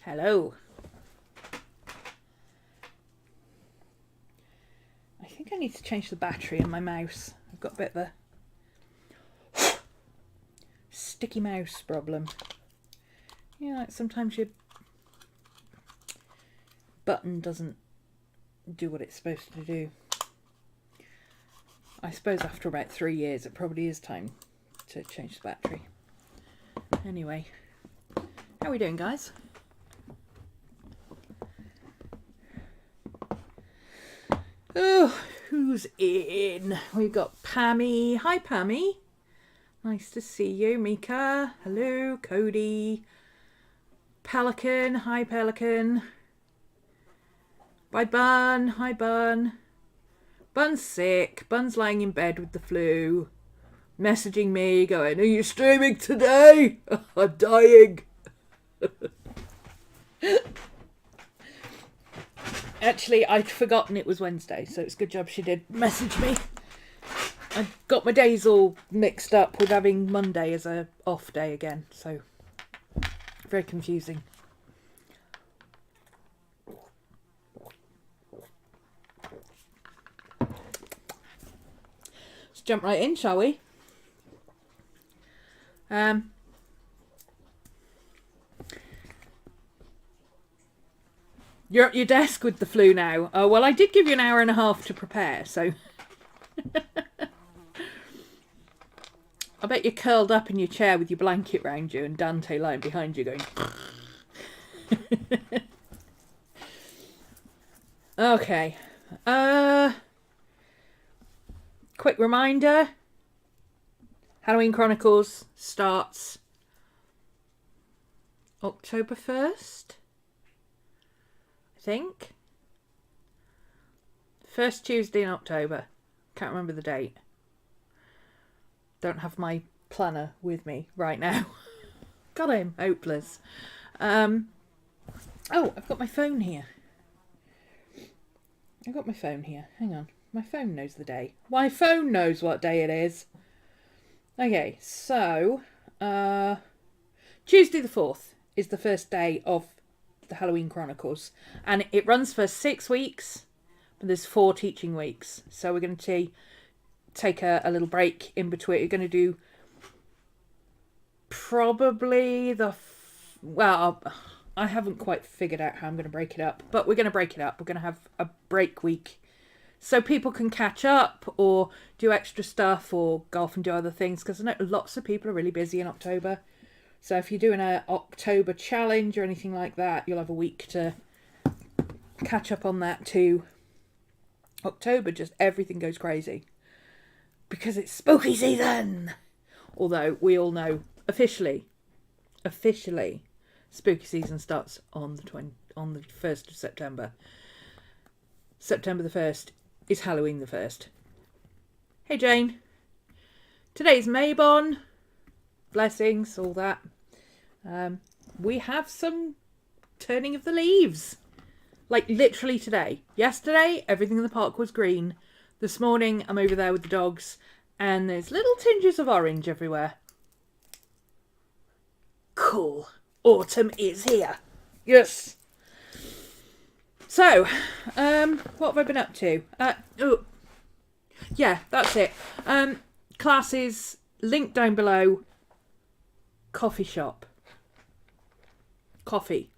Hello. I think I need to change the battery in my mouse. I've got a bit of a sticky mouse problem. Yeah, like sometimes your button doesn't do what it's supposed to do. I suppose after about 3 years it probably is time to change the battery. Anyway, how are we doing, guys? Oh, who's in? We've got Pammy. Hi, Pammy. Nice to see you. Mika. Hello. Cody. Pelican. Hi, Pelican. Bye, Bun. Hi, Bun. Bun's sick. Bun's lying in bed with the flu. Messaging me, going, "Are you streaming today? I'm dying." Actually, I'd forgotten it was Wednesday, so it's a good job she did message me. I got my days all mixed up with having Monday as a off day again, so very confusing. Let's jump right in, shall we? You're at your desk with the flu now. Oh, well, I did give you an hour and a half to prepare, so... I bet you're curled up in your chair with your blanket round you and Dante lying behind you going... Okay. Quick reminder. Halloween Chronicles starts October 1st. Think first Tuesday in October. Can't remember the date. Don't have my planner with me right now. God, I'm hopeless. Oh, I've got my phone here. Hang on. My phone knows the day. My phone knows what day it is. Okay, so Tuesday the 4th is the first day of the Halloween Chronicles, and it runs for 6 weeks, but there's 4 teaching weeks, so we're going to take a little break in between. We're going to do probably I haven't quite figured out how I'm going to break it up, but we're going to break it up. We're going to have a break week so people can catch up or do extra stuff or go off and do other things, because I know lots of people are really busy in October. So if you're doing an October challenge or anything like that, you'll have a week to catch up on that too. October, just everything goes crazy. Because it's spooky season! Although we all know, officially, spooky season starts on the 1st of September. September the 1st is Halloween the 1st. Hey Jane. Today's Maybon. Blessings, all that. We have some turning of the leaves. Like literally today. Yesterday, everything in the park was green. This morning, I'm over there with the dogs and there's little tinges of orange everywhere. Cool. Autumn is here. Yes. So, what have I been up to? Yeah, that's it. Classes, link down below. Coffee shop. Coffee.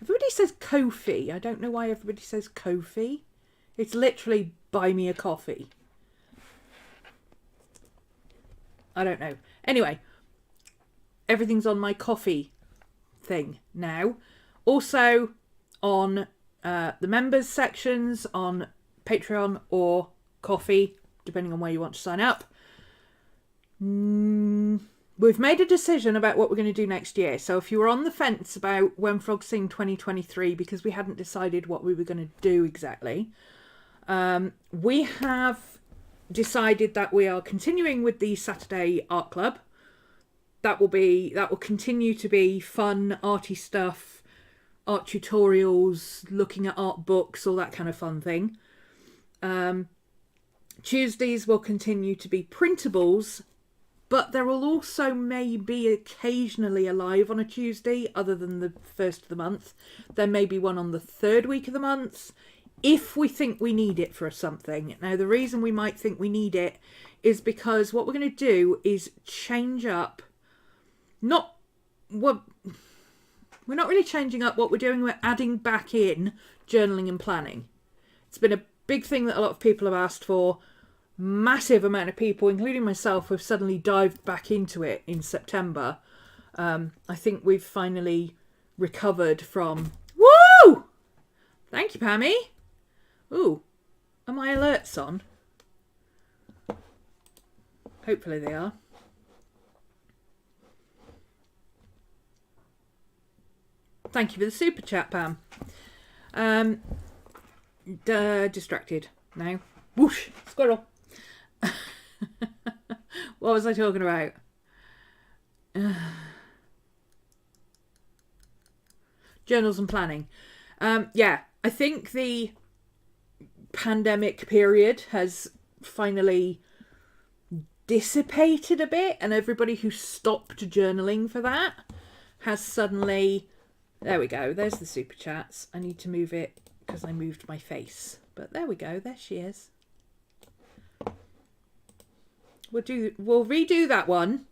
Everybody says Ko-fi. I don't know why everybody says Ko-fi. It's literally buy me a coffee. I don't know. Anyway, everything's on my coffee thing now. Also on the members sections on Patreon or Coffee, depending on where you want to sign up. We've made a decision about what we're going to do next year. So if you were on the fence about When Frogs Sing 2023, because we hadn't decided what we were going to do exactly, we have decided that we are continuing with the Saturday Art Club. That will continue to be fun, arty stuff, art tutorials, looking at art books, all that kind of fun thing. Tuesdays will continue to be printables But there will also maybe occasionally a live on a Tuesday, other than the first of the month. There may be one on the third week of the month, if we think we need it for something. Now, the reason we might think we need it is because what we're going to do is change up, we're not really changing up what we're doing, we're adding back in journaling and planning. It's been a big thing that a lot of people have asked for. Massive amount of people, including myself, have suddenly dived back into it in September. I think we've finally recovered from... Woo! Thank you, Pammy. Ooh, are my alerts on? Hopefully they are. Thank you for the super chat, Pam. Distracted now. Whoosh! Squirrel. What was I talking about? Journals and planning. Yeah, I think the pandemic period has finally dissipated a bit, and everybody who stopped journaling for that has suddenly... There we go. There's the super chats. I need to move it because I moved my face. But there we go. There she is. We'll redo that one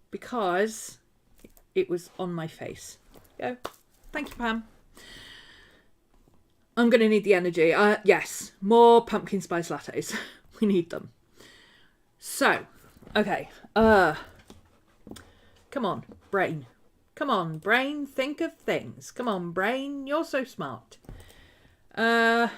because it was on my face. Go. Thank you, Pam. I'm going to need the energy. Yes, more pumpkin spice lattes. We need them. So, okay. Come on, brain. Come on, brain, think of things. Come on, brain, you're so smart. Help!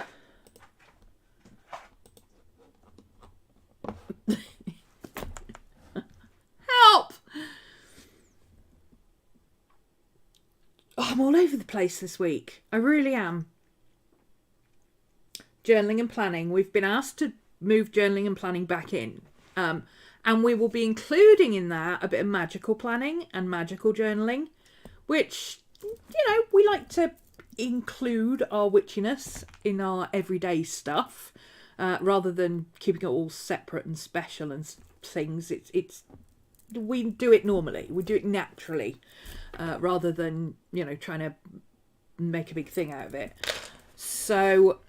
Oh, I'm all over the place this week. I really am. Journaling and planning. We've been asked to move journaling and planning back in. And we will be including in that a bit of magical planning and magical journaling, which, you know, we like to include our witchiness in our everyday stuff, rather than keeping it all separate and special and things. We do it normally. We do it naturally, rather than, you know, trying to make a big thing out of it. So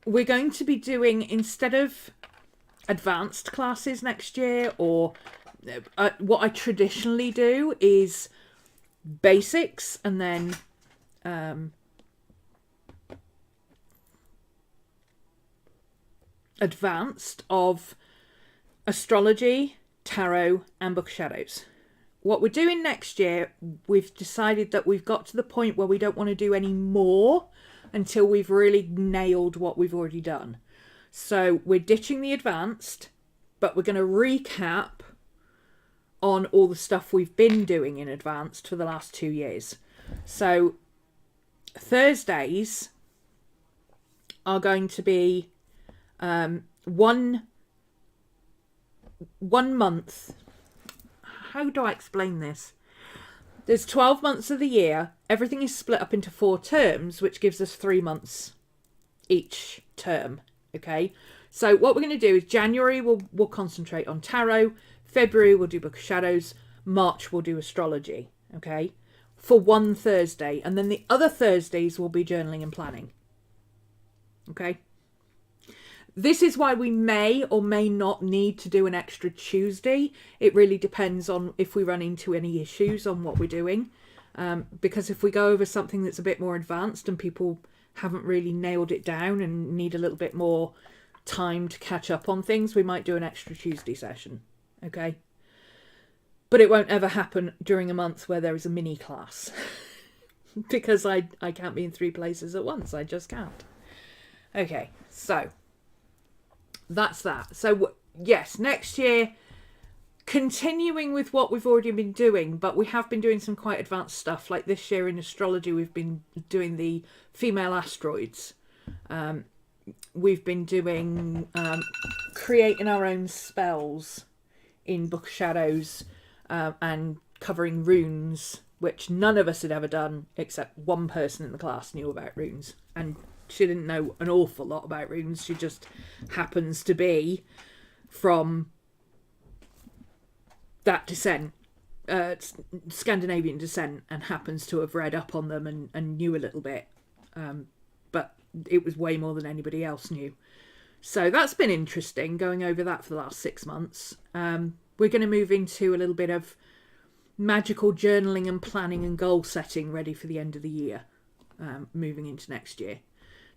we're going to be doing, instead of advanced classes next year, or what I traditionally do is basics and then advanced of astrology, tarot and book of shadows. What we're doing next year, we've decided that we've got to the point where we don't want to do any more until we've really nailed what we've already done. So we're ditching the advanced, but we're going to recap on all the stuff we've been doing in advanced for the last 2 years. So Thursdays are going to be one month. How do I explain this? There's 12 months of the year. Everything is split up into 4 terms, which gives us 3 months each term. Okay, so what we're going to do is January we'll concentrate on tarot, February we'll do book of shadows, March we'll do astrology, okay, for one Thursday, and then the other Thursdays will be journaling and planning. Okay, this is why we may or may not need to do an extra Tuesday. It really depends on if we run into any issues on what we're doing, because if we go over something that's a bit more advanced and people haven't really nailed it down and need a little bit more time to catch up on things, we might do an extra Tuesday session, okay? But it won't ever happen during a month where there is a mini class because I can't be in 3 places at once. I just can't. Okay, so that's that. So yes, next year, continuing with what we've already been doing, but we have been doing some quite advanced stuff. Like this year in astrology, we've been doing the female asteroids. We've been doing creating our own spells in Book of Shadows, and covering runes, which none of us had ever done except one person in the class knew about runes, and she didn't know an awful lot about runes. She just happens to be from that descent, Scandinavian descent, and happens to have read up on them and knew a little bit. But it was way more than anybody else knew. So that's been interesting, going over that for the last 6 months. We're going to move into a little bit of magical journaling and planning and goal setting ready for the end of the year, moving into next year,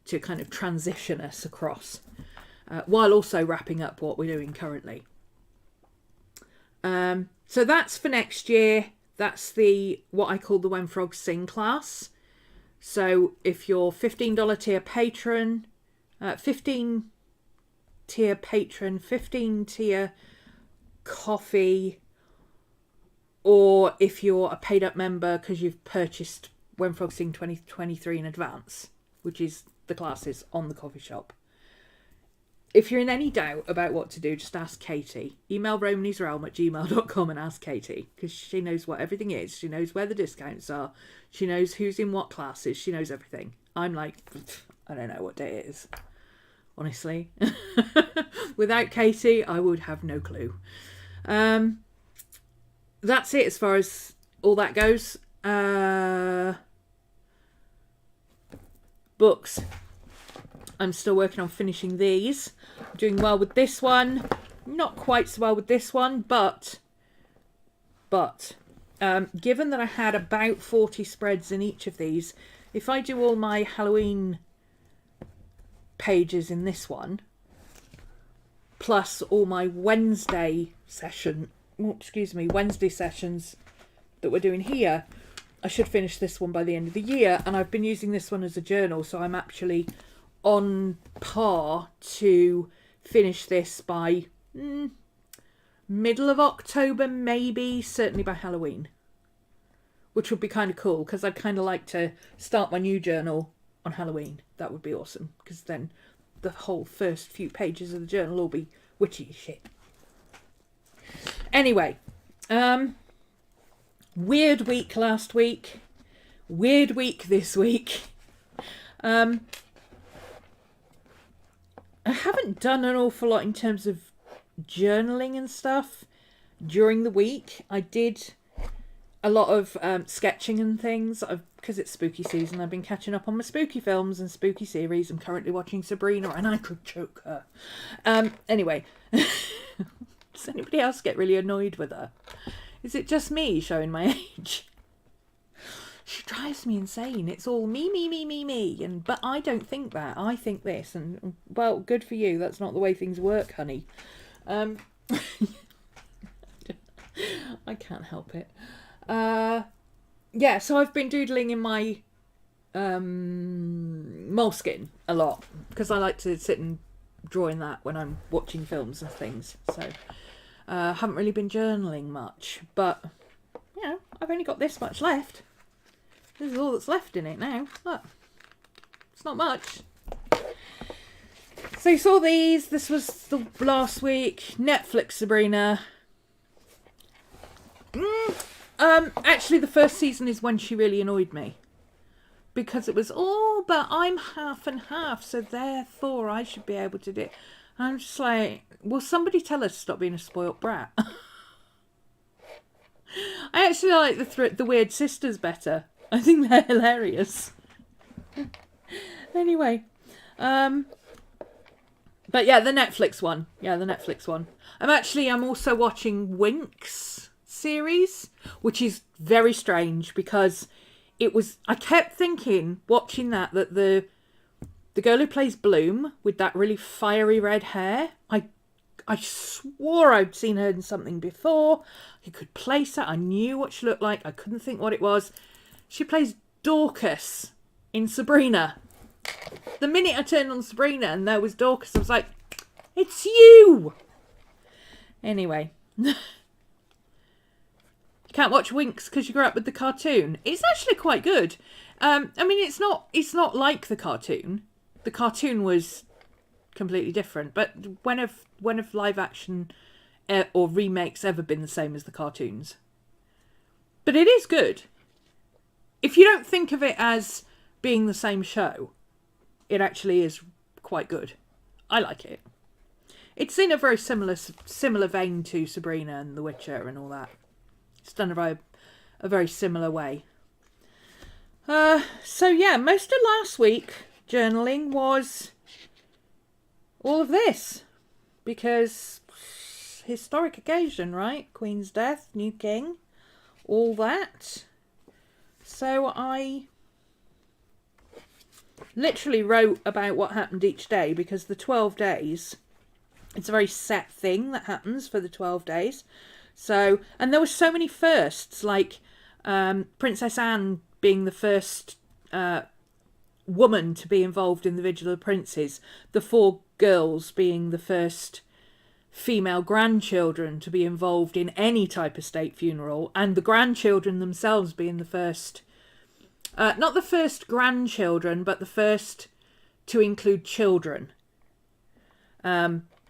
to kind of transition us across, while also wrapping up what we're doing currently. So that's for next year. That's what I call the When Frogs Sing class. So if you're $15 tier patron, 15 tier coffee, or if you're a paid up member because you've purchased When Frogs Sing 2023 in advance, which is the classes on the coffee shop. If you're in any doubt about what to do, just ask Katie. Email RhomanysRealm@gmail.com and ask Katie, because she knows what everything is. She knows where the discounts are. She knows who's in what classes. She knows everything. I'm like, I don't know what day it is, honestly. Without Katie, I would have no clue. That's it as far as all that goes. Books. I'm still working on finishing these. I'm doing well with this one. Not quite so well with this one, but given that I had about 40 spreads in each of these, if I do all my Halloween pages in this one, plus all my Wednesday sessions that we're doing here, I should finish this one by the end of the year. And I've been using this one as a journal, so I'm actually on par to finish this by middle of October, maybe, certainly by Halloween, which would be kind of cool, because I'd kind of like to start my new journal on Halloween. That would be awesome, because then the whole first few pages of the journal will be witchy as shit. Anyway, weird week last week, weird week this week. I haven't done an awful lot in terms of journaling and stuff during the week. I did a lot of sketching and things, because it's spooky season. I've been catching up on my spooky films and spooky series. I'm currently watching Sabrina, and I could choke her. Anyway, does anybody else get really annoyed with her? Is it just me showing my age? She drives me insane. It's all me, but I don't think that. I think this, and well, good for you. That's not the way things work, honey. I can't help it. Yeah, so I've been doodling in my moleskin a lot, because I like to sit and draw in that when I'm watching films and things. So haven't really been journaling much, but you know, I've only got this much left. This is all that's left in it now. Look, it's not much. So you saw these. This was the last week. Netflix Sabrina. Actually, the first season is when she really annoyed me, because it was, oh, but I'm half and half, so therefore I should be able to do it. And I'm just like, will somebody tell her to stop being a spoilt brat? I actually like the Weird Sisters better. I think they're hilarious. Anyway, but yeah, the Netflix one. I'm also watching Winx series, which is very strange, because I kept thinking, watching that the girl who plays Bloom with that really fiery red hair, I swore I'd seen her in something before. I could place her. I knew what she looked like. I couldn't think what it was. She plays Dorcas in Sabrina. The minute I turned on Sabrina and there was Dorcas, I was like, it's you! Anyway. Can't watch Winx because you grew up with the cartoon. It's actually quite good. I mean, it's not like the cartoon. The cartoon was completely different. But when have live action or remakes ever been the same as the cartoons? But it is good. If you don't think of it as being the same show, it actually is quite good. I like it. It's in a very similar vein to Sabrina and The Witcher and all that. It's done a very similar way. So yeah, most of last week journaling was all of this, because historic occasion, right? Queen's death, new king, all that. So I literally wrote about what happened each day, because the 12 days, it's a very set thing that happens for the 12 days. So, and there were so many firsts, like Princess Anne being the first woman to be involved in the Vigil of the Princes, the 4 girls being the first female grandchildren to be involved in any type of state funeral, and the grandchildren themselves being the first, not the first grandchildren, but the first to include children.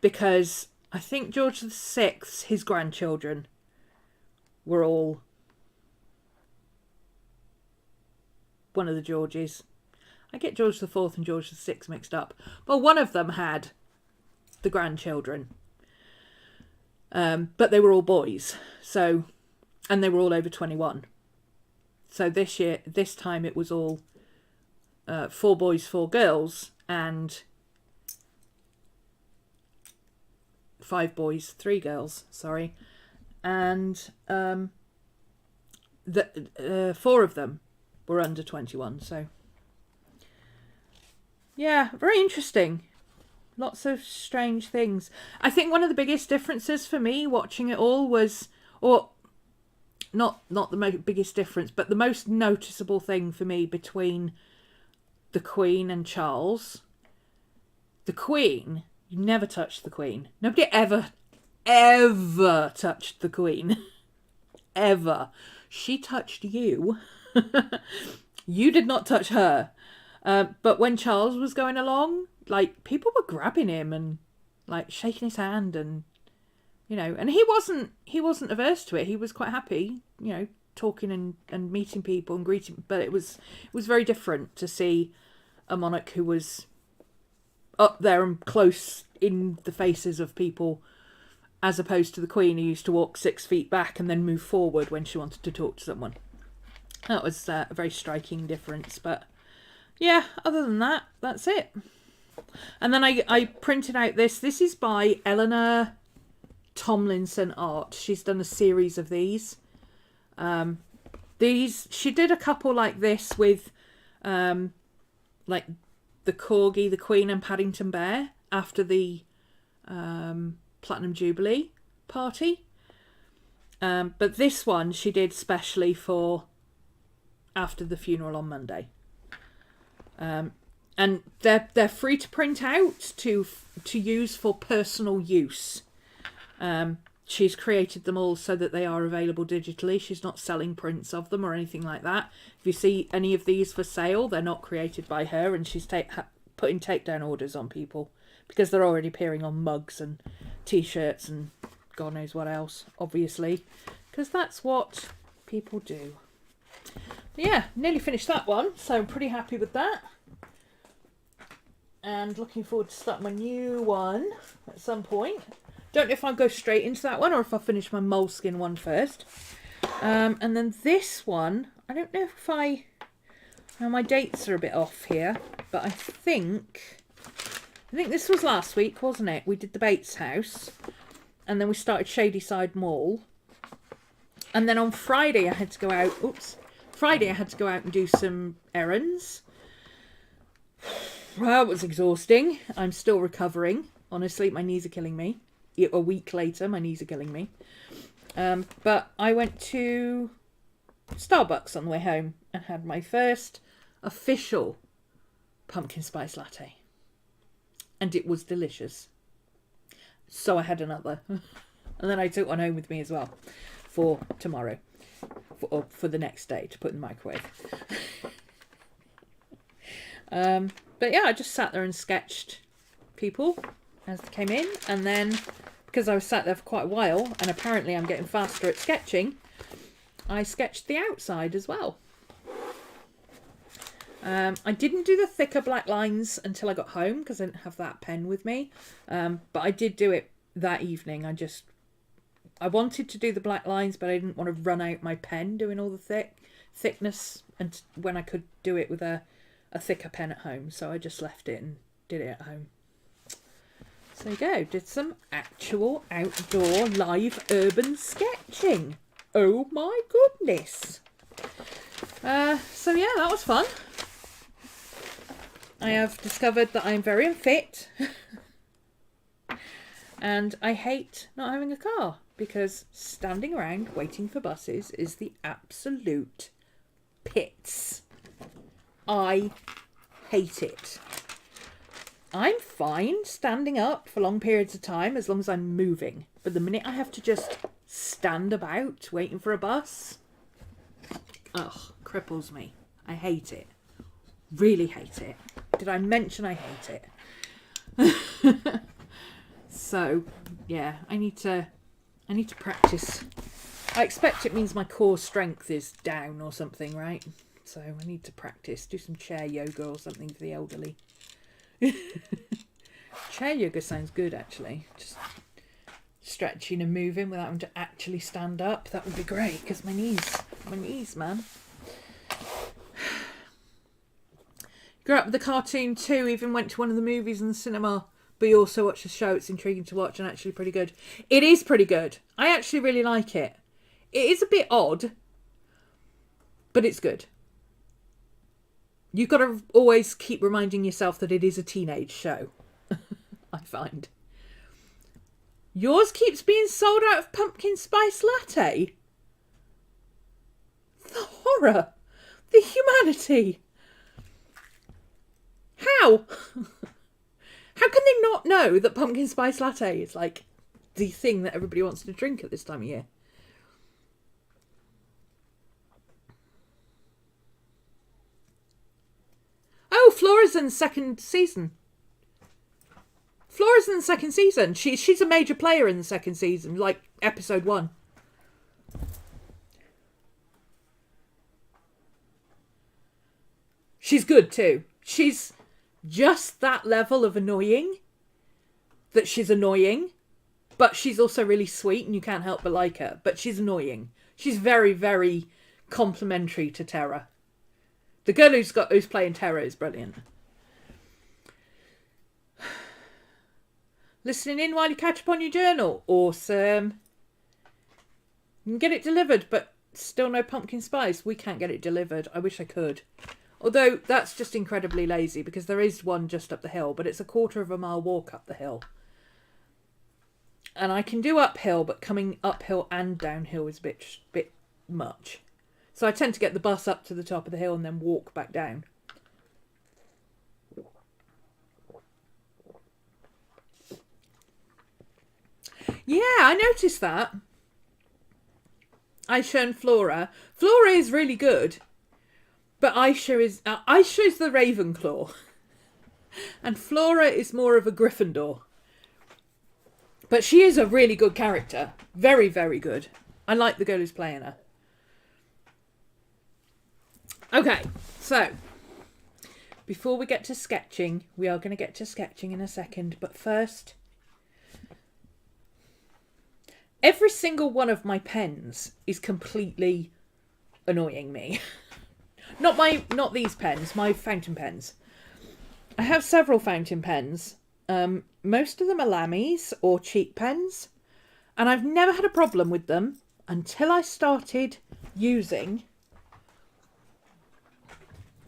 Because I think George VI, his grandchildren were all one of the Georges. I get George IV and George VI mixed up. But one of them had the grandchildren. But they were all boys. So, and they were all over 21. So this time it was all 4 boys, 4 girls, and 5 boys, 3 girls, sorry. And 4 of them were under 21, so yeah, very interesting. Lots of strange things. I think one of the biggest differences for me watching it all was, or not the biggest difference, but the most noticeable thing for me between the Queen and Charles. The Queen, you never touched the Queen. Nobody ever touched the Queen. Ever. She touched you. You did not touch her. But when Charles was going along, like, people were grabbing him and like shaking his hand, and you know, and he wasn't averse to it. He was quite happy, you know, talking and meeting people and greeting. But it was very different to see a monarch who was up there and close in the faces of people, as opposed to the Queen, who used to walk 6 feet back and then move forward when she wanted to talk to someone. That was a very striking difference. But yeah, other than that, that's it. And then I printed out this. This is by Eleanor Tomlinson Art. She's done a series of these. She did a couple like this with like the Corgi, the Queen and Paddington Bear after the Platinum Jubilee party. But this one she did specially for after the funeral on Monday. And they're free to print out to use for personal use. She's created them all so that they are available digitally. She's not selling prints of them or anything like that. If you see any of these for sale, they're not created by her, and she's putting takedown orders on people because they're already appearing on mugs and t-shirts and God knows what else, obviously, because that's what people do. But yeah, nearly finished that one, so I'm pretty happy with that. And looking forward to starting my new one at some point. Don't know if I'll go straight into that one or if I'll finish my Moleskine one first. And then this one, I don't know if now my dates are a bit off here, but I think this was last week, wasn't it? We did the Bates house, and then we started Shadyside Mall. And then on Friday I had to go out. Friday I had to go out and do some errands. Well, it was exhausting. I'm still recovering. Honestly, my knees are killing me. A week later, my knees are killing me. But I went to Starbucks on the way home and had my first official pumpkin spice latte. And it was delicious. So I had another. And then I took one home with me as well for tomorrow. For the next day to put in the microwave. But yeah, I just sat there and sketched people as they came in, and then because I was sat there for quite a while and apparently I'm getting faster at sketching, I sketched the outside as well. I didn't do the thicker black lines until I got home because I didn't have that pen with me. But I did do it that evening. I wanted to do the black lines, but I didn't want to run out my pen doing all the thickness and when I could do it with a thicker pen at home. So I just left it and did it at home. So there you go. Did some actual outdoor live urban sketching. Oh my goodness. So yeah, that was fun. I have discovered that I'm very unfit. And I hate not having a car because standing around waiting for buses is the absolute pits. I hate it. I'm fine standing up for long periods of time as long as I'm moving. But the minute I have to just stand about waiting for a bus, ugh, cripples me. I hate it. Really hate it. Did I mention I hate it? So, yeah, I need to practice. I expect it means my core strength is down or something, right? So I need to practice, do some chair yoga or something for the elderly. Chair yoga sounds good, actually. Just stretching and moving without having to actually stand up. That would be great, because my knees, man. Grew up with the cartoon too, even went to one of the movies in the cinema, but you also watched the show. It's intriguing to watch and actually pretty good. It is pretty good. I actually really like it. It is a bit odd, but it's good. You've got to always keep reminding yourself that it is a teenage show, I find. Yours keeps being sold out of pumpkin spice latte. The horror. The humanity. How? How can they not know that pumpkin spice latte is like the thing that everybody wants to drink at this time of year? Oh, Flora's in the second season. Flora's in the second season. She's a major player in the second season, like episode 1. She's good too. She's just that level of annoying that she's annoying, but she's also really sweet and you can't help but like her. But she's annoying. She's very, very complimentary to Terra. The girl who's playing Terra is brilliant. Listening in while you catch up on your journal. Awesome. You can get it delivered, but still no pumpkin spice. We can't get it delivered. I wish I could. Although that's just incredibly lazy because there is one just up the hill, but it's a 1/4 mile walk up the hill. And I can do uphill, but coming uphill and downhill is a bit much. So I tend to get the bus up to the top of the hill and then walk back down. Yeah, I noticed that. Aisha and Flora. Flora is really good, but Aisha is the Ravenclaw, and Flora is more of a Gryffindor. But she is a really good character, very, very good. I like the girl who's playing her. Okay, so before we get to sketching, we are going to get to sketching in a second, but first, every single one of my pens is completely annoying me. Not these pens, my fountain pens. I have several fountain pens. Most of them are Lammies or cheap pens, and I've never had a problem with them until I started using...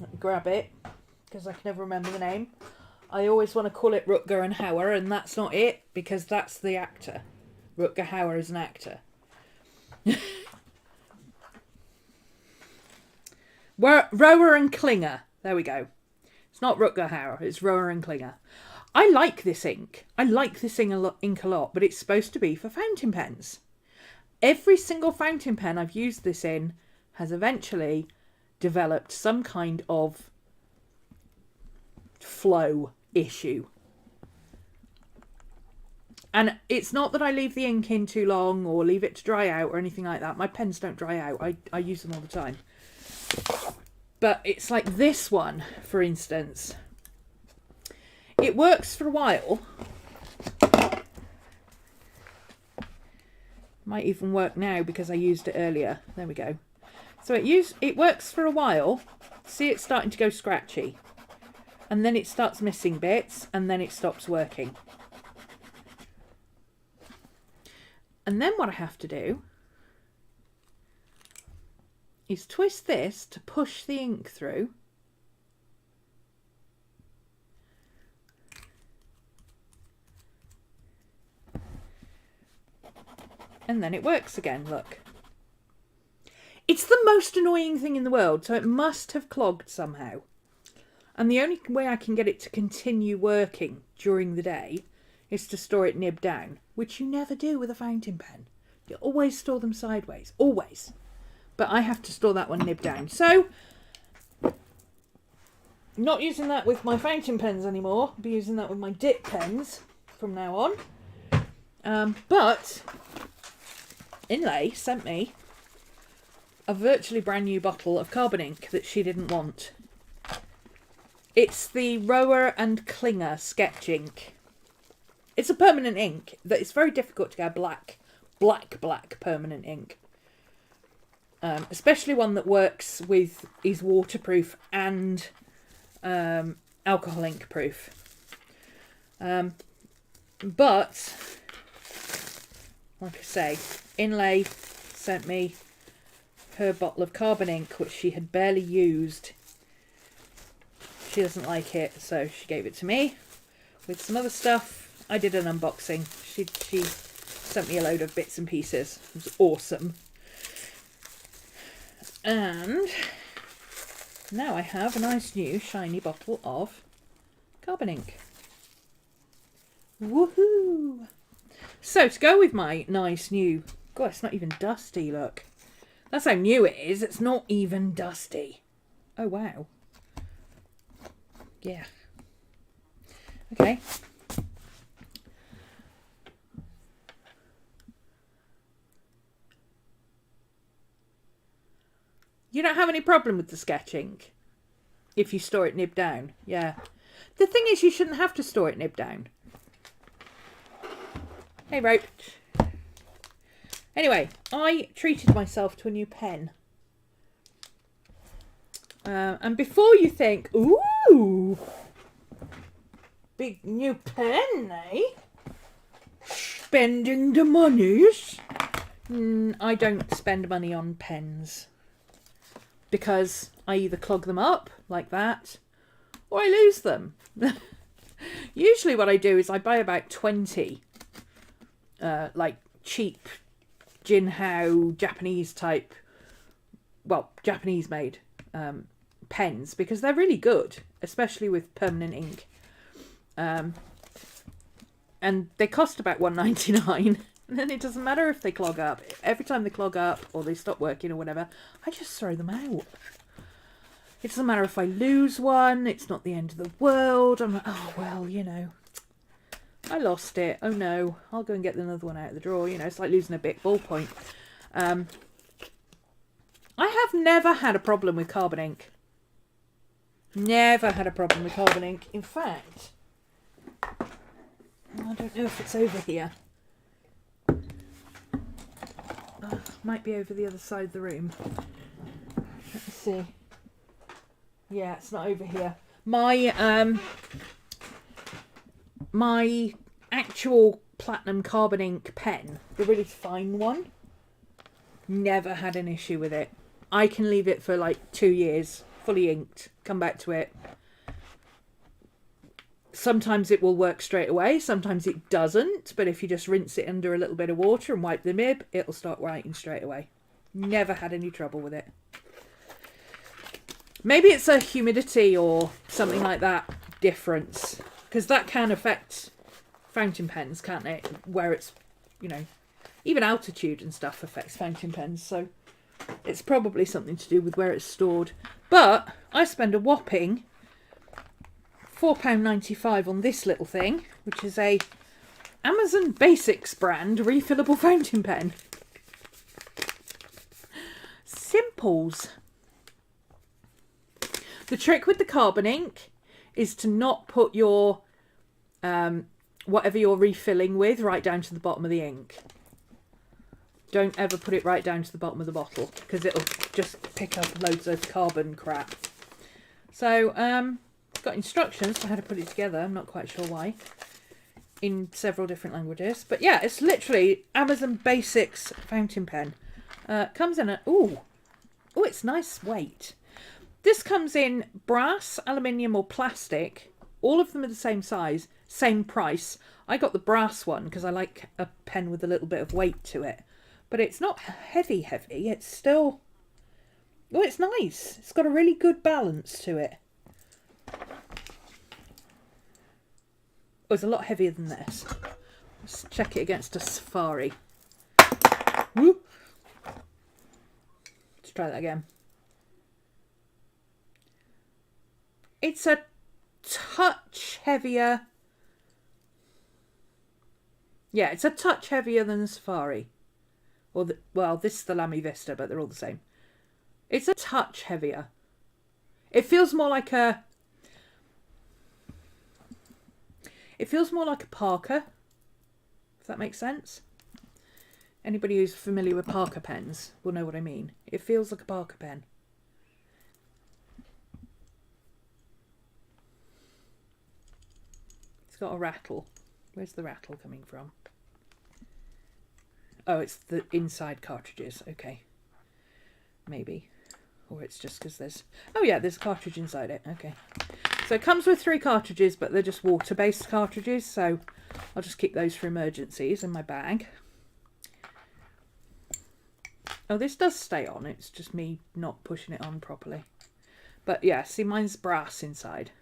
Let me grab it, because I can never remember the name. I always want to call it Rutger and Hauer, and that's not it, because that's the actor. Rutger Hauer is an actor. Rower and Klinger. There we go. It's not Rutger Hauer, it's Rower and Klinger. I like this ink. I like this ink a lot, but it's supposed to be for fountain pens. Every single fountain pen I've used this in has eventually developed some kind of flow issue. And it's not that I leave the ink in too long or leave it to dry out or anything like that. My pens don't dry out. I use them all the time. But it's like this one, for instance. It works for a while. Might even work now because I used it earlier. There we go. So it works for a while. See, it's starting to go scratchy. And then it starts missing bits, and then it stops working. And then what I have to do is twist this to push the ink through. And then it works again, look. It's the most annoying thing in the world, so it must have clogged somehow. And the only way I can get it to continue working during the day is to store it nib down, which you never do with a fountain pen. You always store them sideways, always. But I have to store that one nib down. So, not using that with my fountain pens anymore. I'll be using that with my dip pens from now on. But Inlay sent me a virtually brand new bottle of carbon ink that she didn't want. It's the Rower and Klinger sketch ink. It's a permanent ink that it's very difficult to get black permanent ink. Especially one that works with, is waterproof and alcohol ink proof. But, like I say, Inlay sent me her bottle of carbon ink, which she had barely used. She doesn't like it, so she gave it to me with some other stuff. I did an unboxing. She sent me a load of bits and pieces. It was awesome. And now I have a nice new shiny bottle of carbon ink. Woohoo! So to go with my nice new... God, it's not even dusty, look. That's how new it is. It's not even dusty. Oh, wow. Yeah. Okay. You don't have any problem with the sketch ink if you store it nib down. Yeah. The thing is, you shouldn't have to store it nib down. Hey, Roach. Anyway, I treated myself to a new pen. And before you think, ooh, big new pen, eh? Spending the monies. I don't spend money on pens. Because I either clog them up, like that, or I lose them. Usually what I do is I buy about 20, like cheap Jinhao Japanese type, well, Japanese made pens, because they're really good, especially with permanent ink. And they cost about $1.99. And then it doesn't matter if they clog up. Every time they clog up or they stop working or whatever, I just throw them out. It doesn't matter if I lose one. It's not the end of the world. I'm like, oh, well, you know, I lost it. Oh, no. I'll go and get another one out of the drawer. You know, it's like losing a big ballpoint. I have never had a problem with carbon ink. Never had a problem with carbon ink. In fact, I don't know if it's over here. Might be over the other side of the room. Let me see. Yeah, it's not over here. My my actual platinum carbon ink pen, the really fine one, never had an issue with it. I can leave it for like 2 years, fully inked, come back to it. Sometimes it will work straight away, sometimes it doesn't, but if you just rinse it under a little bit of water and wipe the nib, it'll start writing straight away. Never had any trouble with it. Maybe it's a humidity or something like that difference, because that can affect fountain pens, can't it? Where it's, you know, even altitude and stuff affects fountain pens, so it's probably something to do with where it's stored. But I spend a whopping £4.95 on this little thing, which is a Amazon Basics brand refillable fountain pen. Simples. The trick with the carbon ink is to not put your whatever you're refilling with right down to the bottom of the ink. Don't ever put it right down to the bottom of the bottle because it'll just pick up loads of carbon crap. So, got instructions for how to put it together. I'm not quite sure why. In several different languages. But yeah, it's literally Amazon Basics fountain pen. Comes in a... Ooh, it's nice weight. This comes in brass, aluminium or plastic. All of them are the same size, same price. I got the brass one because I like a pen with a little bit of weight to it. But it's not heavy. It's still... Oh, it's nice. It's got a really good balance to it. Oh, it's a lot heavier than this. Let's check it against a Safari. Whoop. Let's try that again. It's a touch heavier. Yeah, it's a touch heavier than the Safari. Or well, this is the Lamy Vista, but they're all the same. It's a touch heavier. It feels more like a... It feels more like a Parker, if that makes sense. Anybody who's familiar with Parker pens will know what I mean. It feels like a Parker pen. It's got a rattle. Where's the rattle coming from? Oh, it's the inside cartridges. Okay. Maybe. Or it's just because there's... Oh yeah, there's a cartridge inside it. Okay. So it comes with 3 cartridges, but they're just water-based cartridges. So I'll just keep those for emergencies in my bag. Oh, this does stay on. It's just me not pushing it on properly. But yeah, see, mine's brass inside.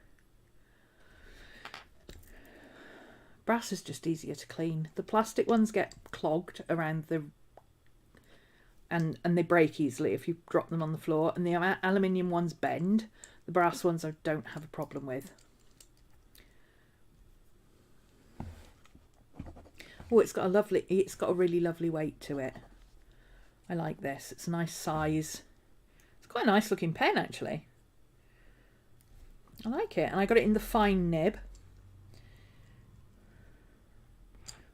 Brass is just easier to clean. The plastic ones get clogged around the... And they break easily if you drop them on the floor. And the aluminium ones bend. The brass ones I don't have a problem with. Oh, it's got a really lovely weight to it. I like this. It's a nice size. It's quite a nice looking pen actually. I like it. And I got it in the fine nib,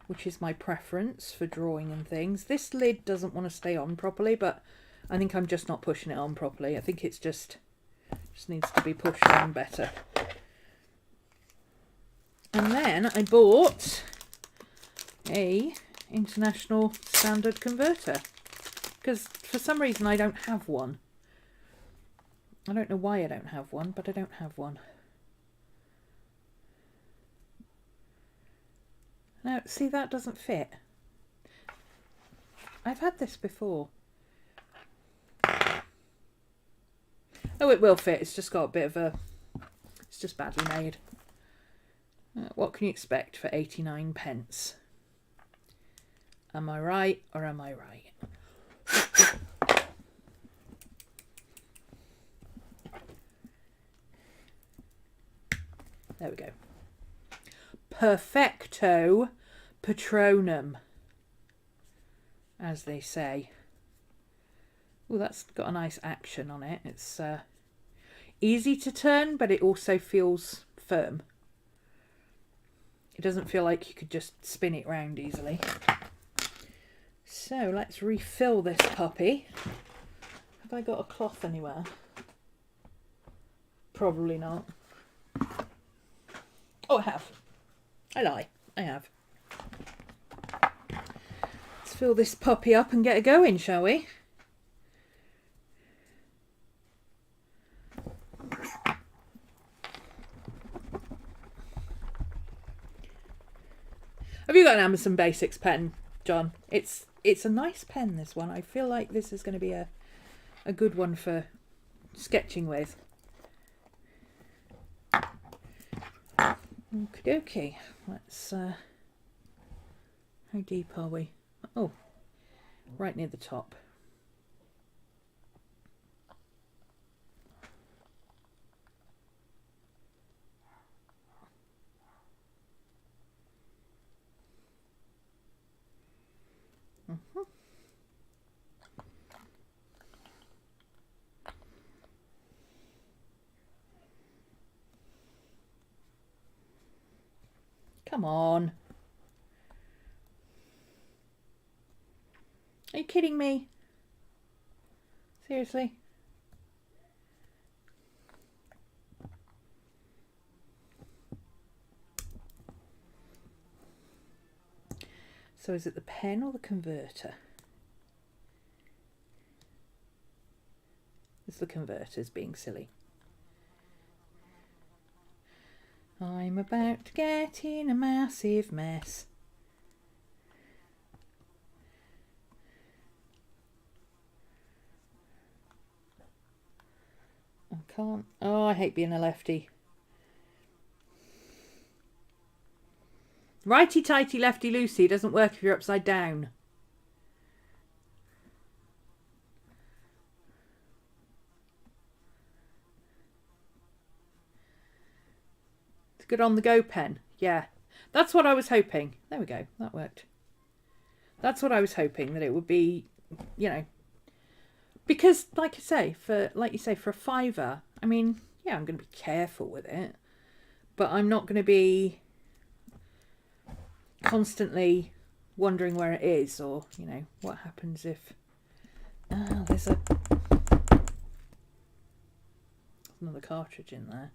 which is my preference for drawing and things. This lid doesn't want to stay on properly, but I think I'm just not pushing it on properly. I think it's just needs to be pushed on better. And then I bought a international standard converter because for some reason I don't have one. I don't know why I don't have one, but I don't have one. Now, see, that doesn't fit. I've had this before. Oh, it will fit. It's just got a bit of a... It's just badly made. What can you expect for 89 pence? Am I right or am I right? There we go. Perfecto Patronum, as they say. Oh, that's got a nice action on it. It's easy to turn, but it also feels firm. It doesn't feel like you could just spin it round easily. So let's refill this puppy. Have I got a cloth anywhere? Probably not. Oh, I have. I lie. I have. Let's fill this puppy up and get it going, shall we? Have you got an Amazon Basics pen, John? It's a nice pen, this one. I feel like this is going to be a good one for sketching with. Okie dokie. Let's, how deep are we? Oh, right near the top. Come on. Are you kidding me? Seriously? So is it the pen or the converter? It's the converter's being silly. I'm about to get in a massive mess. I can't. Oh, I hate being a lefty. Righty-tighty, lefty-loosey doesn't work if you're upside down. It's a good on-the-go pen. Yeah, that's what I was hoping. There we go. That worked. That's what I was hoping, that it would be, you know, because like you say, for a £5, I mean, yeah, I'm going to be careful with it, but I'm not going to be constantly wondering where it is, or, you know, what happens if there's another cartridge in there.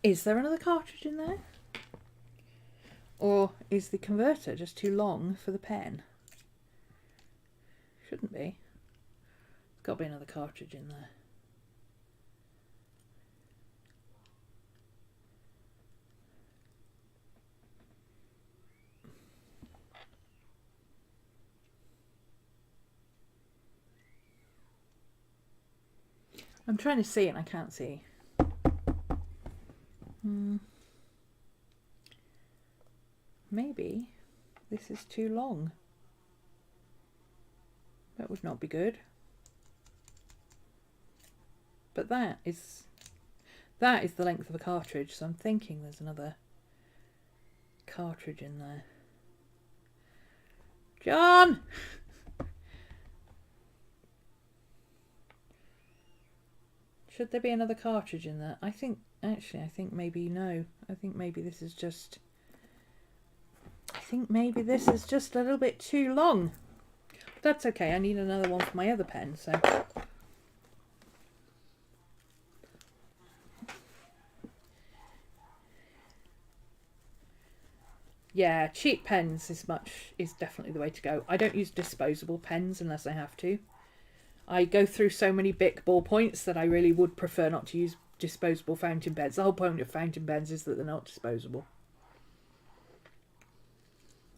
Is there another cartridge in there? Or is the converter just too long for the pen? Shouldn't be. There's got to be another cartridge in there. I'm trying to see and I can't see. Maybe this is too long. That would not be good. But that is the length of a cartridge, so I'm thinking there's another cartridge in there. John! Should there be another cartridge in there? I think maybe no. I think maybe this is just a little bit too long. But that's okay. I need another one for my other pen, so. Yeah, cheap pens is definitely the way to go. I don't use disposable pens unless I have to. I go through so many Bic ballpoints that I really would prefer not to use disposable fountain pens. The whole point of fountain pens is that they're not disposable.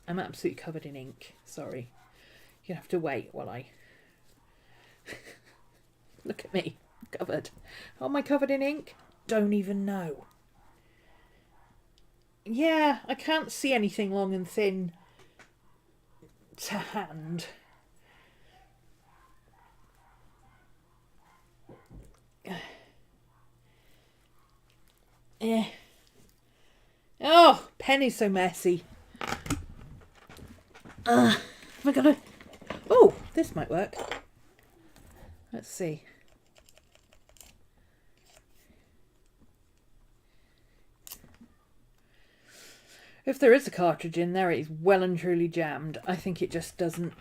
I'm absolutely covered in ink. Sorry. You have to wait while I... Look at me. Covered. Oh, am I covered in ink? Don't even know. Yeah, I can't see anything long and thin to hand. Yeah. Oh, pen is so messy. Am I gonna... Oh, this might work. Let's see. If there is a cartridge in there, it is well and truly jammed. I think it just doesn't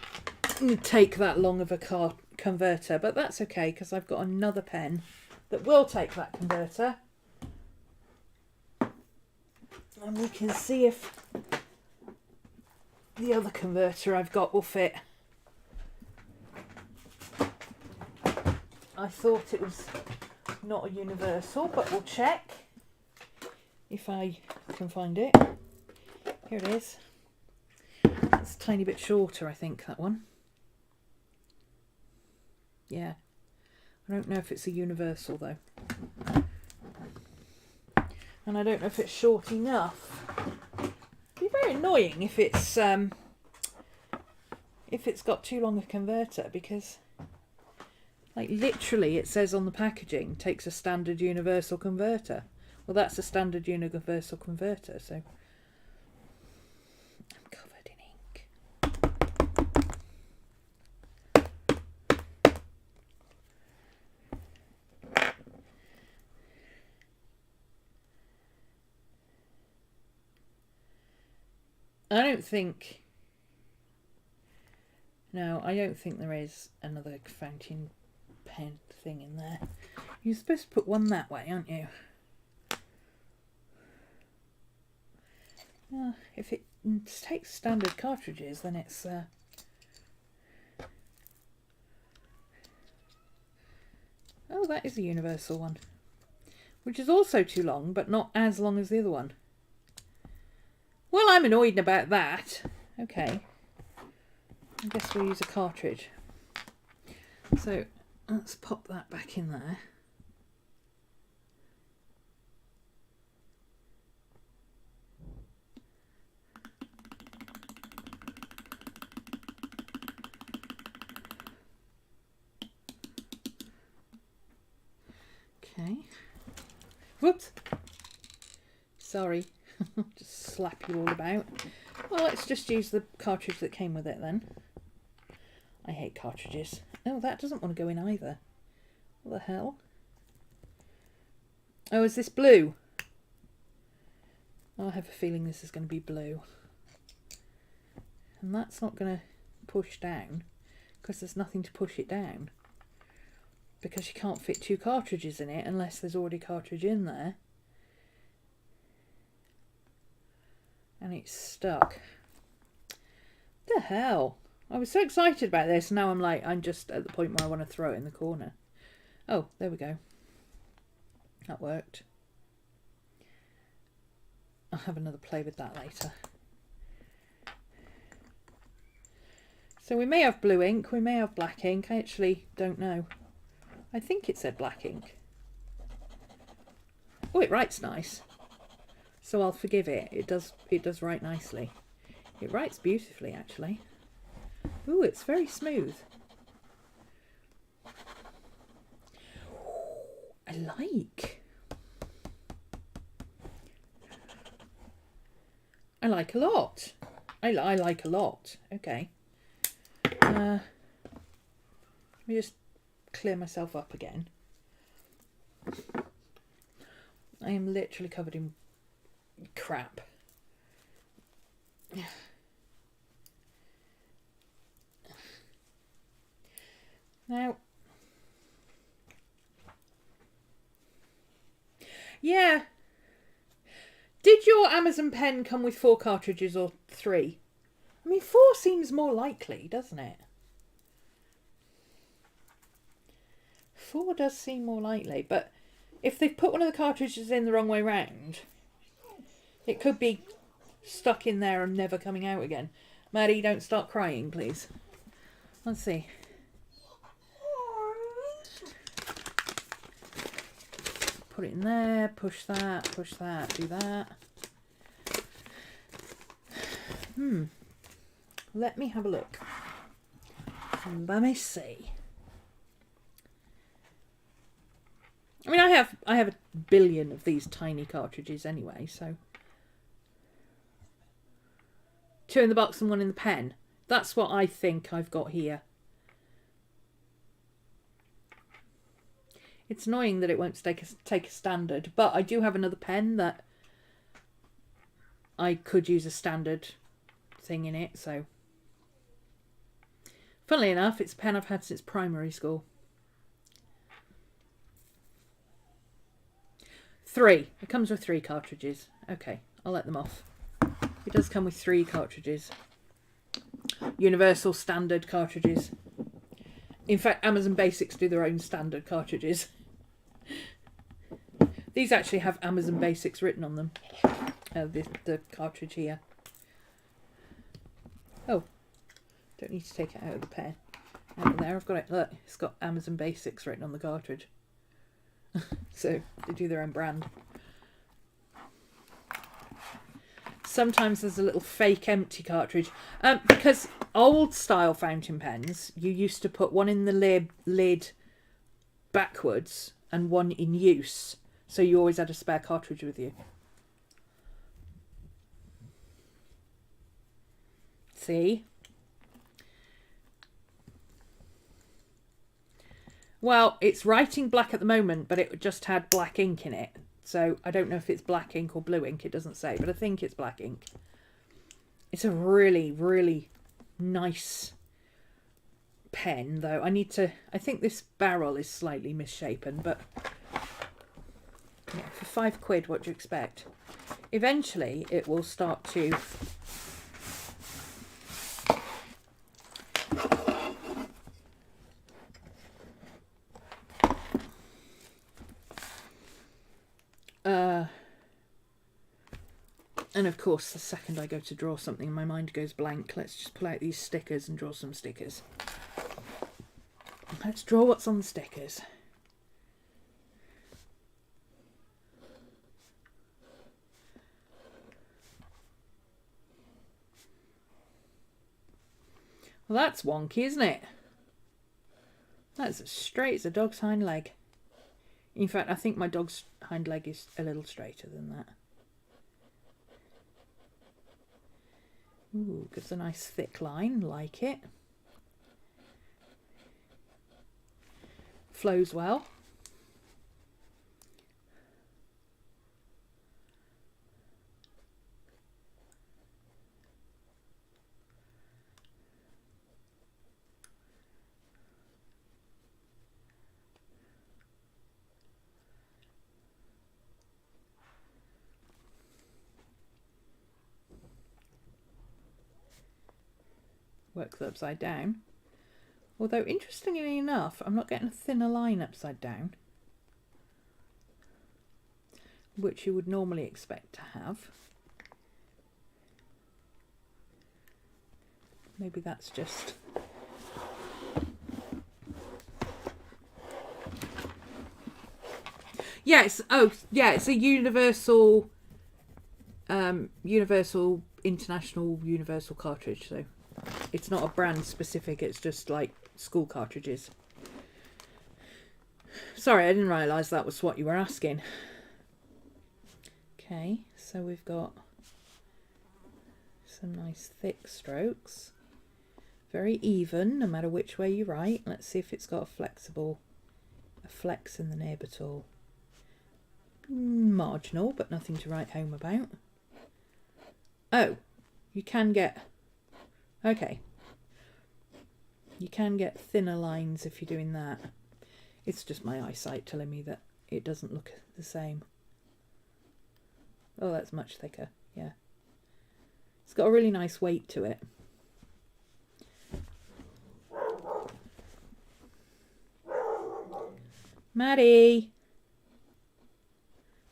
take that long of a converter, but that's okay because I've got another pen that will take that converter. And we can see if the other converter I've got will fit. I thought it was not a universal, but we'll check if I can find it. Here it is. It's a tiny bit shorter, I think, that one. Yeah. I don't know if it's a universal though. And I don't know if it's short enough. It'd be very annoying if it's got too long a converter, because like literally it says on the packaging takes a standard universal converter. Well, that's a standard universal converter, so I'm covered in ink. I don't think... No, I don't think there is another fountain pen thing in there. You're supposed to put one that way, aren't you? If it takes standard cartridges, then it's... Oh, that is a universal one. Which is also too long, but not as long as the other one. Well, I'm annoyed about that. Okay. I guess we'll use a cartridge. So, let's pop that back in there. Okay. Whoops. Sorry. Just slap you all about. Well, let's just use the cartridge that came with it then. I hate cartridges. Oh, that doesn't want to go in either. What the hell? Oh, is this blue? Oh, I have a feeling this is going to be blue. And that's not going to push down because there's nothing to push it down. Because you can't fit two cartridges in it unless there's already a cartridge in there. And it's stuck. What the hell? I was so excited about this. Now I'm like, I'm just at the point where I want to throw it in the corner. Oh, there we go. That worked. I'll have another play with that later. So we may have blue ink, we may have black ink. I actually don't know. I think it said black ink. Oh, it writes nice. So I'll forgive it. It does write nicely. It writes beautifully, actually. Ooh, it's very smooth. I like. I like a lot. I like a lot. Okay. Let me just clear myself up again. I am literally covered in crap. Now, yeah. Did your Amazon pen come with 4 cartridges or 3? I mean, 4 seems more likely, doesn't it? 4 does seem more likely, but if they've put one of the cartridges in the wrong way round, it could be stuck in there and never coming out again. Maddie, don't start crying, please. Let's see. Put it in there, push that, do that. Let me have a look. Let me see. I mean, I have a billion of these tiny cartridges anyway, so 2 in the box and 1 in the pen. That's what I think I've got here. It's annoying that it won't take a standard, but I do have another pen that I could use a standard thing in it, so. Funnily enough, it's a pen I've had since primary school. 3. It comes with 3 cartridges. Okay, I'll let them off. It does come with 3 cartridges. Universal standard cartridges. In fact, Amazon Basics do their own standard cartridges. These actually have Amazon Basics written on them. The cartridge here. Oh, don't need to take it out of the pen. Out of there, I've got it. Look, it's got Amazon Basics written on the cartridge. So they do their own brand. Sometimes there's a little fake empty cartridge. Because old style fountain pens, you used to put one in the lid backwards and one in use. So you always had a spare cartridge with you. See? Well, it's writing black at the moment, but it just had black ink in it. So I don't know if it's black ink or blue ink. It doesn't say, but I think it's black ink. It's a really, really nice pen, though. I think this barrel is slightly misshapen, but yeah, for £5, what do you expect? Eventually, it will start to and of course, the second I go to draw something, my mind goes blank. Let's just pull out these stickers and draw some stickers. Let's draw what's on the stickers. Well, that's wonky, isn't it? That's as straight as a dog's hind leg. In fact, I think my dog's hind leg is a little straighter than that. Ooh, gives a nice thick line, like it. Flows well. Works upside down. Although, interestingly enough, I'm not getting a thinner line upside down, which you would normally expect to have. Maybe that's just... Yes, oh, yeah, it's a universal, international universal cartridge, so it's not a brand specific, it's just like school cartridges. Sorry, I didn't realise that was what you were asking. Okay, so we've got some nice thick strokes. Very even, no matter which way you write. Let's see if it's got a flex in the nib at all. Marginal, but nothing to write home about. Oh, you can get... Okay. You can get thinner lines if you're doing that. It's just my eyesight telling me that it doesn't look the same. Oh, that's much thicker, yeah. It's got a really nice weight to it. Maddie!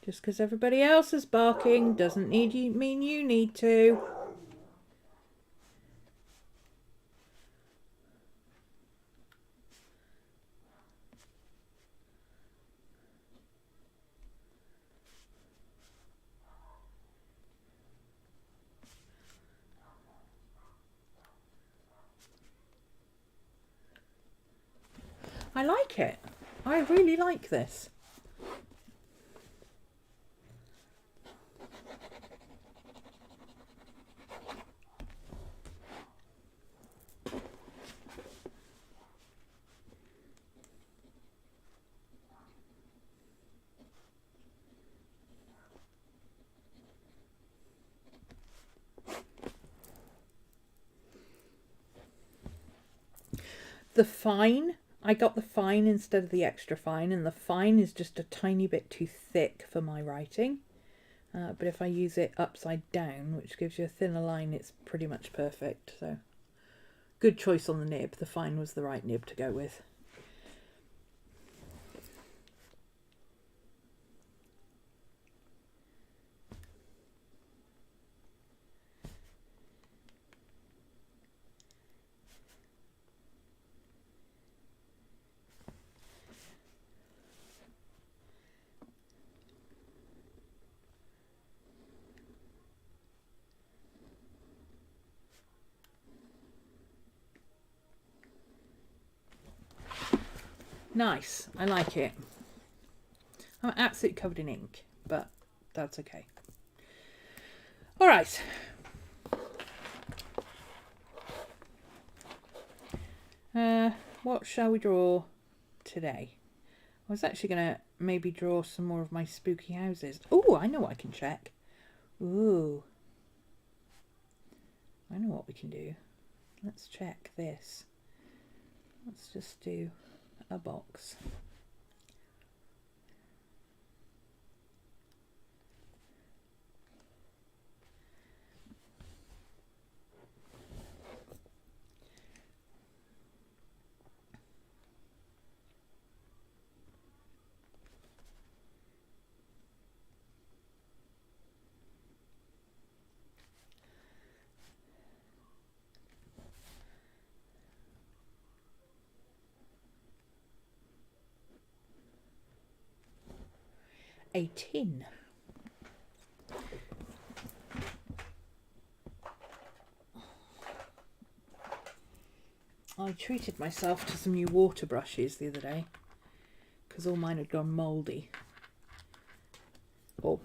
Just because everybody else is barking doesn't mean you need to. I like it. I really like this. The fine, I got the fine instead of the extra fine, and the fine is just a tiny bit too thick for my writing. But if I use it upside down, which gives you a thinner line, it's pretty much perfect. So, good choice on the nib. The fine was the right nib to go with. Nice, I like it. I'm absolutely covered in ink, but that's okay. All right. What shall we draw today? I was actually going to maybe draw some more of my spooky houses. Oh, I know what I can check. Ooh. I know what we can do. Let's check this. Let's just do a box. A tin. I treated myself to some new water brushes the other day because all mine had gone mouldy. Or,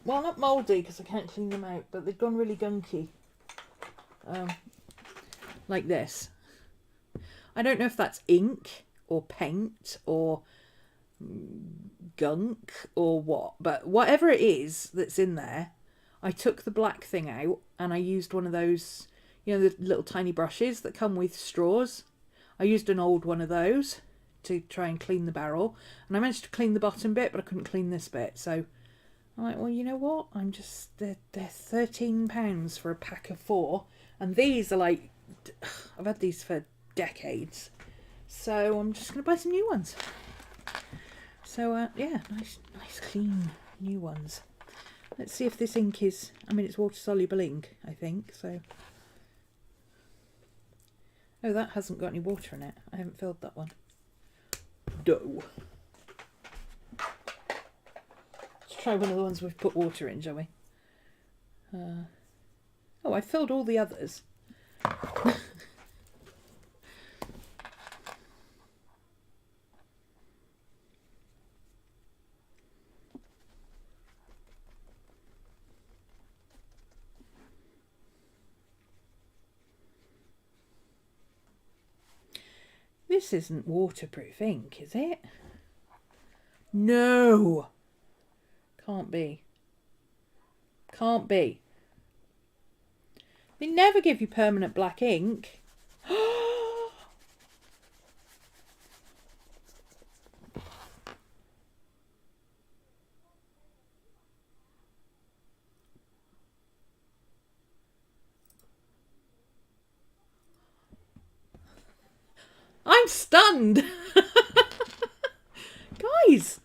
well, not mouldy because I can't clean them out, but they'd gone really gunky. Like this. I don't know if that's ink or paint or gunk or what, but whatever it is that's in there, I took the black thing out and I used one of those, you know, the little tiny brushes that come with straws. I used an old one of those to try and clean the barrel, and I managed to clean the bottom bit, but I couldn't clean this bit. So I'm like, well, you know what, they're £13 for a pack of 4, and these are like, I've had these for decades, so I'm just gonna buy some new ones. So yeah, nice clean new ones. Let's see if this ink is, I mean, it's water soluble ink, I think, so. Oh, that hasn't got any water in it. I haven't filled that one. Dough. Let's try one of the ones we've put water in, shall we? Oh, I filled all the others. This isn't waterproof ink, is it? No! Can't be. Can't be. They never give you permanent black ink. I'm stunned. Guys,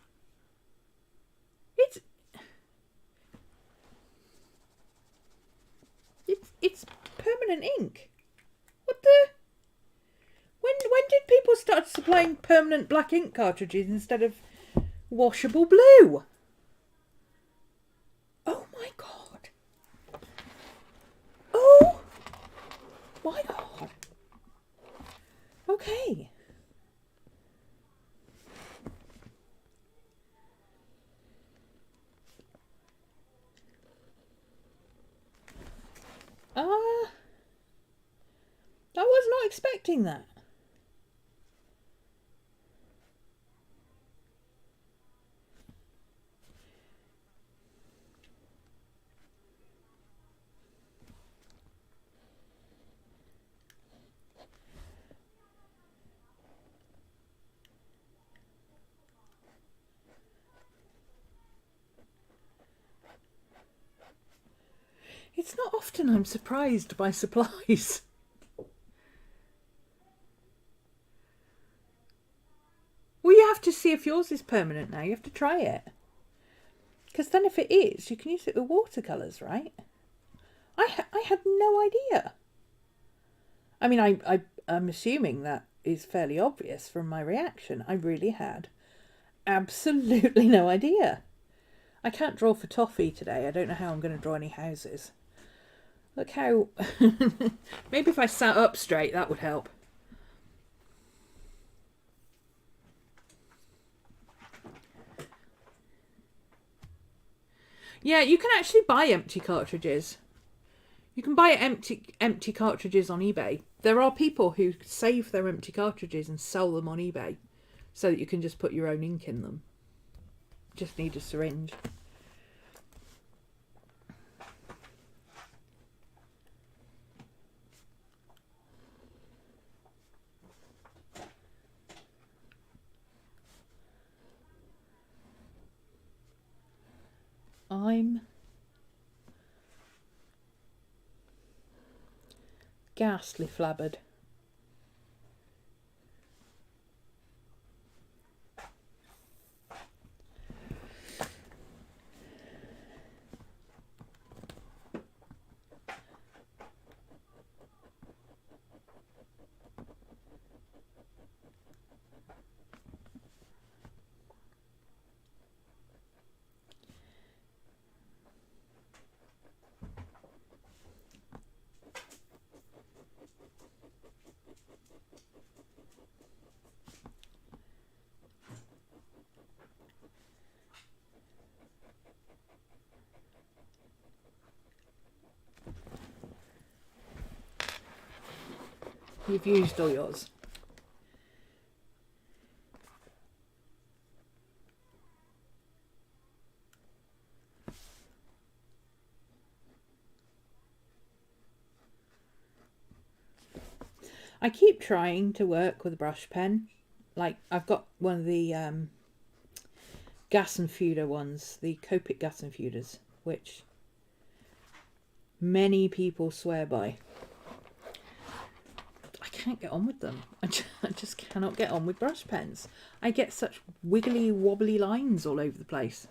it's permanent ink. What the? When did people start supplying permanent black ink cartridges instead of washable blue? Oh my god. Oh my god. Okay. I was not expecting that. It's not often I'm surprised by supplies. Well, you have to see if yours is permanent now. You have to try it. Because then if it is, you can use it with watercolours, right? I had no idea. I mean, I'm assuming that is fairly obvious from my reaction. I really had absolutely no idea. I can't draw for toffee today. I don't know how I'm going to draw any houses. Look how... Maybe if I sat up straight, that would help. Yeah, you can actually buy empty cartridges. You can buy empty cartridges on eBay. There are people who save their empty cartridges and sell them on eBay so that you can just put your own ink in them. Just need a syringe. I'm ghastly flabbered. You've used all yours. I keep trying to work with a brush pen. Like, I've got one of the gas and Fuder ones, the Copic gas and Fuders, which many people swear by. I can't get on with them. I just cannot get on with brush pens. I get such wiggly wobbly lines all over the place.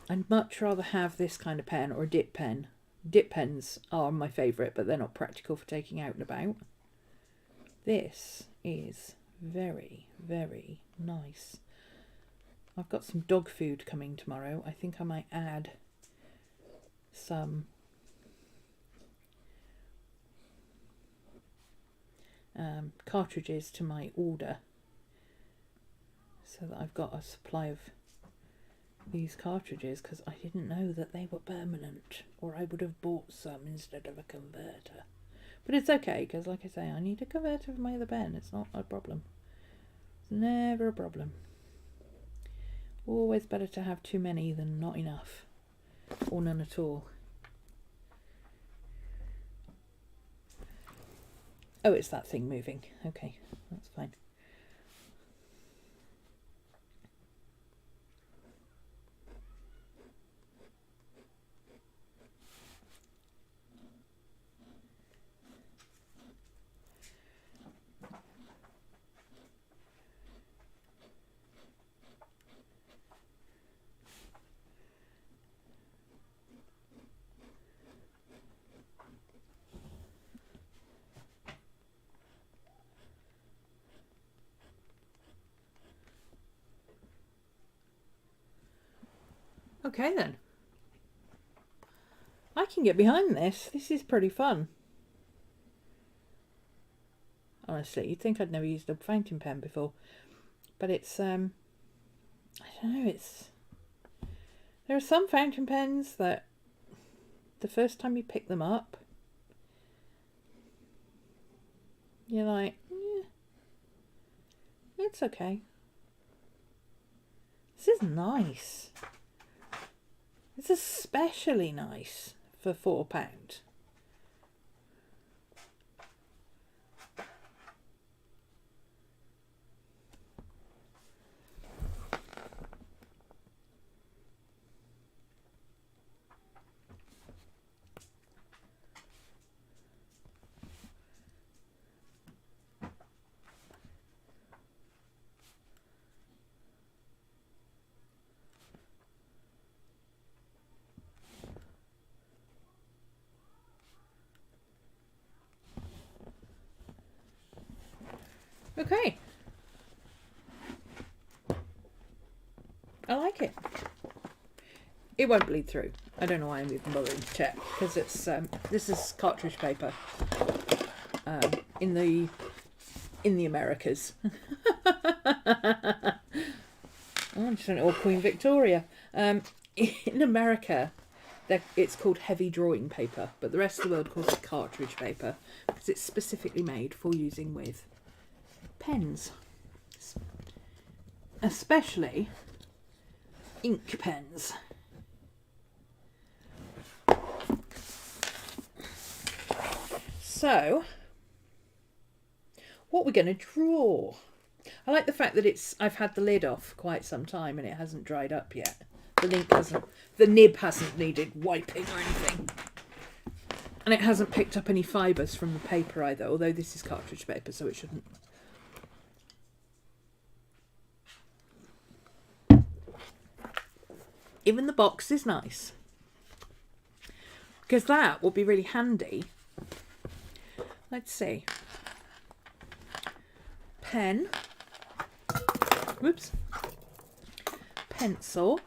I'd much rather have this kind of pen or a dip pen. Dip pens are my favourite, but they're not practical for taking out and about. This is very, very nice. I've got some dog food coming tomorrow. I think I might add some cartridges to my order so that I've got a supply of these cartridges, because I didn't know that they were permanent, or I would have bought some instead of a converter. But it's okay, because like I say, I need a converter for my other pen. It's not a problem. It's never a problem. Always better to have too many than not enough, or none at all. Oh, it's that thing moving. Okay, that's fine. Okay then. I can get behind this. This is pretty fun. Honestly, you'd think I'd never used a fountain pen before. But it's, I don't know, there are some fountain pens that the first time you pick them up, you're like, yeah, it's okay. This is nice. It's especially nice for £4. Okay. I like it. It won't bleed through. I don't know why I'm even bothering to check, because it's this is cartridge paper in the Americas. I'm just an old Queen Victoria. In America, it's called heavy drawing paper, but the rest of the world calls it cartridge paper because it's specifically made for using with pens, especially ink pens. So, what we're going to draw. I like the fact that I've had the lid off quite some time and it hasn't dried up yet. the nib hasn't needed wiping or anything. And it hasn't picked up any fibres from the paper either, although this is cartridge paper, so it shouldn't. Even the box is nice, because that will be really handy. Let's see. Pen. Whoops. Pencil.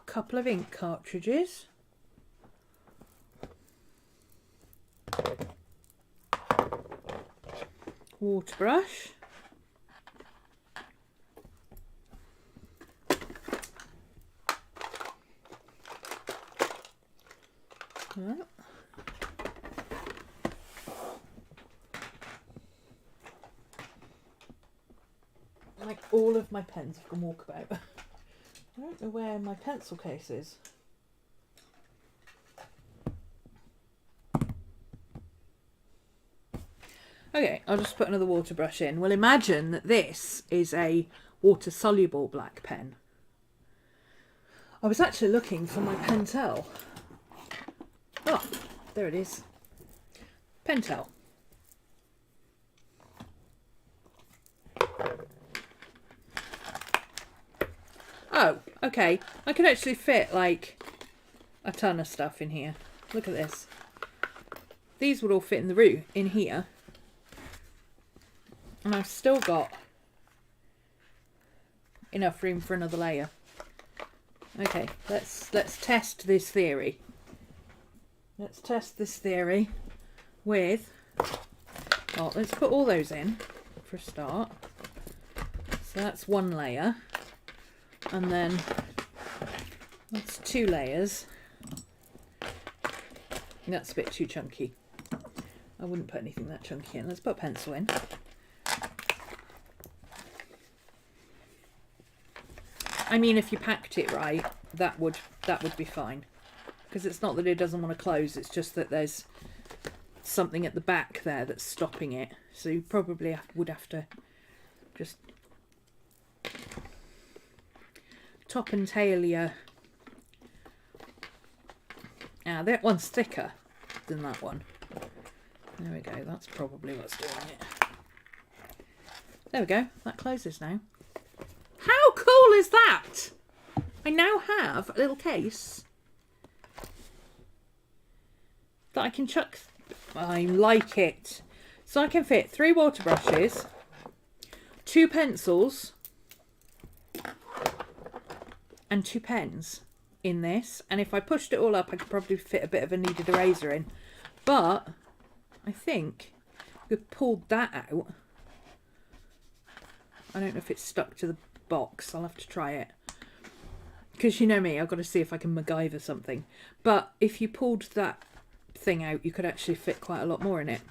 Couple of ink cartridges. Water brush. Right. Like all of my pens I can walk about. I don't know where my pencil case is. Okay, I'll just put another water brush in. Well, imagine that this is a water-soluble black pen. I was actually looking for my Pentel. Oh, there it is. Pentel. Oh, okay. I can actually fit like a ton of stuff in here. Look at this. These would all fit in the room in here. And I've still got enough room for another layer. Okay, let's test this theory. Let's test this theory with, well, let's put all those in for a start. So that's one layer. And then that's 2 layers. That's a bit too chunky. I wouldn't put anything that chunky in. Let's put a pencil in. I mean, if you packed it right, that would be fine. Because it's not that it doesn't want to close, it's just that there's something at the back there that's stopping it. So you probably would have to just top and tail your... Ah, that one's thicker than that one. There we go, that's probably what's doing it. There we go, that closes now. How cool is that? I now have a little case that I can chuck. I like it. So I can fit 3 water brushes, 2 pencils, and 2 pens in this. And if I pushed it all up, I could probably fit a bit of a kneaded eraser in. But I think if we pulled that out, I don't know if it's stuck to the box. I'll have to try it. Because you know me, I've got to see if I can MacGyver something. But if you pulled that thing out, you could actually fit quite a lot more in it.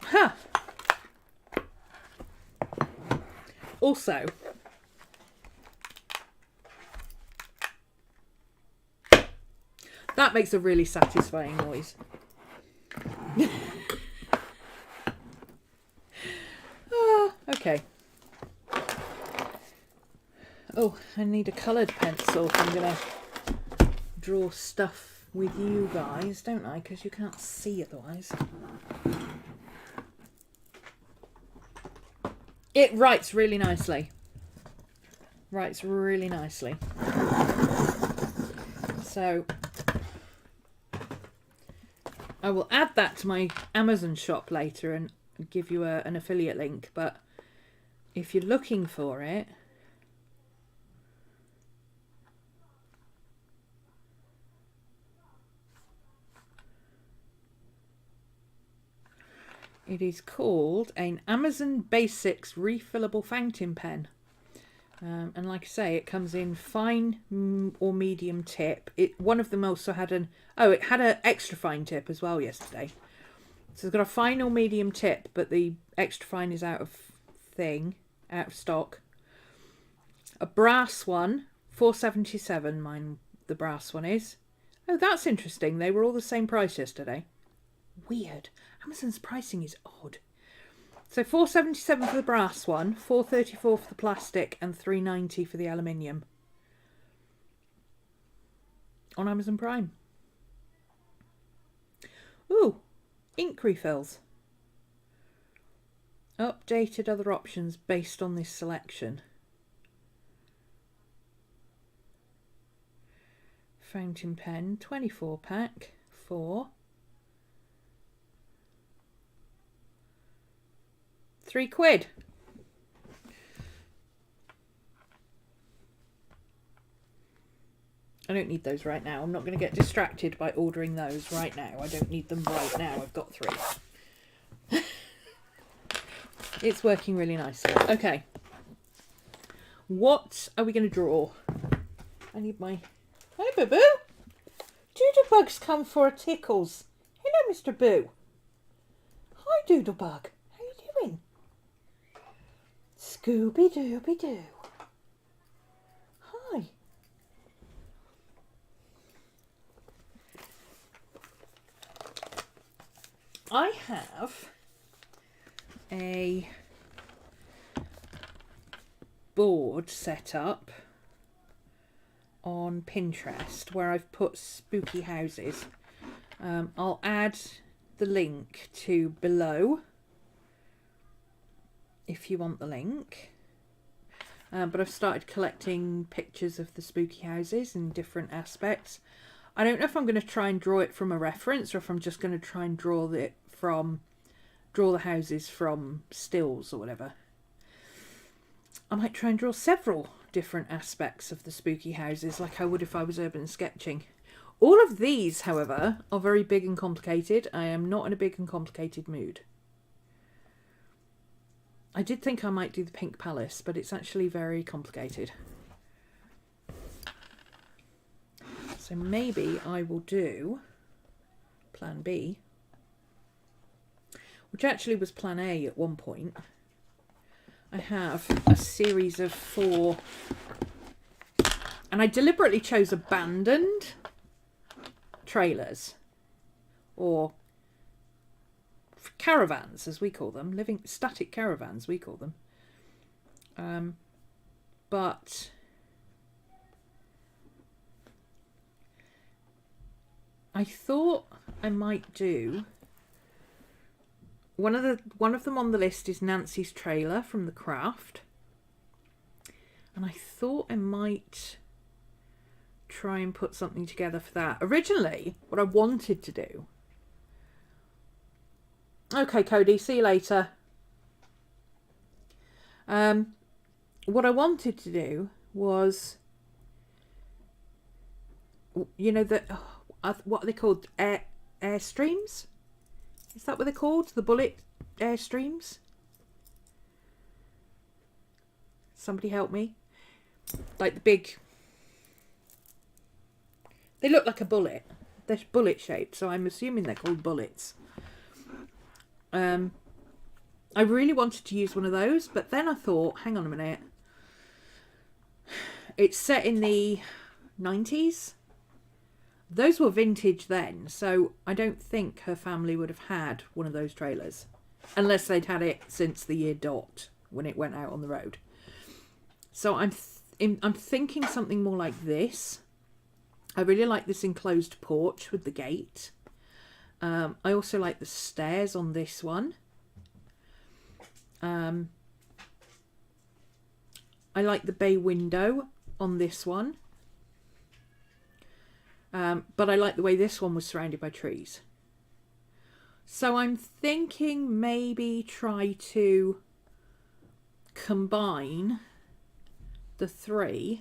Huh. Also, that makes a really satisfying noise. Okay. Oh, I need a coloured pencil if I'm going to draw stuff with you guys, don't I? Because you can't see otherwise. It writes really nicely. Writes really nicely. So I will add that to my Amazon shop later and give you an affiliate link. But if you're looking for it, it is called an Amazon Basics refillable fountain pen. And like I say, it comes in fine or medium tip. One of them also had it had an extra fine tip as well yesterday. So it's got a fine or medium tip, but the extra fine is out of stock. A brass one, $4.77. Mine, the brass one is. Oh, that's interesting. They were all the same price yesterday. Weird. Amazon's pricing is odd. So £4.77 for the brass one, £4.34 for the plastic, and £3.90 for the aluminium on Amazon Prime. Ooh, ink refills. Updated other options based on this selection. Fountain pen, 24 pack for £3. I don't need those right now. I'm not going to get distracted by ordering those right now. I don't need them right now. I've got 3. It's working really nicely. Okay. What are we going to draw? I need my... Hi, Boo-Boo. Doodlebugs come for a tickles. Hello, Mr. Boo. Hi, Doodlebug. How you doing? Scooby-Dooby-Doo. Hi. I have a board set up on Pinterest where I've put spooky houses. I'll add the link to below if you want the link. But I've started collecting pictures of the spooky houses in different aspects. I don't know if I'm going to try and draw it from a reference or if I'm just going to try and draw the houses from stills or whatever. I might try and draw several different aspects of the spooky houses like I would if I was urban sketching. All of these, however, are very big and complicated. I am not in a big and complicated mood. I did think I might do the Pink Palace, but it's actually very complicated. So maybe I will do Plan B, which actually was Plan A at one point. I have a series of 4, and I deliberately chose abandoned trailers, or caravans as we call them, living static caravans we call them. But I thought I might do one of them on the list is Nancy's trailer from The Craft, and I thought I might try and put something together for that. Originally, what I wanted to do... Okay, Cody, see you later. What I wanted to do was, you know, what are they called? Airstreams? Is that what they're called? The bullet airstreams? Somebody help me. Like the big... They look like a bullet. They're bullet shaped, so I'm assuming they're called bullets. I really wanted to use one of those, but then I thought, hang on a minute. It's set in the 90s. Those were vintage then, so I don't think her family would have had one of those trailers. Unless they'd had it since the year dot, when it went out on the road. So I'm thinking something more like this. I really like this enclosed porch with the gate. I also like the stairs on this one. I like the bay window on this one. But I like the way this one was surrounded by trees. So I'm thinking maybe try to combine the 4.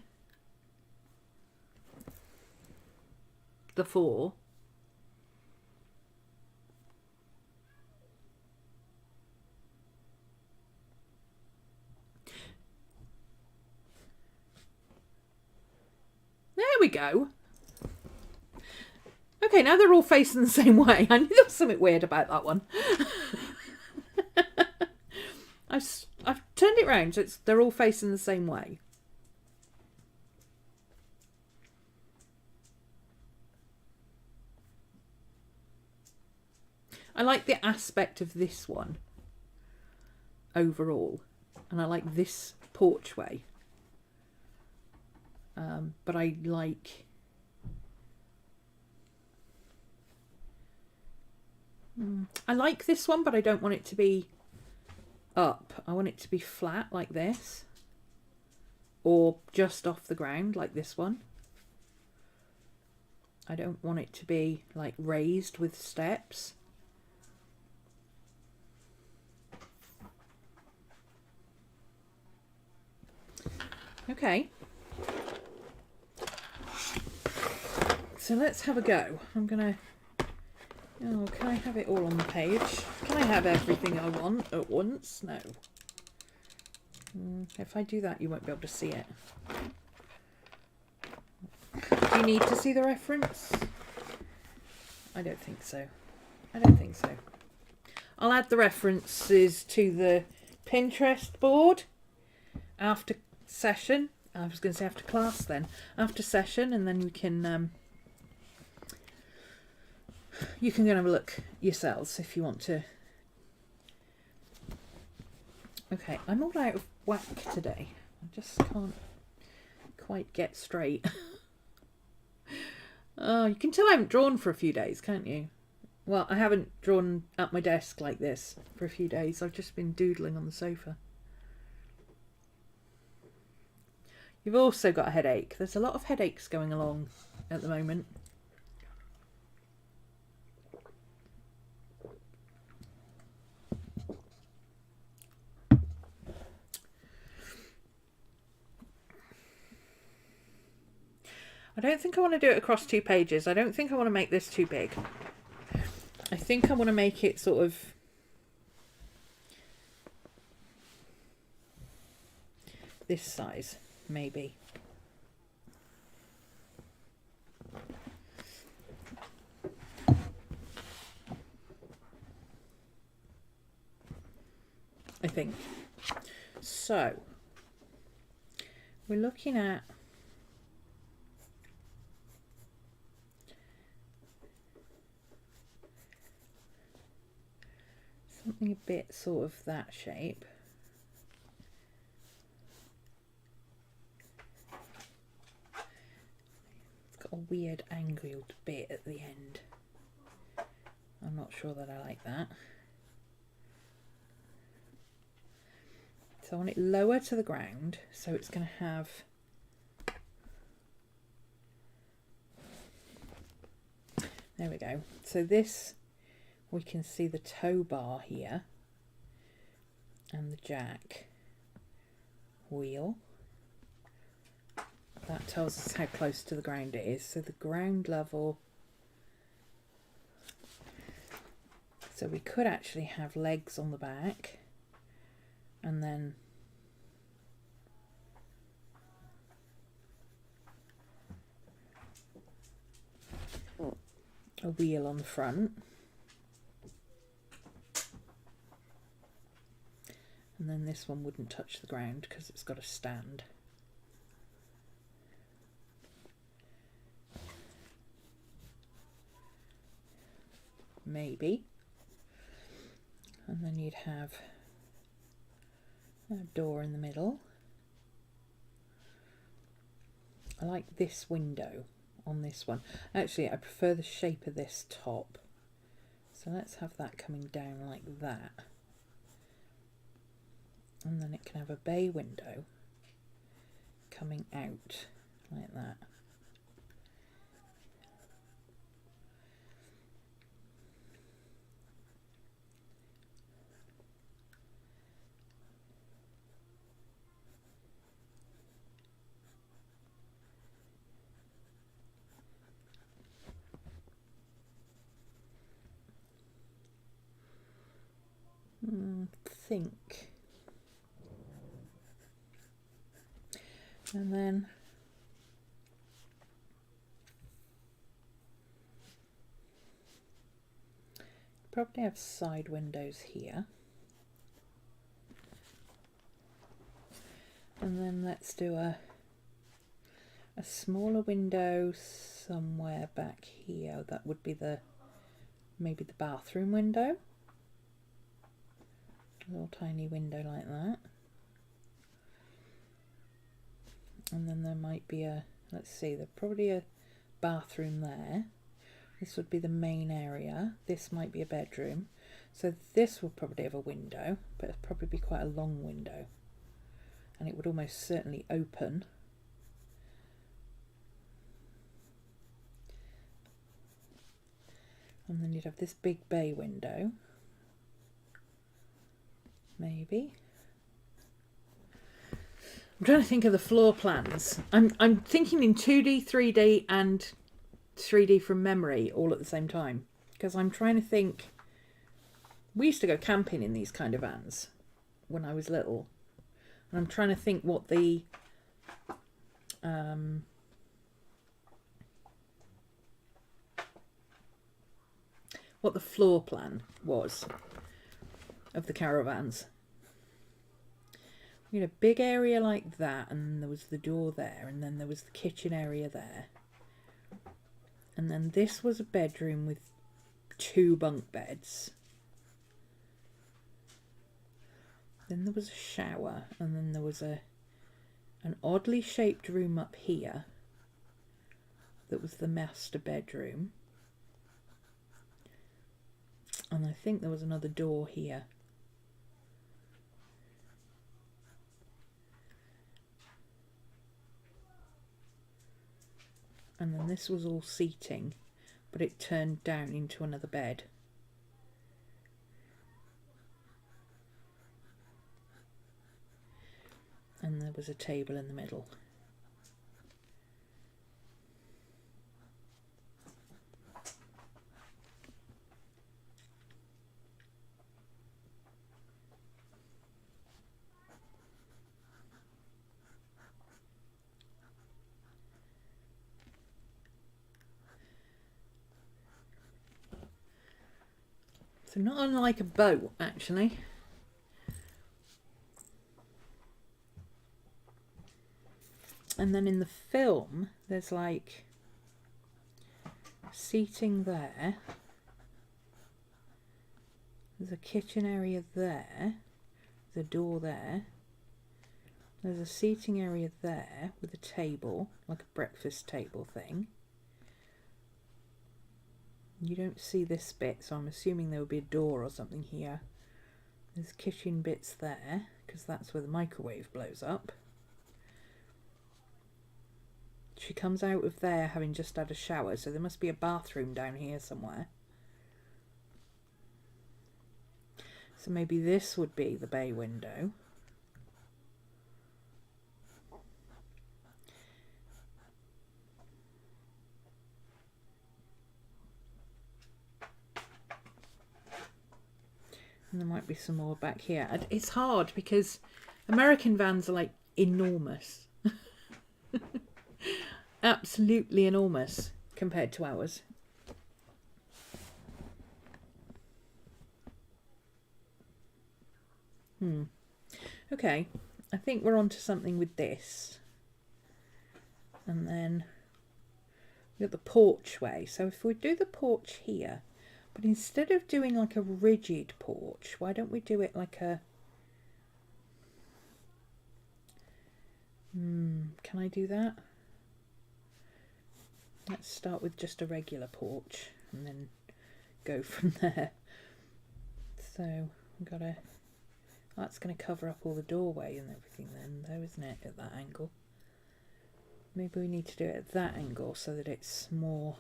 There we go. Okay, now they're all facing the same way. I knew there was something weird about that one. I've turned it round so they're all facing the same way. I like the aspect of this one. overall, and I like this porchway. But I like this one, but I don't want it to be up. I want it to be flat like this, or just off the ground like this one. I don't want it to be like raised with steps. Okay. So let's have a go. I'm gonna... Oh, can I have it all on the page? Can I have everything I want at once? No. If I do that, you won't be able to see it. Do you need to see the reference? I don't think so. I don't think so. I'll add the references to the Pinterest board after session. I was going to say after class then. After session, and then you can go and have a look yourselves if you want to. Okay, I'm all out of whack today. I just can't quite get straight. You can tell I haven't drawn for a few days, can't you? Well, I haven't drawn at my desk like this for a few days. I've just been doodling on the sofa. You've also got a headache. There's a lot of headaches going along at the moment. I don't think I want to do it across 2 pages. I don't think I want to make this too big. I think I want to make it sort of this size, maybe. I think. So, we're looking at something a bit sort of that shape. It's got a weird angled bit at the end. I'm not sure that I like that. So I want it lower to the ground, so it's going to have there we go. So this, we can see the tow bar here and the jack wheel. That tells us how close to the ground it is. So the ground level, so we could actually have legs on the back and then a wheel on the front. And then this one wouldn't touch the ground because it's got a stand. Maybe. And then you'd have a door in the middle. I like this window on this one. Actually, I prefer the shape of this top. So let's have that coming down like that. And then it can have a bay window coming out like that. Think. And then probably have side windows here. And then let's do a smaller window somewhere back here. That would be maybe the bathroom window. A little tiny window like that. And then there might be a, let's see, there's probably a bathroom there. This would be the main area. This might be a bedroom. So this will probably have a window, but it'll probably be quite a long window. And it would almost certainly open. And then you'd have this big bay window. Maybe. I'm trying to think of the floor plans. I'm thinking in 2D, 3D and 3D from memory all at the same time. Because I'm trying to think. We used to go camping in these kind of vans when I was little. And I'm trying to think what the floor plan was of the caravans. We had a big area like that, and there was the door there, and then there was the kitchen area there. And then this was a bedroom with 2 bunk beds. Then there was a shower, and then there was an oddly shaped room up here that was the master bedroom. And I think there was another door here. And then this was all seating, but it turned down into another bed. And there was a table in the middle. So not unlike a boat, actually. And then in the film, there's like seating there. There's a kitchen area there. There's a door there. There's a seating area there with a table, like a breakfast table thing. You don't see this bit, so I'm assuming there would be a door or something here. There's kitchen bits there, because that's where the microwave blows up. She comes out of there having just had a shower, so there must be a bathroom down here somewhere. So maybe this would be the bay window. And there might be some more back here. And it's hard because American vans are like enormous. Absolutely enormous compared to ours. Okay, I think we're onto something with this. And then we've got the porchway. So if we do the porch here, but instead of doing like a rigid porch, why don't we do it like a... can I do that? Let's start with just a regular porch and then go from there. So we've got a... That's going to cover up all the doorway and everything then, though, isn't it, at that angle? Maybe we need to do it at that angle so that it's more...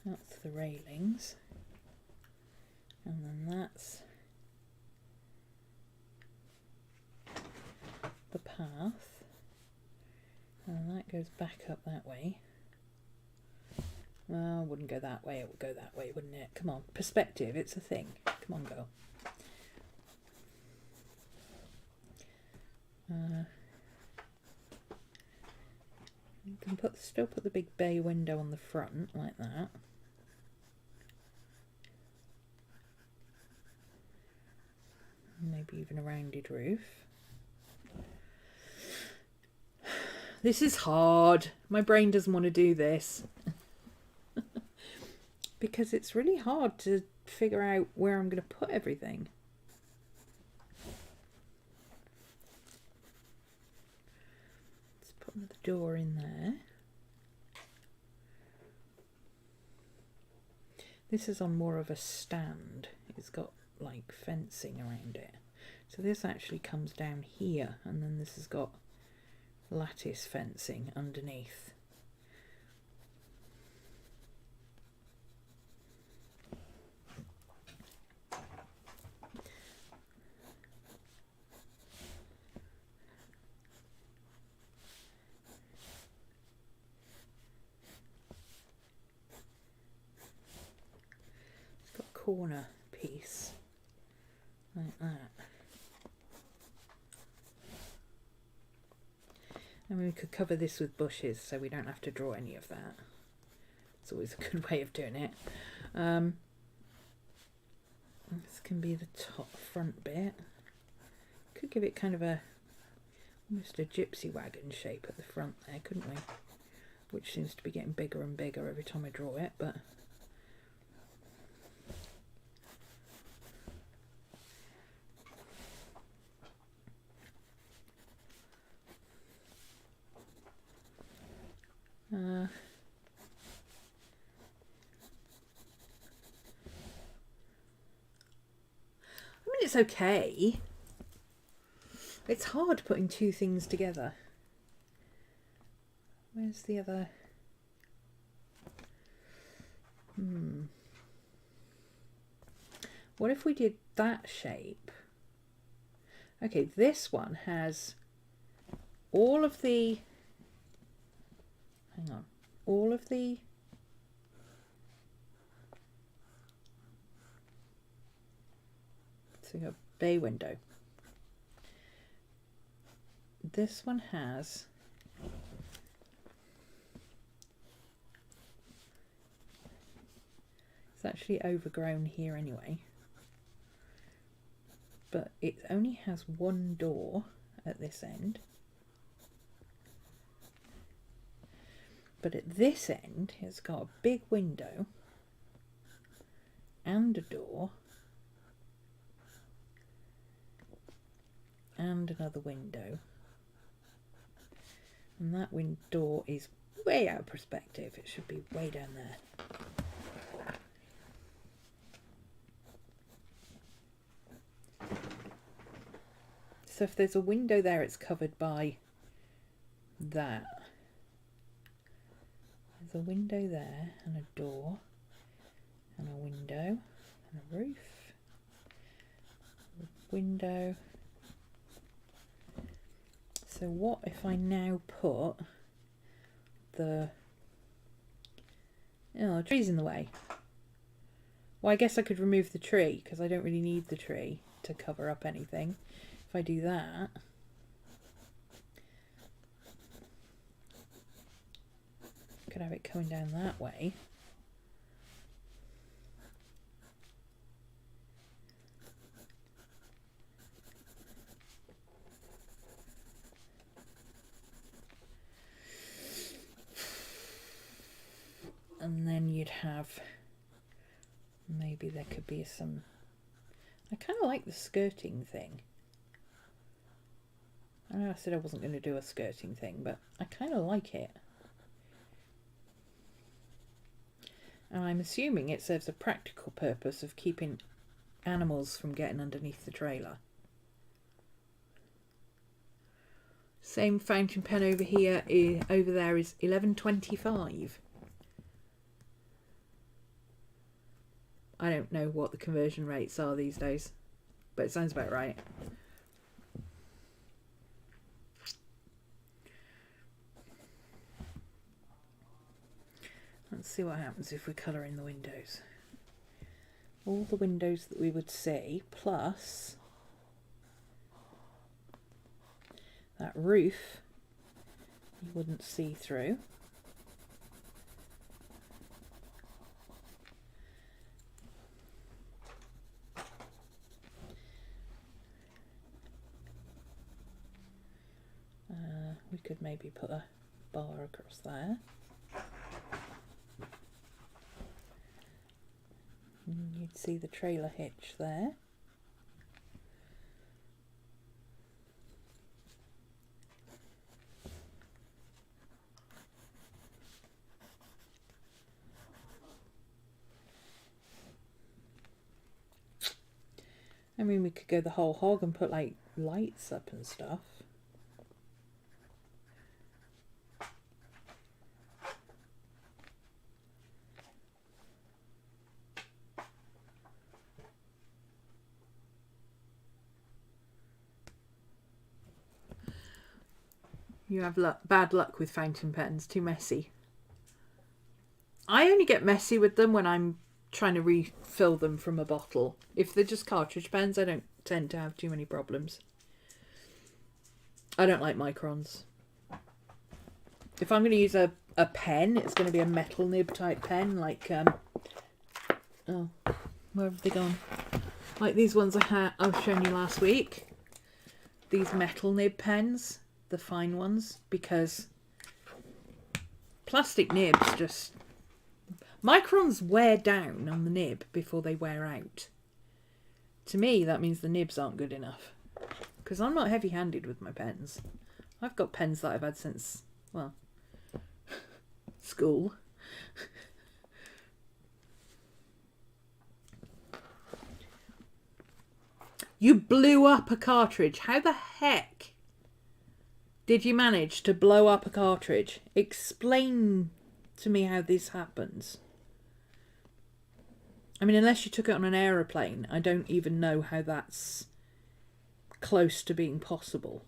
That's the railings, and then that's the path, and that goes back up that way. Well, it wouldn't go that way, it would go that way, wouldn't it? Come on, perspective, it's a thing. Come on, girl. You can still put the big bay window on the front like that. even a rounded roof. This is hard. My brain doesn't want to do this. Because it's really hard to figure out where I'm going to put everything. Let's put another door in there. This is on more of a stand. It's got like fencing around it. So this actually comes down here, and then this has got lattice fencing underneath. It's got a corner piece like that. And we could cover this with bushes so we don't have to draw any of that. It's always a good way of doing it. This can be the top front bit. Could give it kind of a almost a gypsy wagon shape at the front there, couldn't we? Which seems to be getting bigger and bigger every time I draw it, but I mean, it's okay. It's hard putting two things together. Where's the other? What if we did that shape? Okay, this one has all of the, hang on, all of the so you have bay window. This one has it's actually overgrown here anyway, but it only has one door at this end. But at this end, it's got a big window and a door and another window. And that door is way out of perspective. It should be way down there. So if there's a window there, it's covered by that. There's a window there, and a door, and a window, and a roof, a window. So what if I now put the tree's in the way. Well, I guess I could remove the tree because I don't really need the tree to cover up anything. If I do that, I could have it coming down that way. And then you'd have, maybe there could be some, I kind of like the skirting thing. I know I said I wasn't going to do a skirting thing, but I kind of like it. And I'm assuming it serves a practical purpose of keeping animals from getting underneath the trailer. Same fountain pen over here, over there is 11.25. I don't know what the conversion rates are these days, but it sounds about right. Let's see what happens if we colour in the windows. All the windows that we would see, plus that roof you wouldn't see through. we could maybe put a bar across there. And you'd see the trailer hitch there. I mean, we could go the whole hog and put like lights up and stuff. You have bad luck with fountain pens, too messy. I only get messy with them when I'm trying to refill them from a bottle. If they're just cartridge pens, I don't tend to have too many problems. I don't like microns. If I'm going to use a pen, it's going to be a metal nib type pen, like oh, where have they gone? Like these ones I've shown you last week. These metal nib pens, the fine ones, because plastic nibs just... Microns wear down on the nib before they wear out. To me, that means the nibs aren't good enough. Because I'm not heavy-handed with my pens. I've got pens that I've had since, well, school. You blew up a cartridge. How the heck did you manage to blow up a cartridge? Explain to me how this happens. I mean, unless you took it on an aeroplane, I don't even know how that's close to being possible.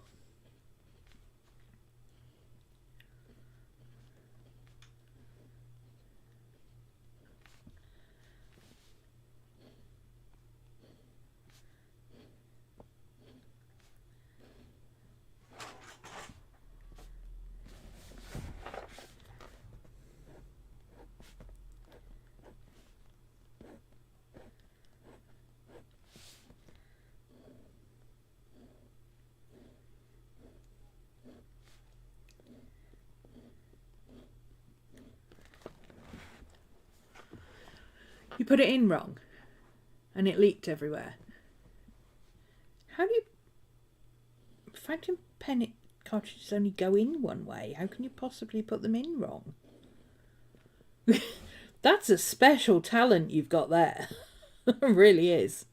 You put it in wrong and it leaked everywhere. How do you... Fountain pen cartridges only go in one way. How can you possibly put them in wrong? That's a special talent you've got there. It really is.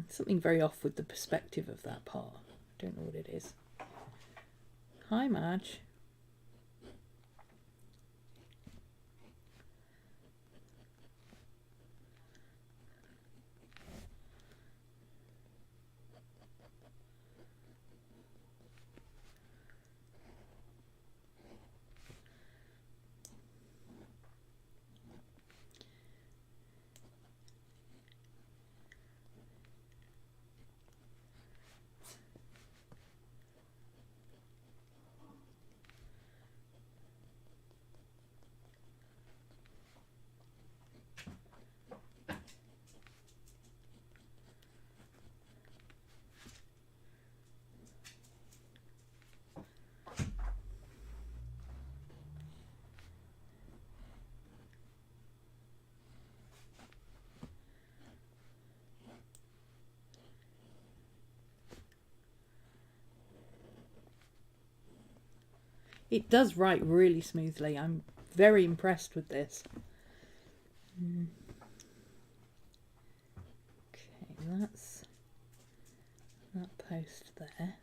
Something very off with the perspective of that part. I don't know what it is. Hi, Marge. It does write really smoothly. I'm very impressed with this. Okay, that's that post there.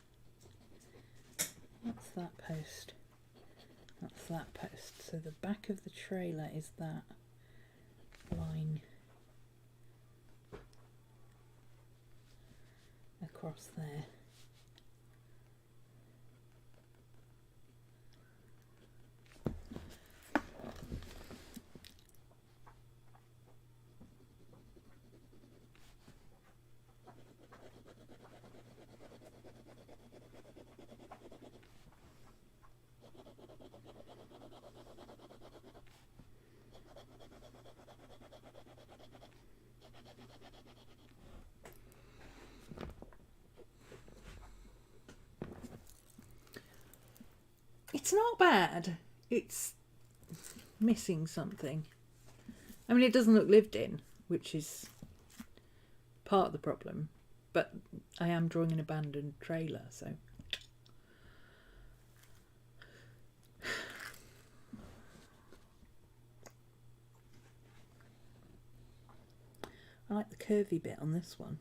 What's that post? That's that post. So the back of the trailer is that line across there. It's not bad. It's missing something. I mean, it doesn't look lived in, which is part of the problem. But I am drawing an abandoned trailer, so... I like the curvy bit on this one.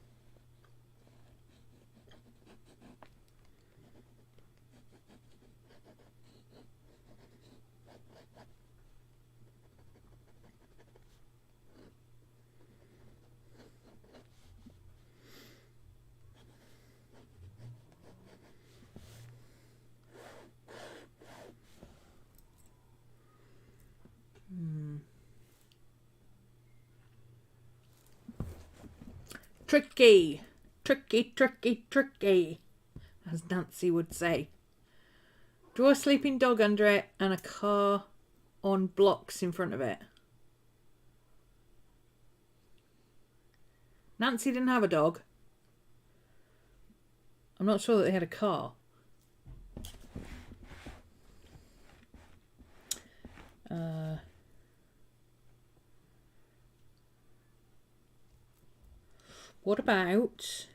Tricky, tricky, tricky, tricky, as Nancy would say. Draw a sleeping dog under it and a car on blocks in front of it. Nancy didn't have a dog. I'm not sure that they had a car. What about...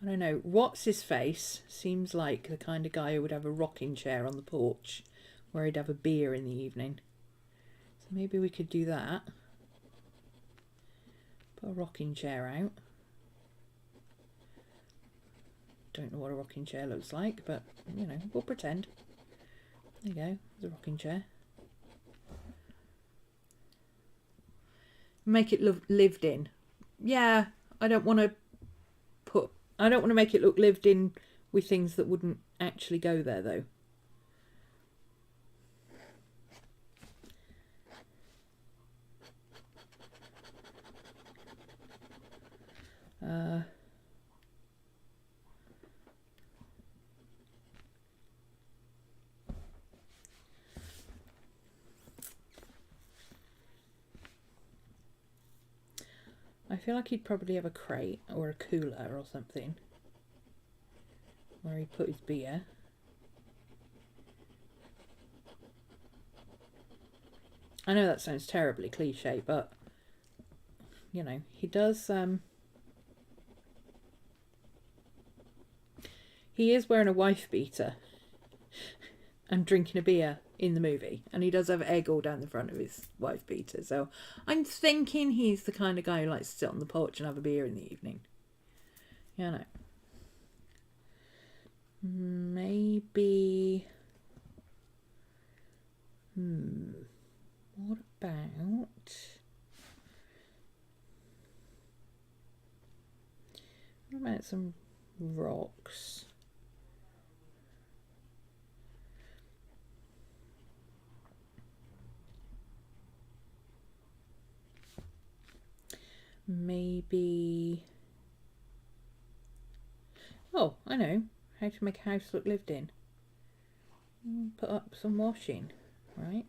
I don't know, what's his face seems like the kind of guy who would have a rocking chair on the porch where he'd have a beer in the evening. So maybe we could do that. Put a rocking chair out. Don't know what a rocking chair looks like, but, you know, we'll pretend. There you go, there's a rocking chair. Make it look lived in. Yeah, I don't want to make it look lived in with things that wouldn't actually go there, though. I feel like he'd probably have a crate or a cooler or something where he'd put his beer. I know that sounds terribly cliche, but you know, he does he is wearing a wife beater and drinking a beer in the movie, and he does have egg all down the front of his wife beater, so I'm thinking he's the kind of guy who likes to sit on the porch and have a beer in the evening. You know, maybe what about some rocks? Maybe... Oh, I know how to make a house look lived in. Put up some washing, right?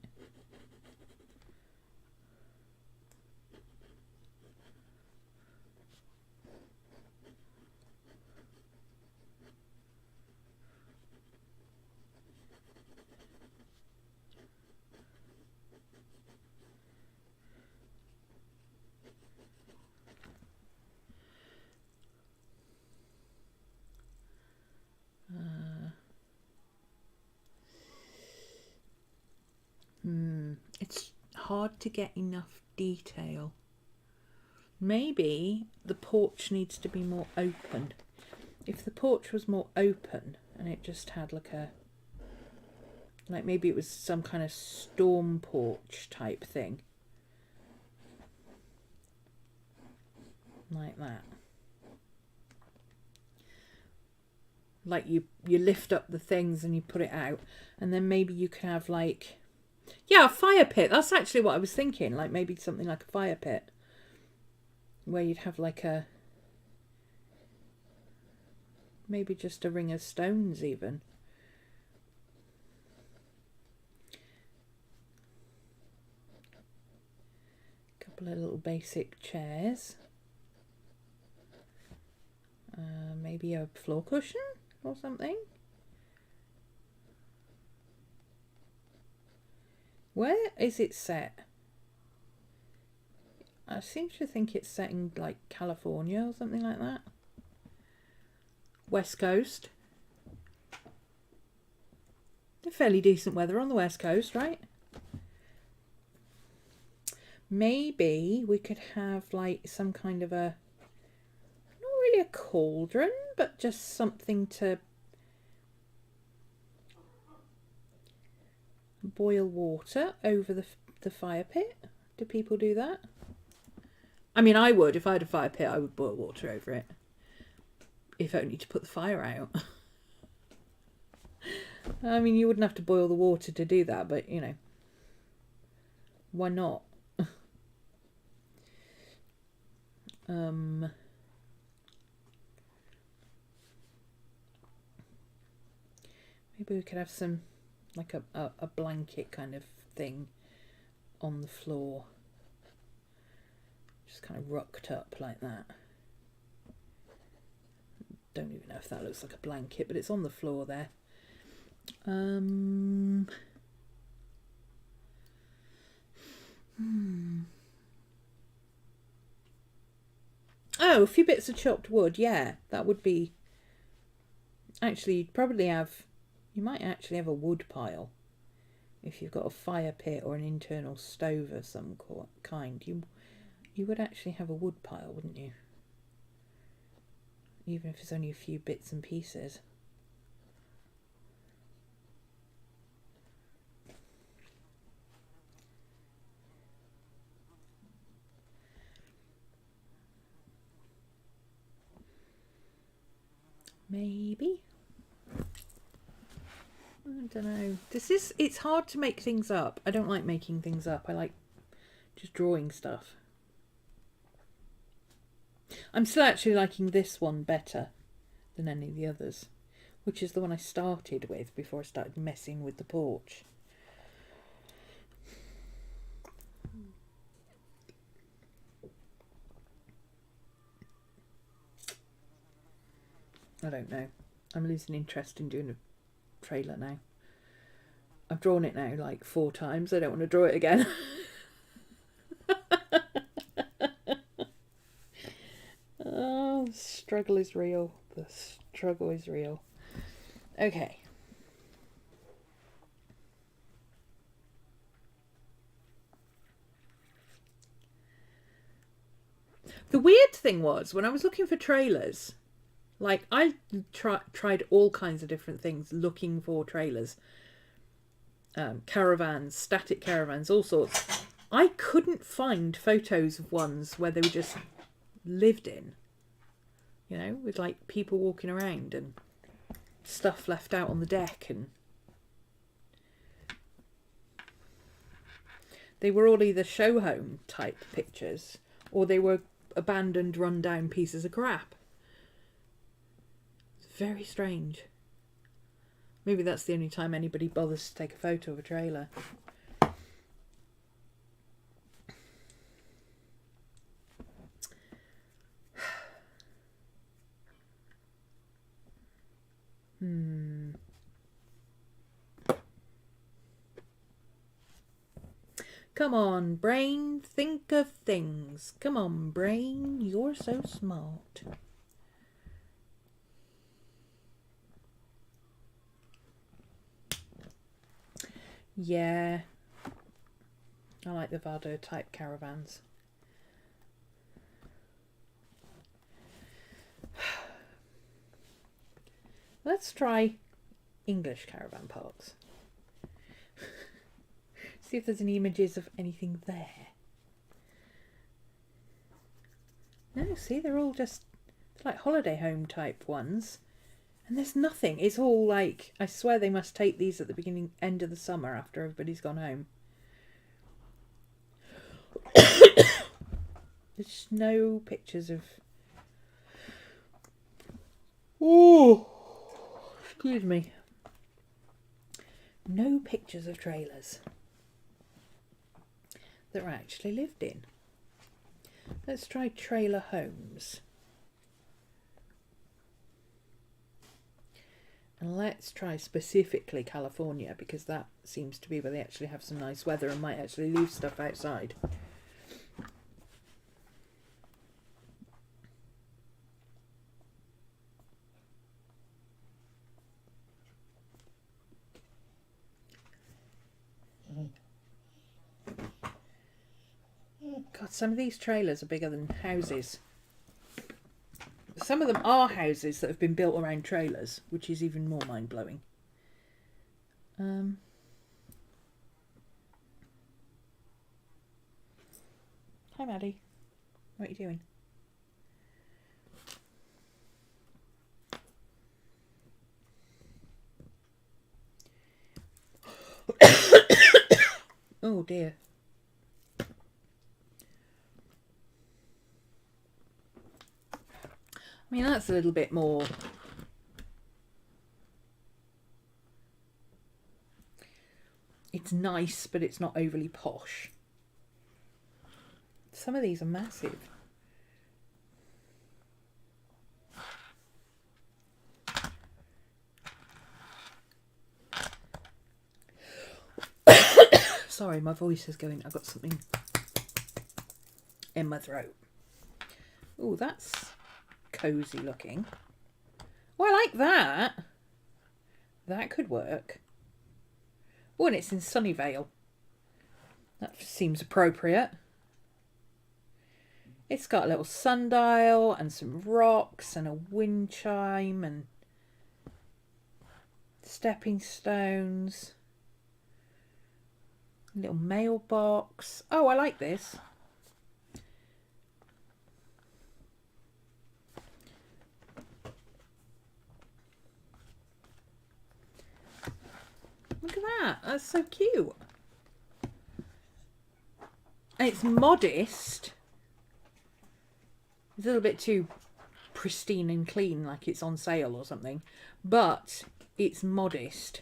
It's hard to get enough detail. Maybe the porch needs to be more open. If the porch was more open and it just had like maybe it was some kind of storm porch type thing. Like that. Like you lift up the things and you put it out, and then maybe you can have like... Yeah, a fire pit. That's actually what I was thinking. Like maybe something like a fire pit. Where you'd have like maybe just a ring of stones even. A couple of little basic chairs. Maybe a floor cushion or something. Where is it set? I seem to think it's set in like California or something like that. West Coast. Fairly decent weather on the West Coast, right? Maybe we could have like some kind of a, not really a cauldron, but just something to boil water over the fire pit. Do people do that? I mean, I would. If I had a fire pit, I would boil water over it. If only to put the fire out. I mean, you wouldn't have to boil the water to do that, but, you know, why not? Maybe we could have some, like a blanket kind of thing on the floor. Just kind of rucked up like that. Don't even know if that looks like a blanket, but it's on the floor there. Oh, a few bits of chopped wood. Yeah, that would be... Actually, you'd probably have... You might actually have a wood pile. If you've got a fire pit or an internal stove of some kind, you would actually have a wood pile, wouldn't you? Even if it's only a few bits and pieces. Maybe. I don't know. It's hard to make things up. I don't like making things up. I like just drawing stuff. I'm still actually liking this one better than any of the others, which is the one I started with before I started messing with the porch. I don't know. I'm losing interest in doing a trailer now. I've drawn it now like 4 times. I don't want to draw it again. Oh, the struggle is real. The struggle is real. Okay. The weird thing was, when I was looking for trailers, like I tried all kinds of different things looking for trailers. Caravans, static caravans, all sorts. I couldn't find photos of ones where they were just lived in. You know, with like people walking around and stuff left out on the deck, and they were all either show home type pictures or they were abandoned, run down pieces of crap. It's very strange. Maybe that's the only time anybody bothers to take a photo of a trailer. Come on, brain, think of things. Come on, brain, you're so smart. Yeah, I like the Vado type caravans. Let's try English caravan parks. See if there's any images of anything there. No, see, they're all just like holiday home type ones. And there's nothing. It's all like, I swear they must take these at the end of the summer after everybody's gone home. There's no pictures of... Oh, excuse me. No pictures of trailers that were actually lived in. Let's try trailer homes. And let's try specifically California, because that seems to be where they actually have some nice weather and might actually leave stuff outside. God, some of these trailers are bigger than houses. Some of them are houses that have been built around trailers, which is even more mind-blowing. Hi, Maddie. What are you doing? Oh dear. I mean, that's a little bit more. It's nice, but it's not overly posh. Some of these are massive. Sorry, my voice is going. I've got something in my throat. Oh, that's cozy looking. Oh, I like that. That could work. Oh, and it's in Sunnyvale. That seems appropriate. It's got a little sundial and some rocks and a wind chime and stepping stones. A little mailbox. Oh, I like this. Look at that. That's so cute. And it's modest. It's a little bit too pristine and clean, like it's on sale or something. But it's modest.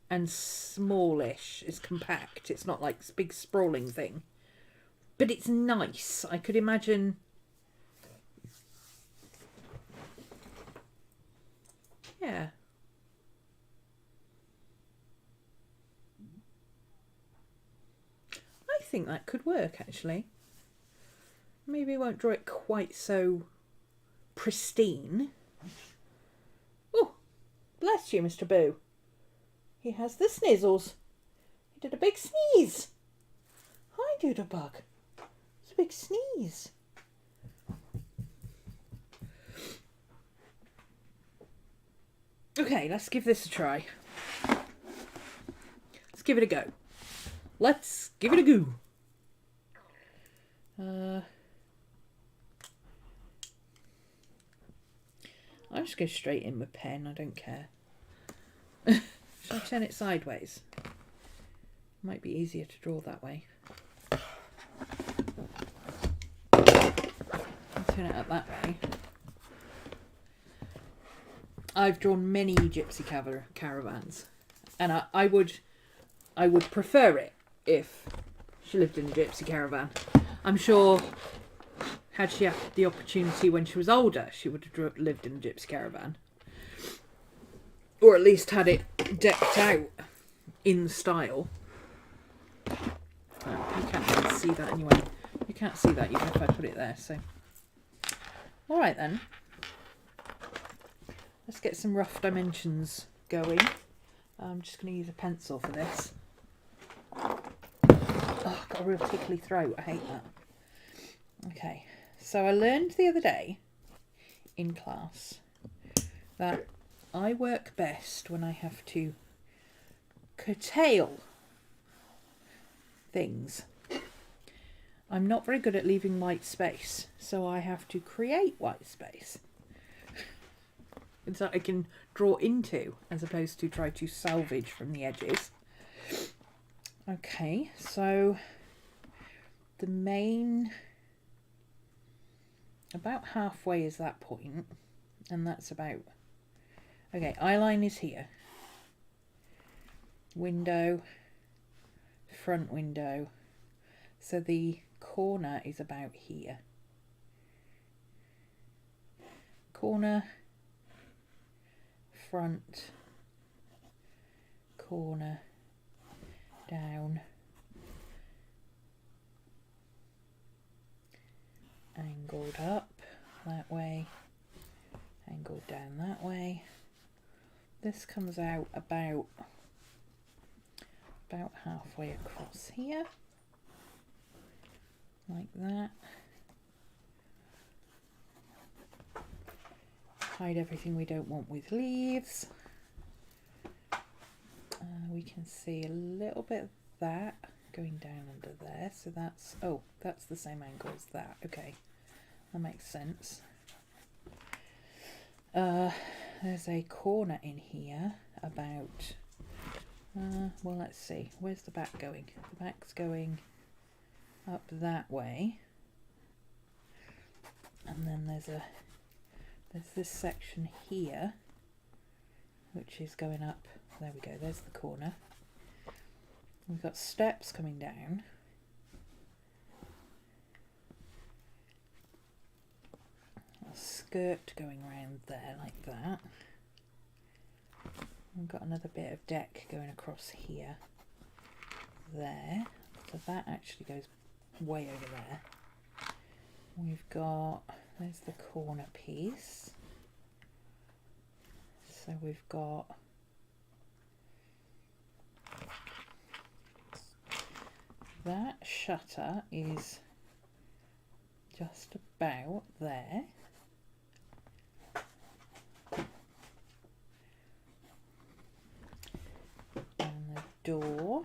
And smallish. It's compact. It's not like this big sprawling thing. But it's nice. I could imagine... Yeah. I think that could work, actually. Maybe I won't draw it quite so pristine. Oh, bless you, Mr. Boo. He has the snizzles. He did a big sneeze. Hi, Doodlebug. It's a big sneeze. Okay, let's give this a try. Let's give it a go. Let's give it a go. I'll just go straight in with pen. I don't care. Should I turn it sideways? Might be easier to draw that way. I'll turn it up that way. I've drawn many gypsy caravans, and I would prefer it if she lived in a gypsy caravan. I'm sure had she had the opportunity when she was older, she would have lived in a gypsy caravan. Or at least had it decked out in style. Oh, you can't really see that anyway. You can't see that even if I put it there, so. Alright then. Let's get some rough dimensions going. I'm just going to use a pencil for this. Oh, I've got a real tickly throat. I hate that. Okay, so I learned the other day in class that I work best when I have to curtail things. I'm not very good at leaving white space, so I have to create white space. So I can draw into, as opposed to try to salvage from the edges. Okay, so the main, about halfway is that point, and that's about, okay, eye line is here. Window, front window, so the corner is about here. Corner front corner down, angled up that way, angled down that way. This comes out about halfway across here, like that. Hide everything we don't want with leaves. We can see a little bit of that going down under there, so that's, oh, that's the same angle as that. Okay, that makes sense. There's a corner in here about, well, let's see, where's the back going? The back's going up that way, and then there's this section here which is going up. There we go, there's the corner. We've got steps coming down. A skirt going around there like that. We've got another bit of deck going across here, there. So that actually goes way over there. We've got, there's the corner piece. So we've got that shutter is just about there. And the door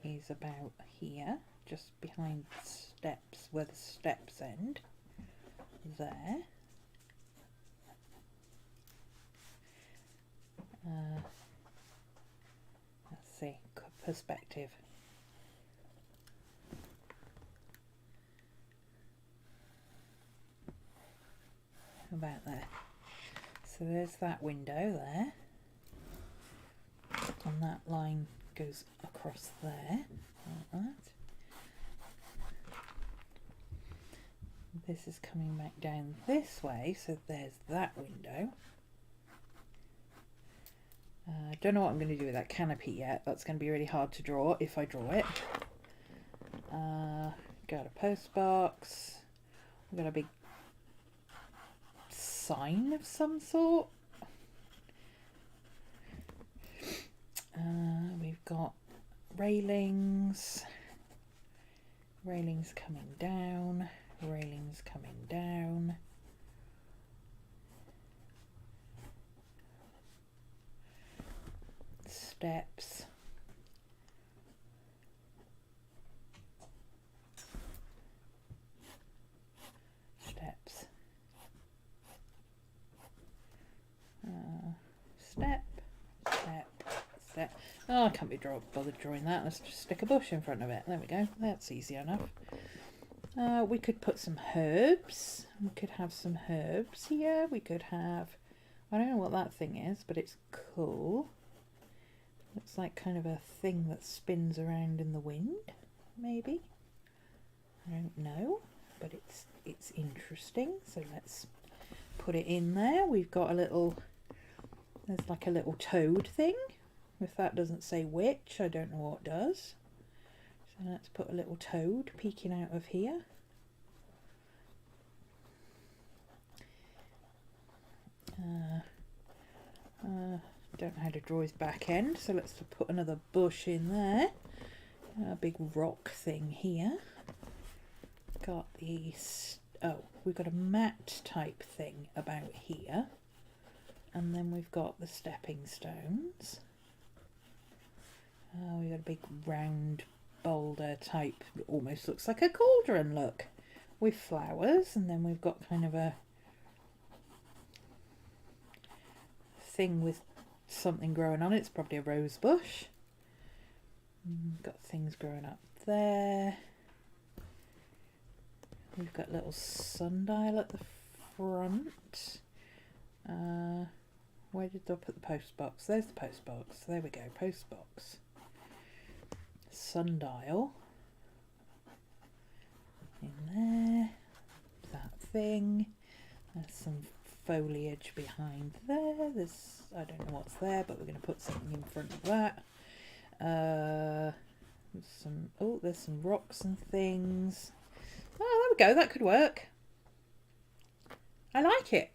is about here, just behind the steps, where the steps end. There. Let's see, perspective. About there. So there's that window there, and that line goes across there like that. This is coming back down this way, so there's that window. I don't know what I'm going to do with that canopy yet. That's going to be really hard to draw if I draw it. Got a post box. We've got a big sign of some sort. We've got railings. Railings coming down. Railings coming down. Steps. Steps. Step. Step. Step. Oh, I can't be bothered drawing that. Let's just stick a bush in front of it. There we go. That's easy enough. We could put some herbs. We could have some herbs here. We could have, I don't know what that thing is, but it's cool. Looks like kind of a thing that spins around in the wind, maybe. I don't know, but it's interesting. So let's put it in there. We've got a little, there's like a little toad thing. If that doesn't say which, I don't know what does. So let's put a little toad peeking out of here. Don't know how to draw his back end, so let's put another bush in there. A big rock thing here. Got these, oh, we've got a mat type thing about here. And then we've got the stepping stones. We've got a big round boulder type, it almost looks like a cauldron look, with flowers, and then we've got kind of a thing with something growing on it. It's probably a rose bush. Got things growing up there. We've got a little sundial at the front. Where did I put the post box? There's the post box. There we go, post box. Sundial. In there. That thing. There's some foliage behind there. There's, I don't know what's there, but we're going to put something in front of that. There's some rocks and things. Oh, there we go. That could work. I like it.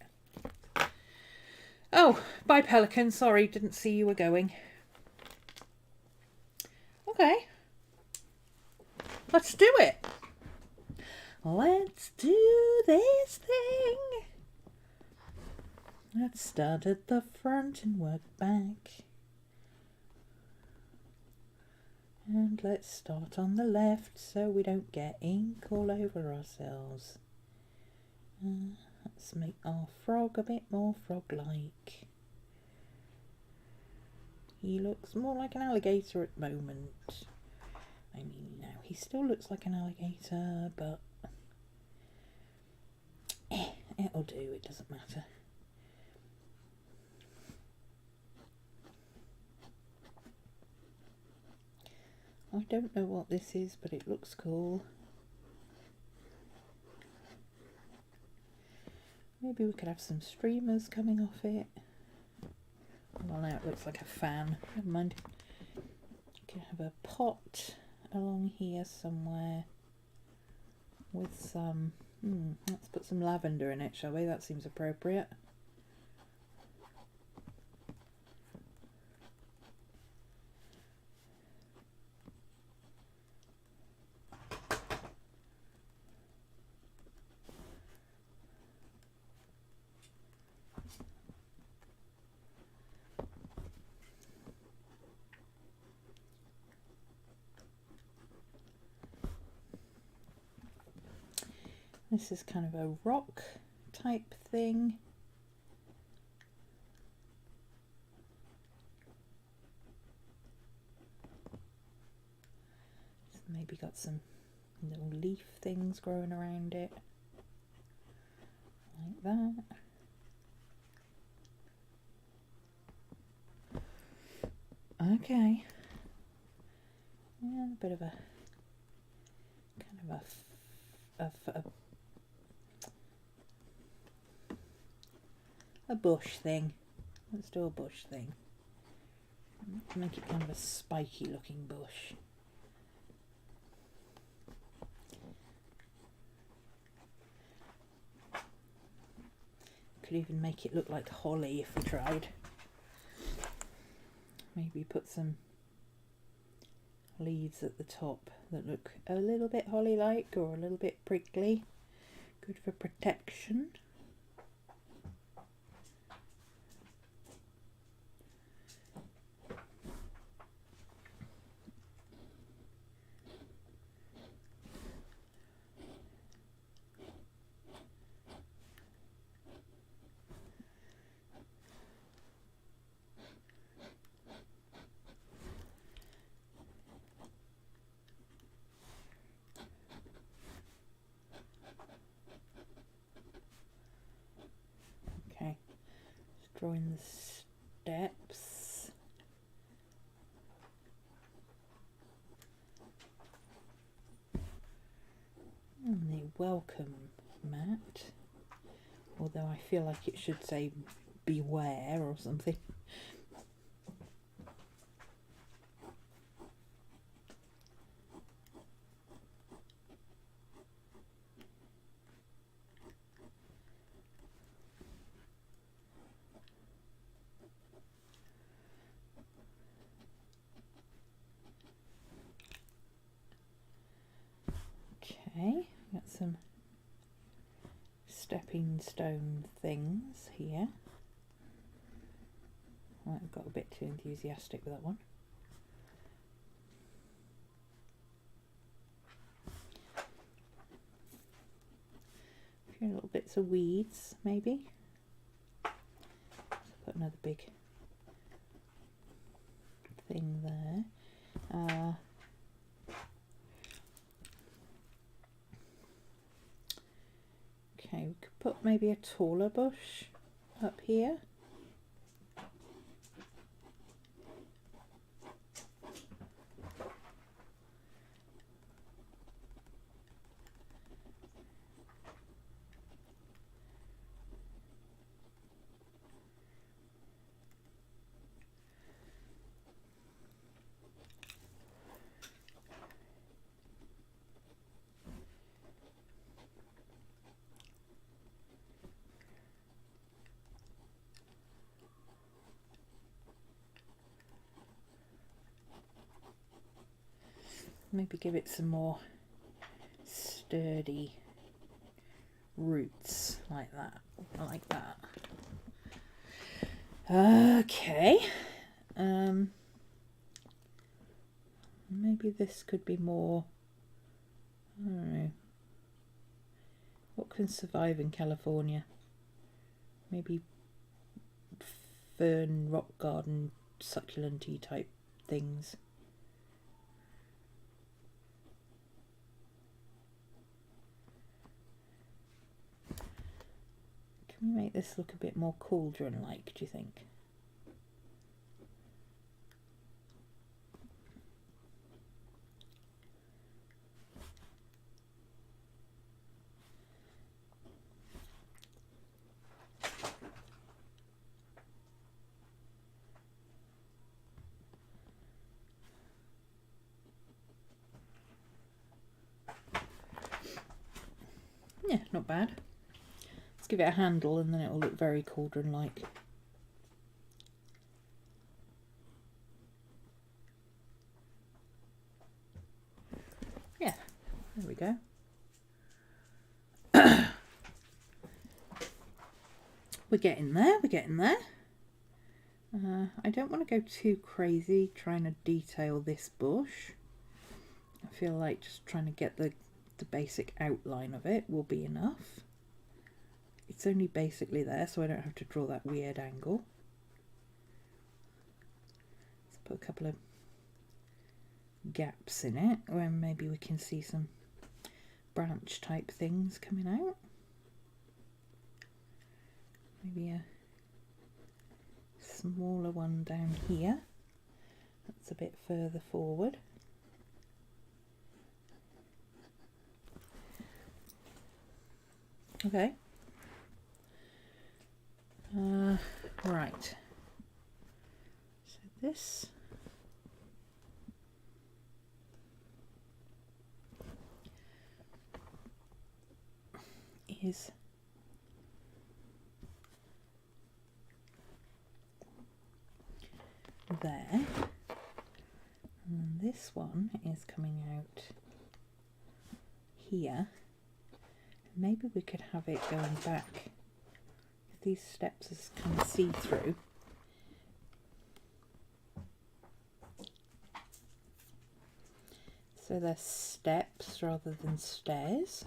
Oh, bye Pelican. Sorry, didn't see you were going. Okay. Let's do it. Let's do this thing. Let's start at the front and work back. And let's start on the left so we don't get ink all over ourselves. Let's make our frog a bit more frog-like. He looks more like an alligator at the moment. I mean, no, he still looks like an alligator, but it'll do, it doesn't matter. I don't know what this is, but it looks cool. Maybe we could have some streamers coming off it. Well, now it looks like a fan. Never mind. We can have a pot along here somewhere with some... let's put some lavender in it, shall we? That seems appropriate. This is kind of a rock type thing. It's maybe got some little leaf things growing around it, like that. Okay. Yeah, a bit of a kind of a bush thing. Let's do a bush thing. Make it kind of a spiky looking bush. Could even make it look like holly if we tried. Maybe put some leaves at the top that look a little bit holly-like or a little bit prickly. Good for protection. Drawing the steps. And the welcome mat. Although I feel like it should say beware or something. Okay, got some stepping stone things here. Right, I've got a bit too enthusiastic with that one. A few little bits of weeds, maybe. Put another big thing there. Okay, we could put maybe a taller bush up here. Maybe give it some more sturdy roots like that. I like that. Okay. Maybe this could be more, I don't know, what can survive in California? Maybe fern, rock garden, succulent-y type things. Can we make this look a bit more cauldron-like, do you think? Yeah, not bad. Let's give it a handle and then it will look very cauldron-like. Yeah, there we go. We're getting there, we're getting there. I don't want to go too crazy trying to detail this bush. I feel like just trying to get the basic outline of it will be enough. It's only basically there, so I don't have to draw that weird angle. Let's put a couple of gaps in it where maybe we can see some branch type things coming out. Maybe a smaller one down here that's a bit further forward. Okay. Right. So this is there, and this one is coming out here. Maybe we could have it going back. If these steps is kind of see-through, so they're steps rather than stairs,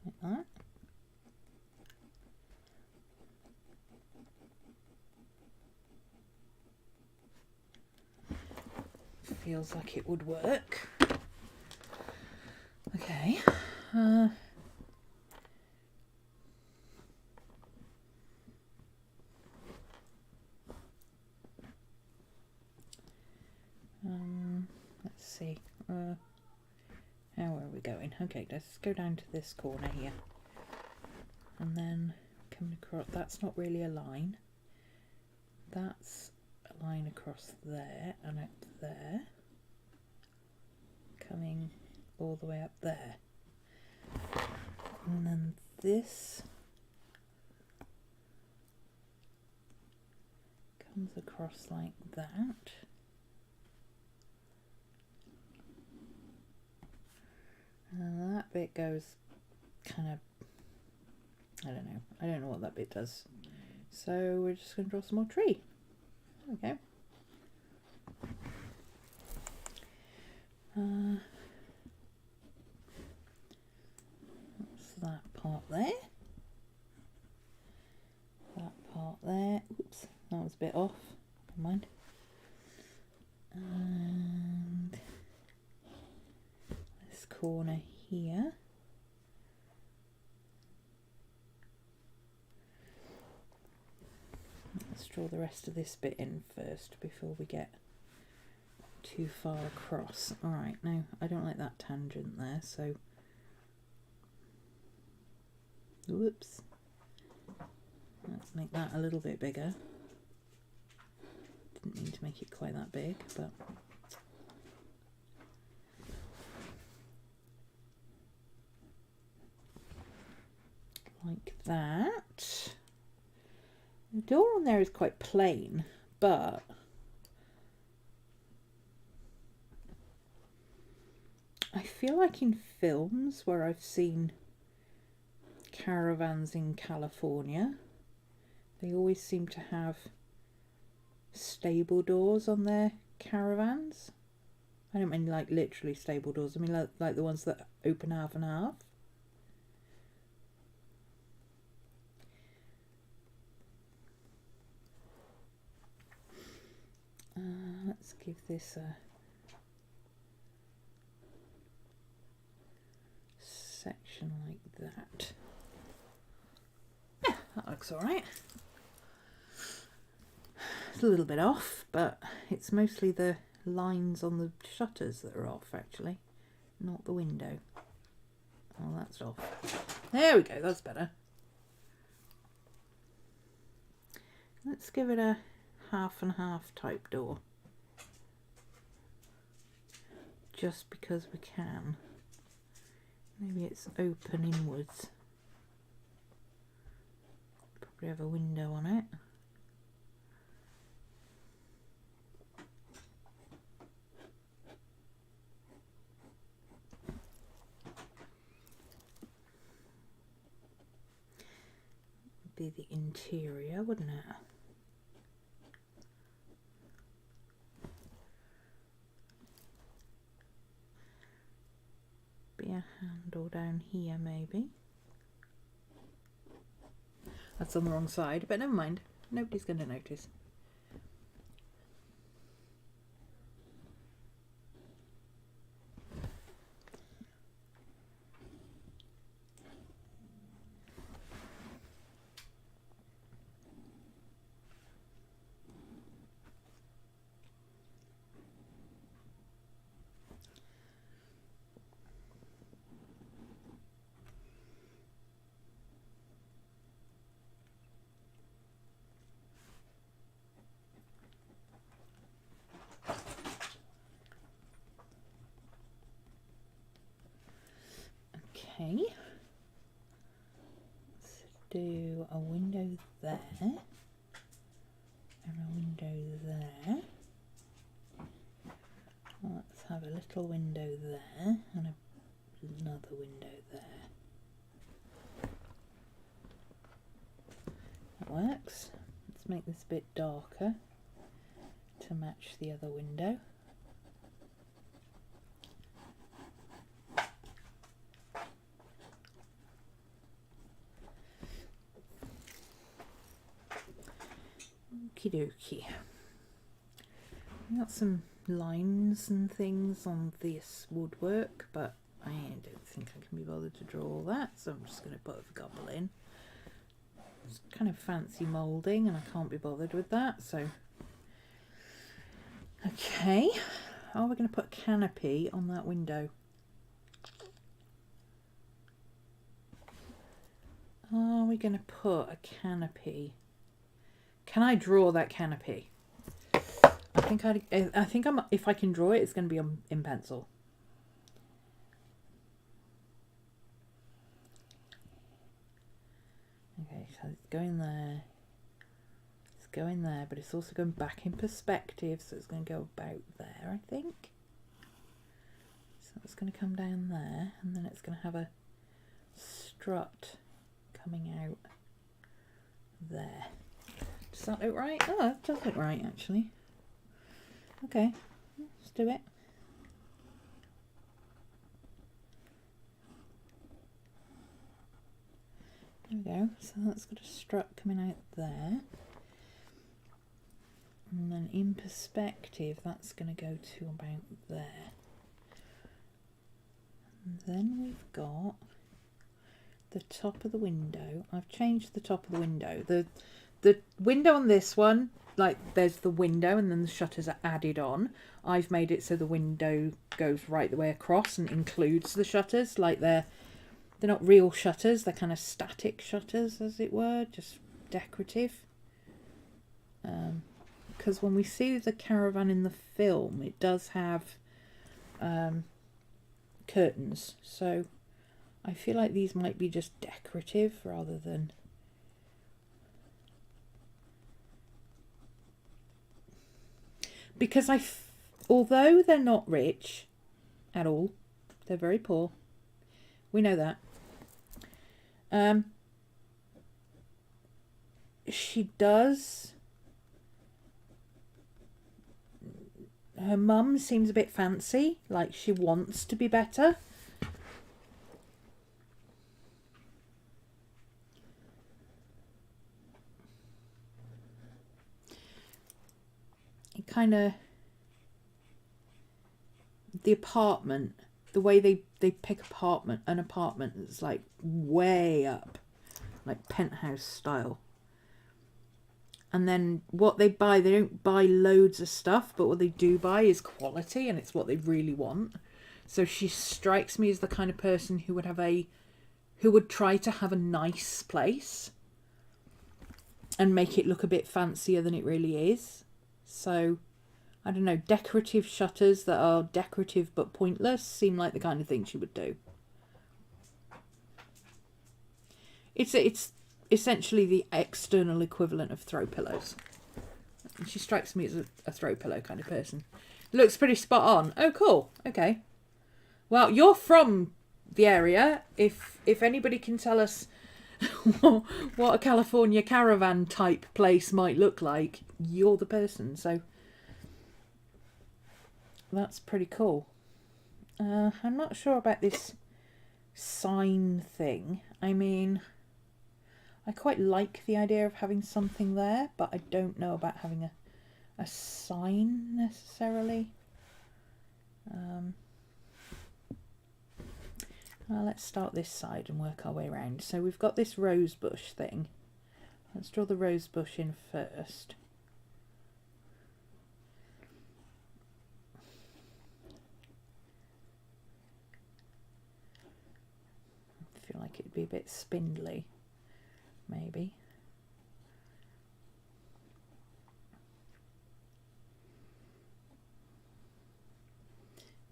like that. Feels like it would work. Okay. Let's see. How are we going? Okay, let's go down to this corner here, and then coming across. That's not really a line. That's a line across there and up there, coming all the way up there, and then this comes across like that, and that bit goes kind of, I don't know what that bit does, so we're just going to draw some more tree. Okay. That's that part there. That part there. Oops, that was a bit off. Never mind. And this corner here. Let's draw the rest of this bit in first before we get too far across. Alright, now I don't like that tangent there, so whoops. Let's make that a little bit bigger. Didn't mean to make it quite that big, but like that. The door on there is quite plain, but feel like in films where I've seen caravans in California, they always seem to have stable doors on their caravans. I don't mean like literally stable doors, I mean like the ones that open half and half. Let's give this a section like that. Yeah, that looks alright. It's a little bit off, but it's mostly the lines on the shutters that are off actually, not the window. Oh, that's off. There we go, that's better. Let's give it a half and half type door. Just because we can. Maybe it's open inwards. Probably have a window on it. Be the interior, wouldn't it? Be a handle down here maybe. That's on the wrong side, but never mind. Nobody's going to notice. Okay, let's do a window there and a window there. Let's have a little window there and another window there. That works. Let's make this a bit darker to match the other window. Okie dokie. I've got some lines and things on this woodwork, but I don't think I can be bothered to draw all that, so I'm just going to put a gobble in. It's kind of fancy moulding and I can't be bothered with that, so okay. Are we going to put a canopy on that window? Are we going to put a canopy? Can I draw that canopy? I think if I can draw it, it's going to be in pencil. Okay, so it's going there. It's going there, but it's also going back in perspective, so it's going to go about there, I think. So it's going to come down there, and then it's going to have a strut coming out there. Does that look right? Oh, it does look right, actually. Okay, let's do it. There we go. So that's got a strut coming out there. And then in perspective, that's going to go to about there. And then we've got the top of the window. I've changed the top of the window. The window on this one, like there's the window and then the shutters are added on. I've made it so the window goes right the way across and includes the shutters. Like they're not real shutters, they're kind of static shutters, as it were, just decorative. Because when we see the caravan in the film, it does have curtains. So I feel like these might be just decorative rather than... Because although they're not rich at all, They're very poor. We know that. She does. Her mum seems a bit fancy, like she wants to be better. It kind of... The apartment, the way they pick an apartment that's like way up, like penthouse style. And then what they buy, they don't buy loads of stuff, but what they do buy is quality, and it's what they really want. So she strikes me as the kind of person who would try to have a nice place and make it look a bit fancier than it really is. So, I don't know, decorative shutters that are decorative but pointless seem like the kind of thing she would do. It's essentially the external equivalent of throw pillows. She strikes me as a throw pillow kind of person. Looks pretty spot on. Oh, cool. Okay. Well, you're from the area. If anybody can tell us what a California caravan type place might look like, you're the person. So that's pretty cool. I'm not sure about this sign thing. I mean, I quite like the idea of having something there, but I don't know about having a sign necessarily. Well, let's start this side and work our way around. So we've got this rose bush thing. Let's draw the rose bush in first. I feel like it'd be a bit spindly, maybe.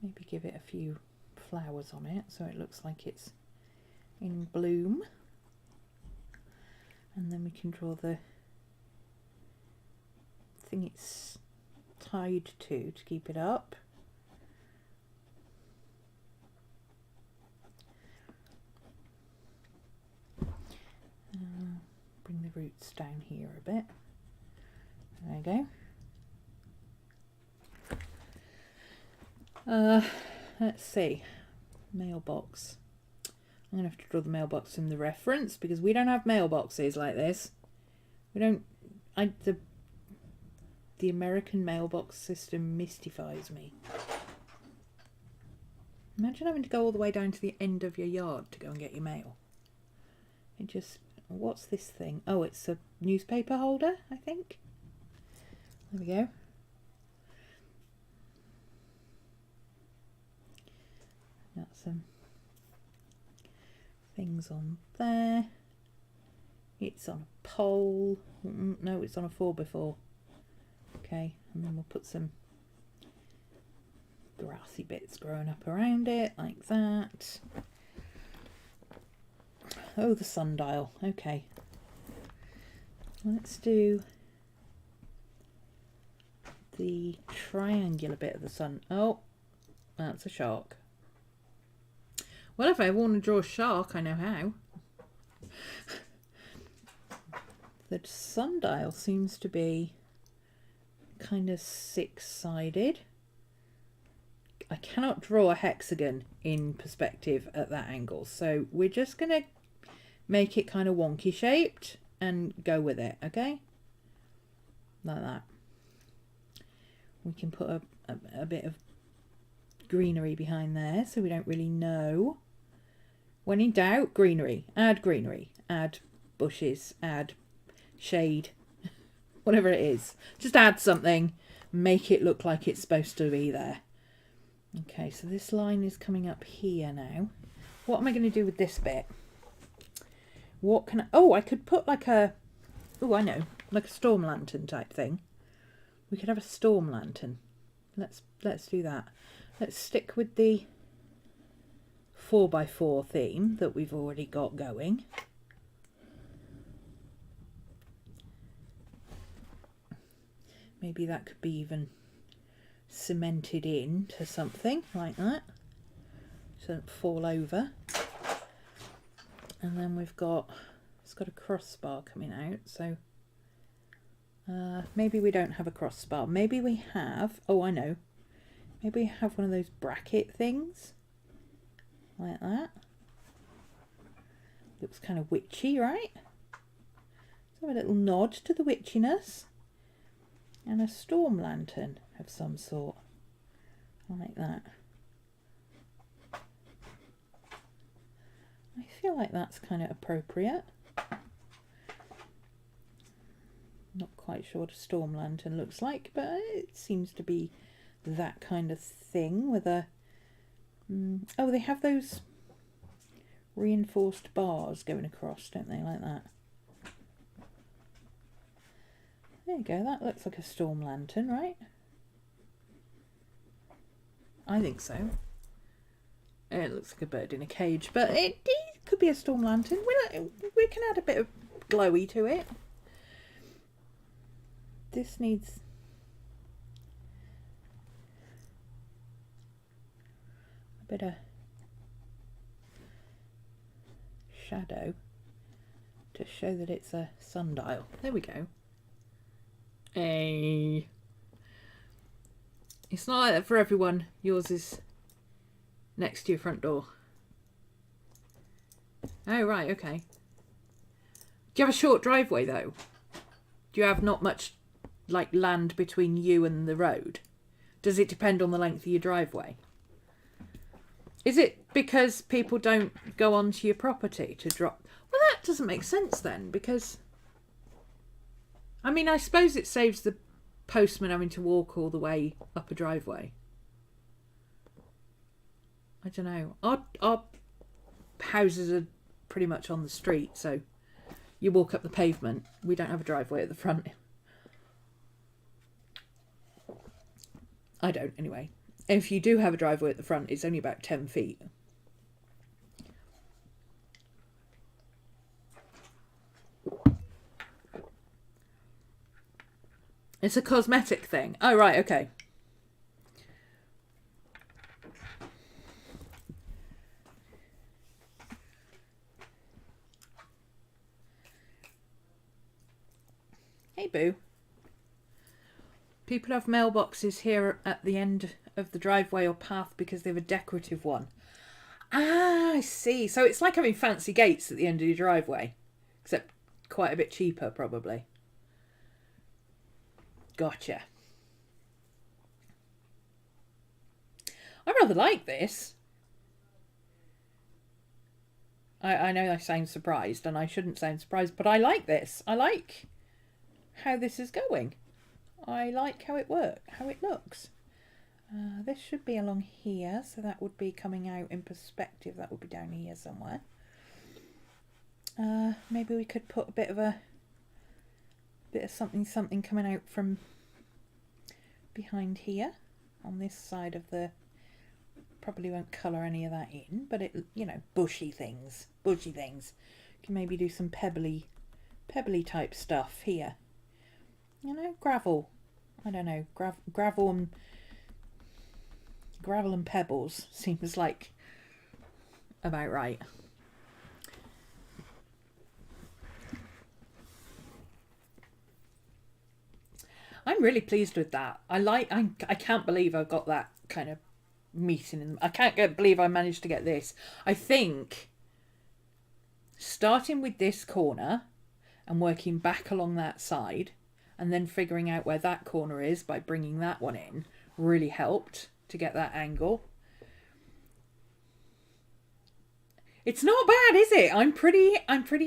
Maybe give it a few flowers on it so it looks like it's in bloom. And then we can draw the thing it's tied to keep it up. Bring the roots down here a bit. There we go. Let's see. Mailbox. I'm going to have to draw the mailbox from the reference because we don't have mailboxes like this. We don't... The American mailbox system mystifies me. Imagine having to go all the way down to the end of your yard to go and get your mail. It just... What's this thing? Oh, it's a newspaper holder, I think. There we go. Got some things on there. It's on a pole. No, it's on a 4x4. Okay, and then we'll put some grassy bits growing up around it, like that. Oh, the sundial. Okay. Let's do the triangular bit of the sun. Oh, that's a shark. Well, if I want to draw a shark, I know how. The sundial seems to be kind of six-sided. I cannot draw a hexagon in perspective at that angle, so we're just going to make it kind of wonky shaped and go with it, okay? Like that. We can put a bit of greenery behind there so we don't really know. When in doubt, greenery. Add bushes, add shade, whatever it is. Just add something, make it look like it's supposed to be there. Okay, so this line is coming up here now. What am I going to do with this bit? What can I... Oh, I could put like a... Oh, I know. Like a storm lantern type thing. We could have a storm lantern. Let's do that. Let's stick with the 4x4 theme that we've already got going. Maybe that could be even cemented in to something like that. so it doesn't fall over. And then we've got, it's got a crossbar coming out, so maybe we don't have a crossbar. Maybe we have, oh I know, maybe we have one of those bracket things, like that. Looks kind of witchy, right? So a little nod to the witchiness. And a storm lantern of some sort, like that. I feel like that's kind of appropriate. Not quite sure what a storm lantern looks like, but it seems to be that kind of thing with a... oh, they have those reinforced bars going across, don't they, like that? There you go, that looks like a storm lantern, right? I think so. It looks like a bird in a cage, but it could be a storm lantern. We can add a bit of glowy to it. This needs a bit of shadow to show that it's a sundial. There we go. Hey. It's not like that for everyone. Yours is next to your front door. Oh, right, okay. Do you have a short driveway, though? Do you have not much, like, land between you and the road? Does it depend on the length of your driveway? Is it because people don't go onto your property to drop... Well, that doesn't make sense, then, because... I mean, I suppose it saves the postman having to walk all the way up a driveway. I don't know. Our houses are pretty much on the street, so you walk up the pavement. We don't have a driveway at the front. I don't, anyway. If you do have a driveway at the front, it's only about 10 feet. It's a cosmetic thing. Oh, right, okay. Hey, boo. People have mailboxes here at the end of the driveway or path because they have a decorative one. Ah, I see. So it's like having fancy gates at the end of your driveway, except quite a bit cheaper, probably. Gotcha. I rather like this. I know I sound surprised, and I shouldn't sound surprised, but I like this. I like how this is going. I like how it works, how it looks. This should be along here, so that would be coming out in perspective. That would be down here somewhere. Maybe we could put a bit of something coming out from behind here on this side of the... Probably won't colour any of that in, but it, you know, bushy things. Can maybe do some pebbly type stuff here. You know, gravel. I don't know, gravel and pebbles seems like about right. I'm really pleased with that. I can't believe I've got that kind of meeting in. I can't believe I managed to get this. I think starting with this corner and working back along that side and then figuring out where that corner is by bringing that one in really helped to get that angle. It's not bad, is it? I'm pretty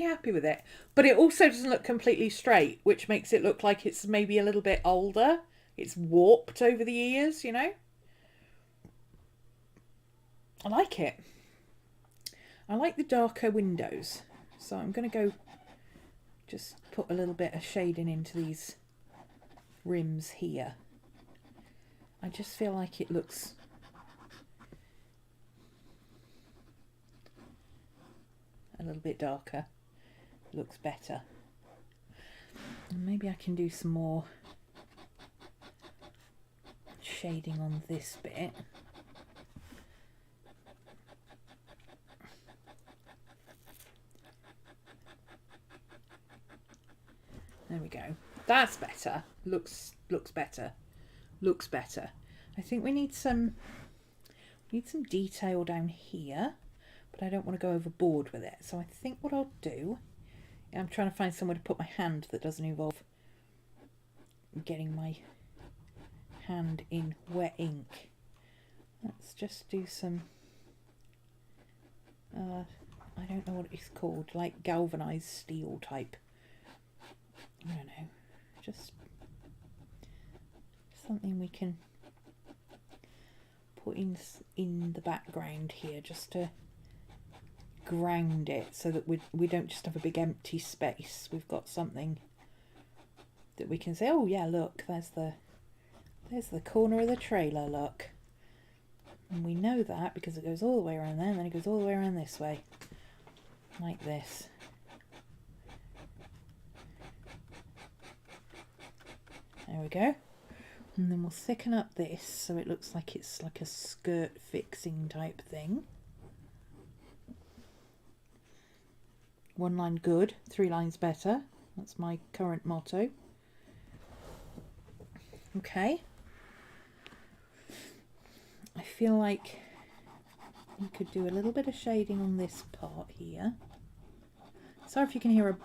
happy with it. But it also doesn't look completely straight, which makes it look like it's maybe a little bit older. It's warped over the years, you know? I like it. I like the darker windows. So I'm going to go just put a little bit of shading into these rims here. I just feel like it looks... a little bit darker. Looks better. And maybe I can do some more shading on this bit. There we go. That's better. Looks better. Looks better. I think we need some detail down here, but I don't want to go overboard with it. So I think what I'll do, I'm trying to find somewhere to put my hand that doesn't involve getting my hand in wet ink. Let's just do some, I don't know what it's called, like galvanized steel type. I don't know, just something we can put in the background here just to ground it, so that we don't just have a big empty space. We've got something that we can say, oh yeah, look, there's the corner of the trailer, look. And we know that because it goes all the way around there, and then it goes all the way around this way, like this. There we go. And then we'll thicken up this so it looks like it's like a skirt fixing type thing. 1 line good, 3 lines better. That's my current motto. Okay. I feel like we could do a little bit of shading on this part here. Sorry if you can hear a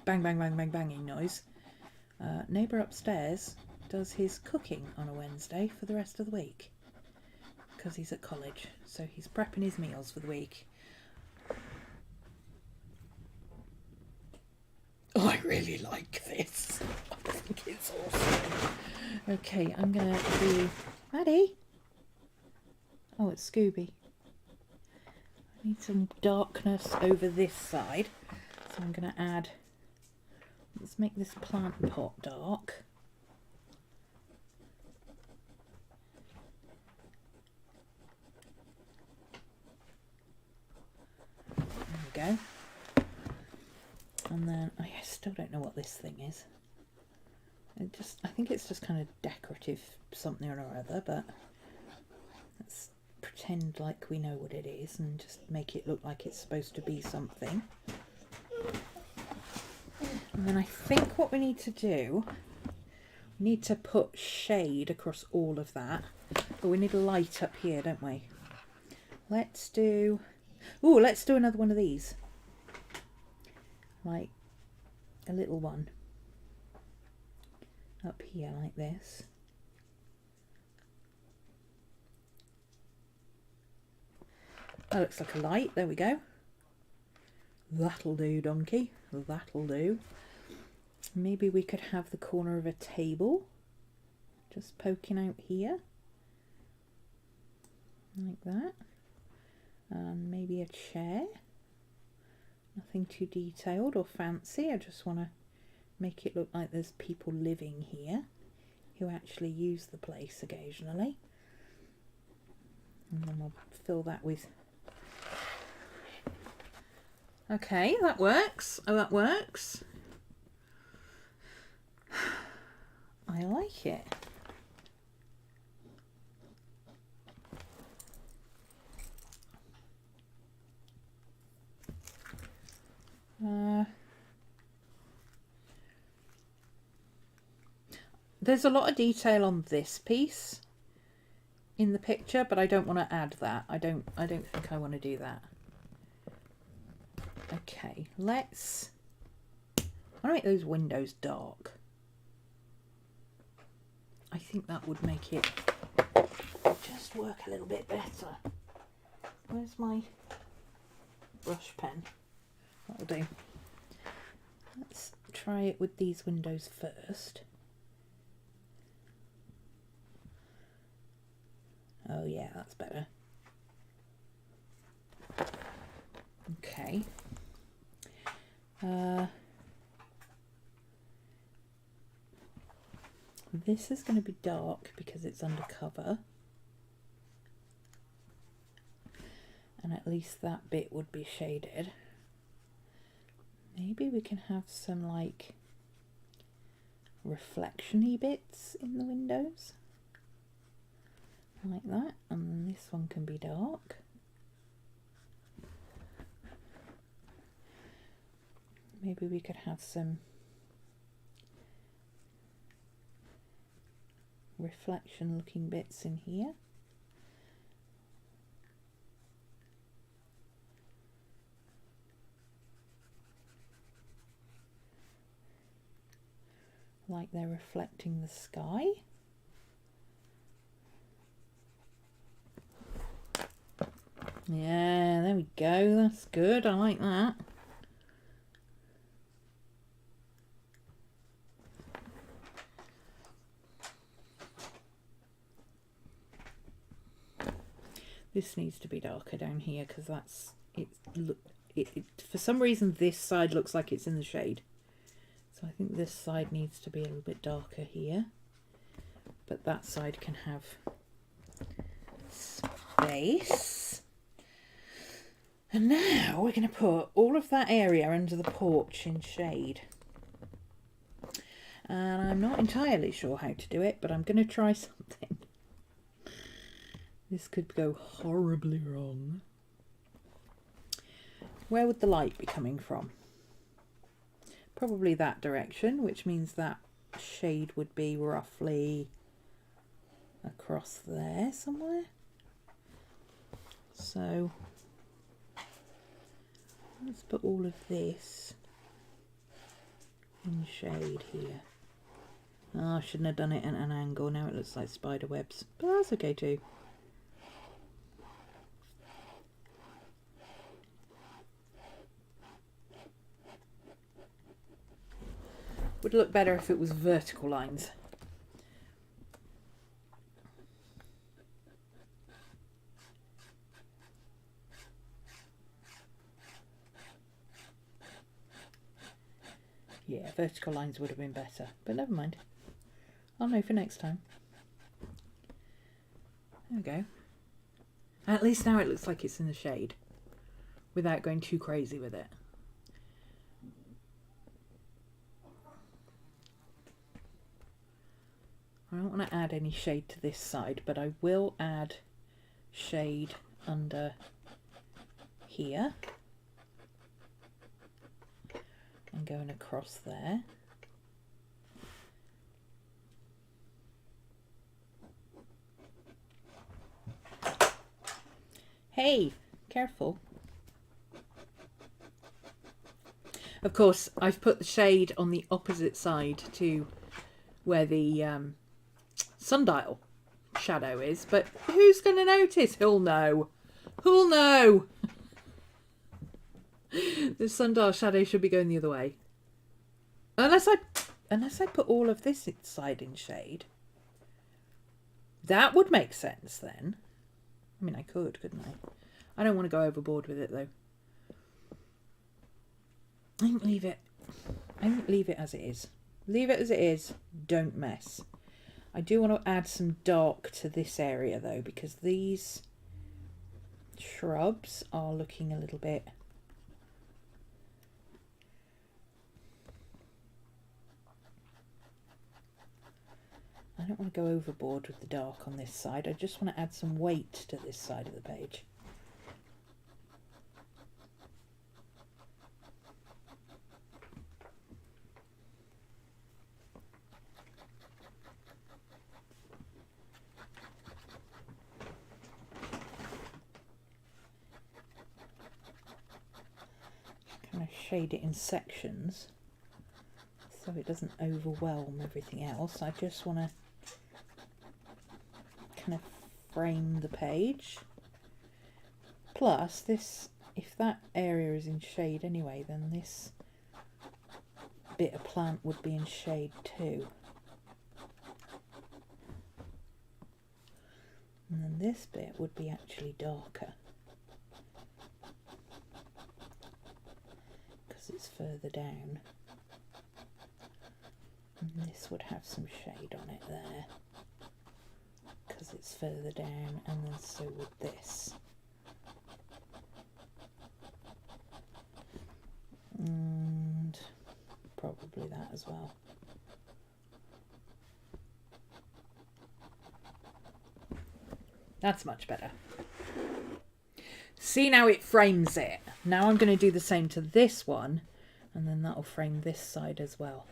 bang, bang, bang, bang, banging noise. Neighbour upstairs does his cooking on a Wednesday for the rest of the week because he's at college, so he's prepping his meals for the week. Oh, I really like this. I think it's awesome. Okay, I'm gonna do Maddie. Oh, it's Scooby. I need some darkness over this side, so I'm gonna add. Let's make this plant pot dark. There we go. And then I still don't know what this thing is. I think it's just kind of decorative something or other, but let's pretend like we know what it is and just make it look like it's supposed to be something. And then I think what we need to do, we need to put shade across all of that, but we need a light up here, don't we? Let's do another one of these, like a little one up here like this. That looks like a light. There we go. That'll do, donkey. That'll do. Maybe we could have the corner of a table just poking out here like that, and maybe a chair. Nothing too detailed or fancy. I just want to make it look like there's people living here who actually use the place occasionally. And then we'll fill that with... Okay, that works. Oh, that works. I like it. There's a lot of detail on this piece in the picture, but I don't want to add that. I don't think I want to do that. Okay, let's... I want to make those windows dark. I think that would make it just work a little bit better. Where's my brush pen? That'll do. Let's try it with these windows first. Oh yeah, that's better. Okay. This is going to be dark because it's undercover. And at least that bit would be shaded. Maybe we can have some like reflection-y bits in the windows. Like that. And then this one can be dark. Maybe we could have some reflection looking bits in here. Like they're reflecting the sky. Yeah, there we go. That's good. I like that. This needs to be darker down here because that's it. Look, it for some reason this side looks like it's in the shade. So I think this side needs to be a little bit darker here, but that side can have space. And now we're going to put all of that area under the porch in shade. And I'm not entirely sure how to do it, but I'm going to try something. This could go horribly wrong. Where would the light be coming from? Probably that direction, which means that shade would be roughly across there somewhere. So let's put all of this in shade here. Oh, I shouldn't have done it at an angle. Now it looks like spider webs, but that's okay too. Would look better if it was vertical lines. Yeah, vertical lines would have been better, but never mind. I'll know for next time. There we go. At least now it looks like it's in the shade without going too crazy with it. I don't want to add any shade to this side, but I will add shade under here and going across there. Hey, careful. Of course, I've put the shade on the opposite side to where the sundial shadow is, but who's going to notice? Who'll know? Who'll know? The sundial shadow should be going the other way. Unless I put all of this side in shade. That would make sense then. I mean, I could, couldn't I? I don't want to go overboard with it though. I think leave it as it is. Leave it as it is. Don't mess. I do want to add some dark to this area though, because these shrubs are looking a little bit I don't want to go overboard with the dark on this side. I just want to add some weight to this side of the page. Kind of shade it in sections so it doesn't overwhelm everything else. I just want to kind of frame the page. Plus this, if that area is in shade anyway, then this bit of plant would be in shade too. And then this bit would be actually darker because it's further down. And this would have some shade on it there because it's further down, and then so would this. And probably that as well. That's much better. See, now it frames it. Now I'm going to do the same to this one, and then that'll frame this side as well.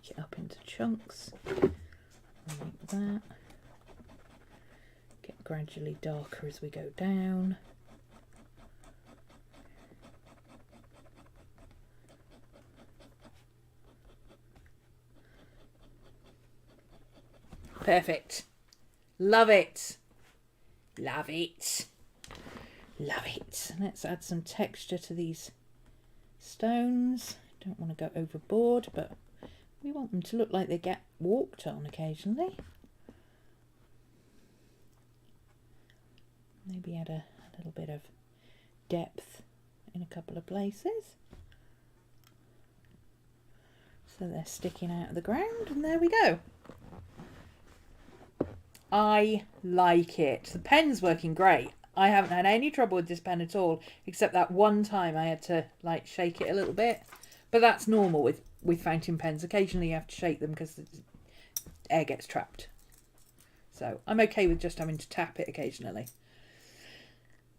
break it up into chunks. Like that. Get gradually darker as we go down. Perfect. Love it. Love it. Love it. Let's add some texture to these stones. Don't want to go overboard, but we want them to look like they get walked on occasionally. Maybe add a little bit of depth in a couple of places. So they're sticking out of the ground, and there we go. I like it. The pen's working great. I haven't had any trouble with this pen at all, except that one time I had to like shake it a little bit. But that's normal with fountain pens. Occasionally you have to shake them because the air gets trapped. So I'm okay with just having to tap it occasionally.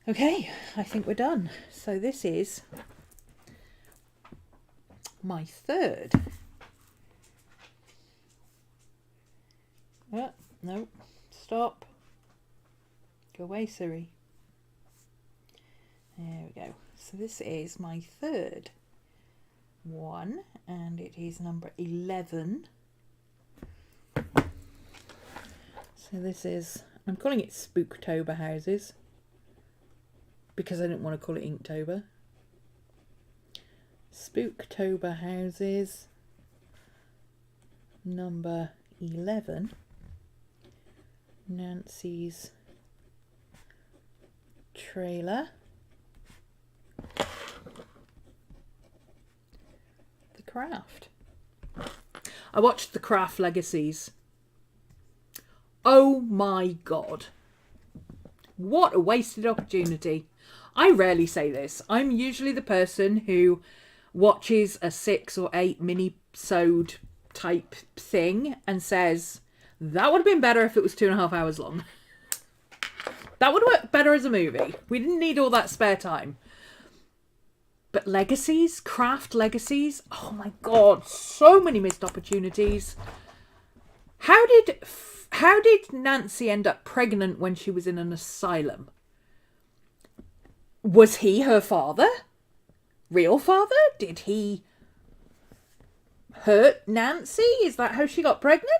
Okay, I think we're done. So this is my third. Oh, no. Stop. Go away, Siri. There we go. So this is my third one, and it is number 11. So this is, I'm calling it Spooktober Houses because I didn't want to call it Inktober. Spooktober Houses, number 11. Nancy's trailer. The Craft. I watched The Craft Legacies. Oh my god. What a wasted opportunity. I rarely say this. I'm usually the person who watches a 6 or 8 mini-sode type thing and says, that would have been better if it was 2.5 hours long. That would work better as a movie. We didn't need all that spare time. But Legacies, Craft Legacies, oh my god, so many missed opportunities. How did Nancy end up pregnant when she was in an asylum? Was he her father? Real father? Did he hurt Nancy? Is that how she got pregnant?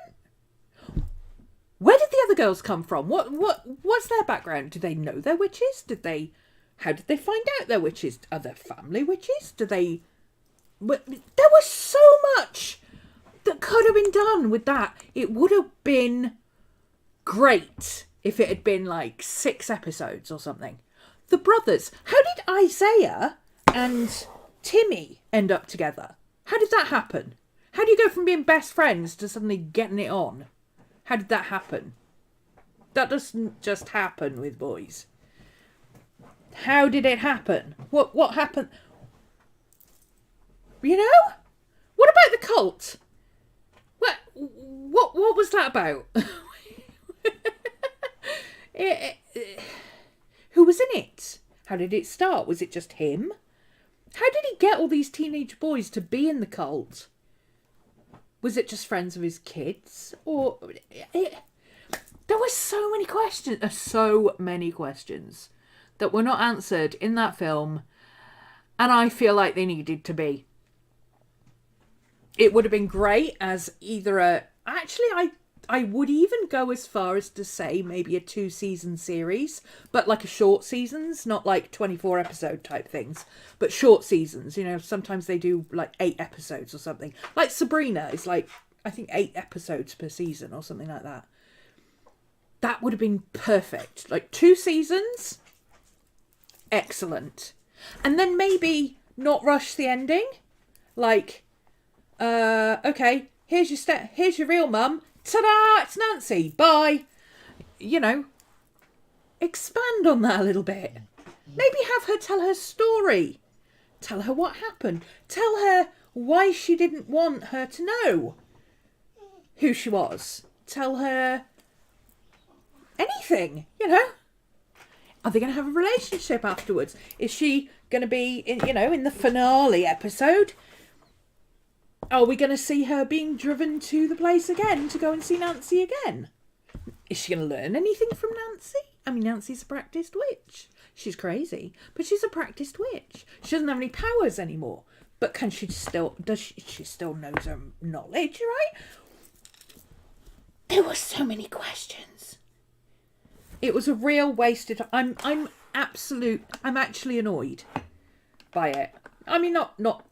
Where did the other girls come from? What's their background? Do they know they're witches? How did they find out they're witches? Are they family witches? There was so much that could have been done with that. It would have been great if it had been like 6 episodes or something. The brothers. How did Isaiah and Timmy end up together? How did that happen? How do you go from being best friends to suddenly getting it on? How did that happen? That doesn't just happen with boys. How did it happen? What happened? You know? What about the cult? What was that about? Who was in it? How did it start? Was it just him? How did he get all these teenage boys to be in the cult? Was it just friends of his kids? Or there were so many questions that were not answered in that film, and I feel like they needed to be. It would have been great as either I would even go as far as to say maybe a 2-season series, but like a short seasons, not like 24 episode type things, but short seasons. You know, sometimes they do like 8 episodes or something. Like Sabrina is like, I think 8 episodes per season or something like that. That would have been perfect. Like 2 seasons, excellent. And then maybe not rush the ending. Like, okay, here's your real mum. Ta-da! It's Nancy. Bye. You know, expand on that a little bit. Maybe have her tell her story. Tell her what happened. Tell her why she didn't want her to know who she was. Tell her anything, you know. Are they going to have a relationship afterwards? Is she going to be, in the finale episode? Are we going to see her being driven to the place again to go and see Nancy again? Is she going to learn anything from Nancy? I mean, Nancy's a practiced witch. She's crazy, but she's a practiced witch. She doesn't have any powers anymore. But can she still, she still knows her knowledge, right? There were so many questions. It was a real wasted. I'm actually annoyed by it. I mean, not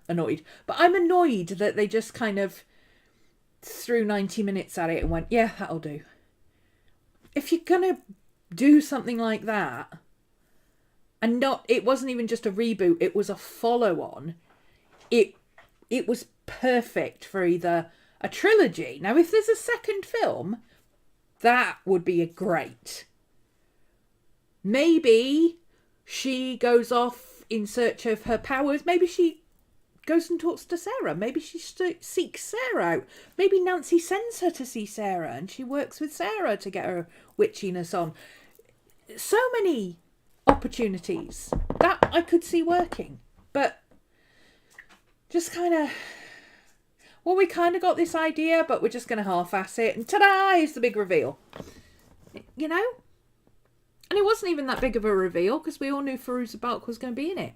annoyed, but I'm annoyed that they just kind of threw 90 minutes at it and went, yeah, that'll do. If you're gonna do something like that, and it wasn't even just a reboot, it was a follow-on, it was perfect for either a trilogy. Now, if there's a second film, that would be great. Maybe she goes off in search of her powers. Maybe she goes and talks to Sarah. Maybe she seeks Sarah out. Maybe Nancy sends her to see Sarah and she works with Sarah to get her witchiness on. So many opportunities that I could see working. But just kind of, well, we kind of got this idea, but we're just going to half-ass it. And ta-da, here's the big reveal. You know? And it wasn't even that big of a reveal because we all knew Firuza Balk was going to be in it.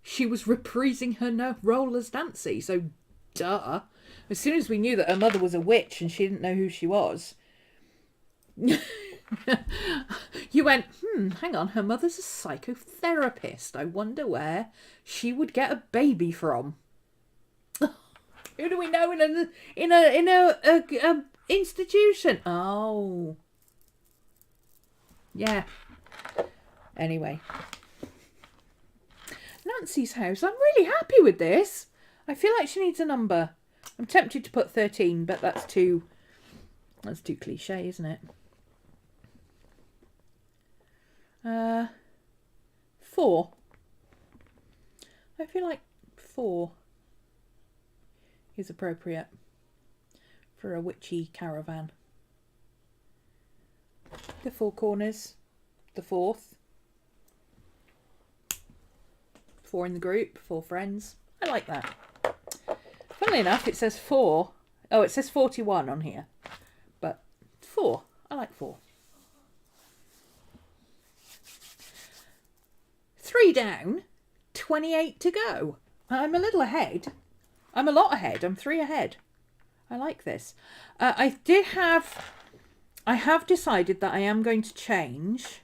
She was reprising her role as Nancy, so duh. As soon as we knew that her mother was a witch and she didn't know who she was, you went, hang on, her mother's a psychotherapist. I wonder where she would get a baby from. Who do we know in a institution? Oh. Yeah. Anyway. Nancy's house. I'm really happy with this. I feel like she needs a number. I'm tempted to put 13, but that's too cliche, isn't it? 4. I feel like 4 is appropriate for a witchy caravan. The 4 corners, the 4th. 4 in the group, 4 friends. I like that. Funnily enough, it says 4. Oh, it says 41 on here. But 4. I like 4. 3 down, 28 to go. I'm a little ahead. I'm a lot ahead. I'm 3 ahead. I like this. I have decided that I am going to change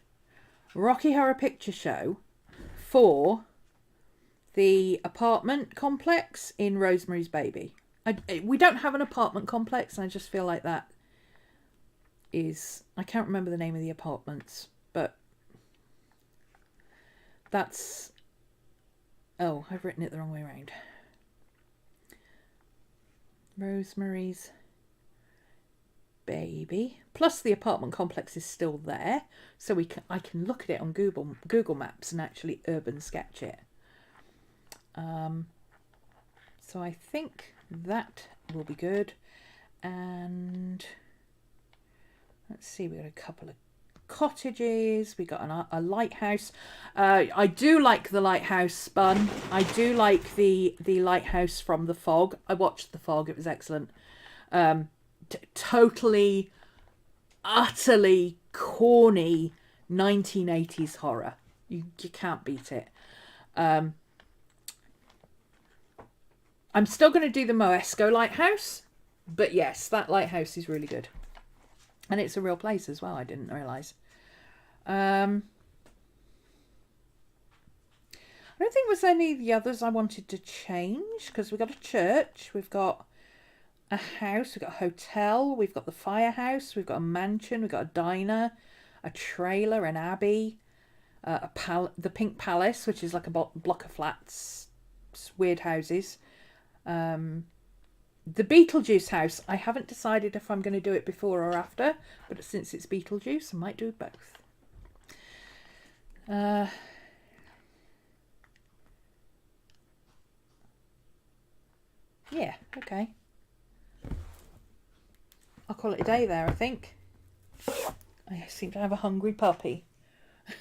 Rocky Horror Picture Show for the apartment complex in Rosemary's Baby. We don't have an apartment complex, and I just feel like that is... I can't remember the name of the apartments, but that's... Oh, I've written it the wrong way around. Rosemary's Baby. Plus the apartment complex is still there, so I can look at it on Google Maps and actually urban sketch it. So I think that will be good. And let's see, we got a couple of cottages. We got a lighthouse. I do like the lighthouse spun. I do like the lighthouse from The Fog. I watched The Fog. It was excellent. Totally, utterly corny 1980s horror. You can't beat it. I'm still going to do the Moesco lighthouse, but yes, that lighthouse is really good. And it's a real place as well, I didn't realise. I don't think there's any of the others I wanted to change, because we've got a church, we've got a house, we've got a hotel, we've got the firehouse, we've got a mansion, we've got a diner, a trailer, an abbey, the Pink Palace, which is like a block of flats, weird houses. The Beetlejuice house, I haven't decided if I'm going to do it before or after, but since it's Beetlejuice, I might do both. Yeah, okay. I'll call it a day there, I think. I seem to have a hungry puppy. Are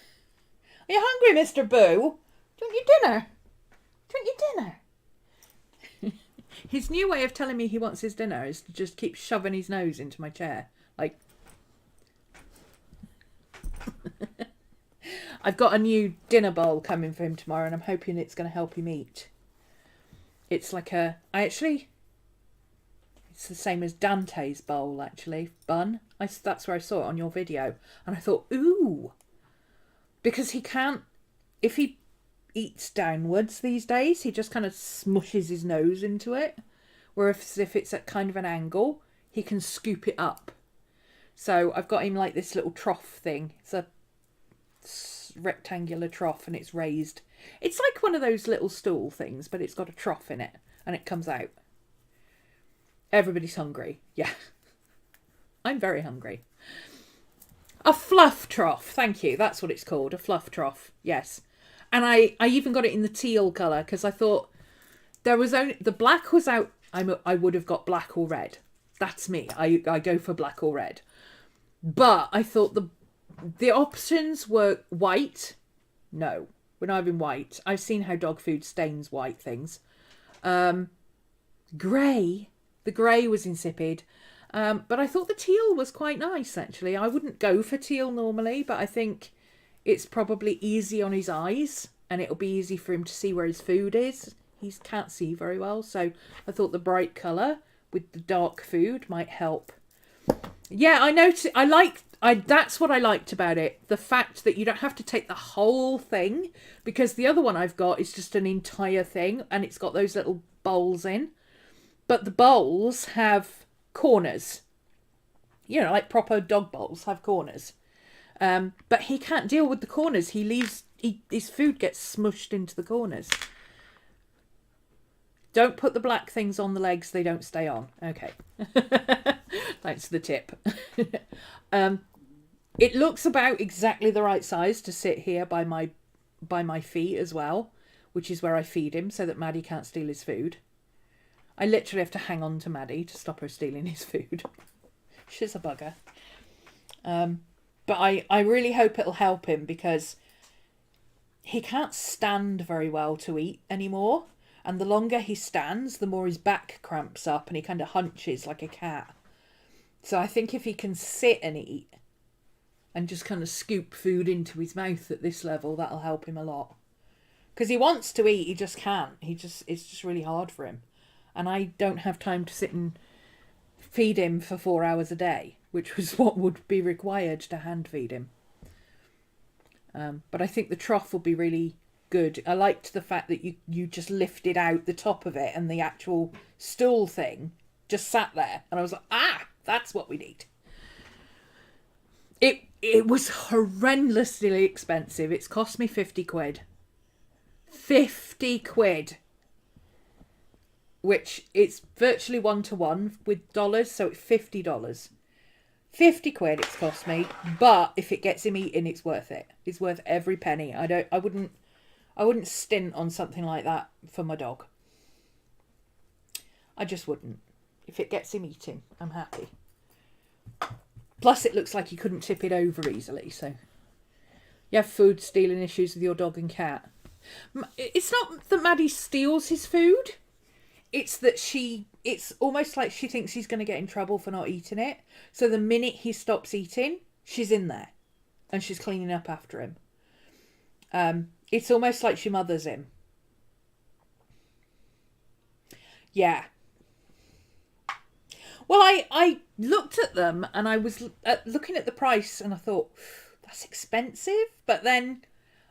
you hungry, Mr. Boo? Do you want your dinner? Do you want your dinner? His new way of telling me he wants his dinner is to just keep shoving his nose into my chair. Like, I've got a new dinner bowl coming for him tomorrow, and I'm hoping it's going to help him eat. It's like it's the same as Dante's bowl, actually. Bun. That's where I saw it on your video. And I thought, ooh. Because he can't, if he eats downwards these days, he just kind of smushes his nose into it. Whereas if it's at kind of an angle, he can scoop it up. So I've got him like this little trough thing. It's a rectangular trough and it's raised. It's like one of those little stool things, but it's got a trough in it and it comes out. Everybody's hungry. Yeah. I'm very hungry. A fluff trough. Thank you. That's what it's called. A fluff trough. Yes. And I even got it in the teal colour because I thought there was only... The black was out. I would have got black or red. That's me. I go for black or red. But I thought the options were white. No. We're not having white. I've seen how dog food stains white things. Grey. The grey was insipid. But I thought the teal was quite nice, actually. I wouldn't go for teal normally, but I think it's probably easy on his eyes and it'll be easy for him to see where his food is. He can't see very well, so I thought the bright colour with the dark food might help. Yeah, I noticed. That's what I liked about it. The fact that you don't have to take the whole thing, because the other one I've got is just an entire thing and it's got those little bowls in. But the bowls have corners. You know, like proper dog bowls have corners. But he can't deal with the corners. His food gets smushed into the corners. Don't put the black things on the legs. They don't stay on. Okay. Thanks for the tip. It looks about exactly the right size to sit here by my feet as well, which is where I feed him so that Maddie can't steal his food. I literally have to hang on to Maddie to stop her stealing his food. She's a bugger. But I really hope it'll help him because he can't stand very well to eat anymore. And the longer he stands, the more his back cramps up and he kind of hunches like a cat. So I think if he can sit and eat and just kind of scoop food into his mouth at this level, that'll help him a lot. Because he wants to eat, he just can't. It's just really hard for him. And I don't have time to sit and feed him for 4 hours a day, which was what would be required to hand feed him. But I think the trough will be really good. I liked the fact that you just lifted out the top of it and the actual stool thing just sat there. And I was like, that's what we need. It was horrendously expensive. It's cost me 50 quid. 50 quid. Which it's virtually 1-to-1 with dollars, so it's $50. 50 quid it's cost me, but if it gets him eating, it's worth it. It's worth every penny. I wouldn't stint on something like that for my dog. I just wouldn't. If it gets him eating, I'm happy. Plus, it looks like he couldn't tip it over easily, so... You have food stealing issues with your dog and cat. It's not that Maddie steals his food. It's that it's almost like she thinks he's going to get in trouble for not eating it. So the minute he stops eating, she's in there. And she's cleaning up after him. It's almost like she mothers him. Yeah. Well, I looked at them and I was looking at the price and I thought, that's expensive. But then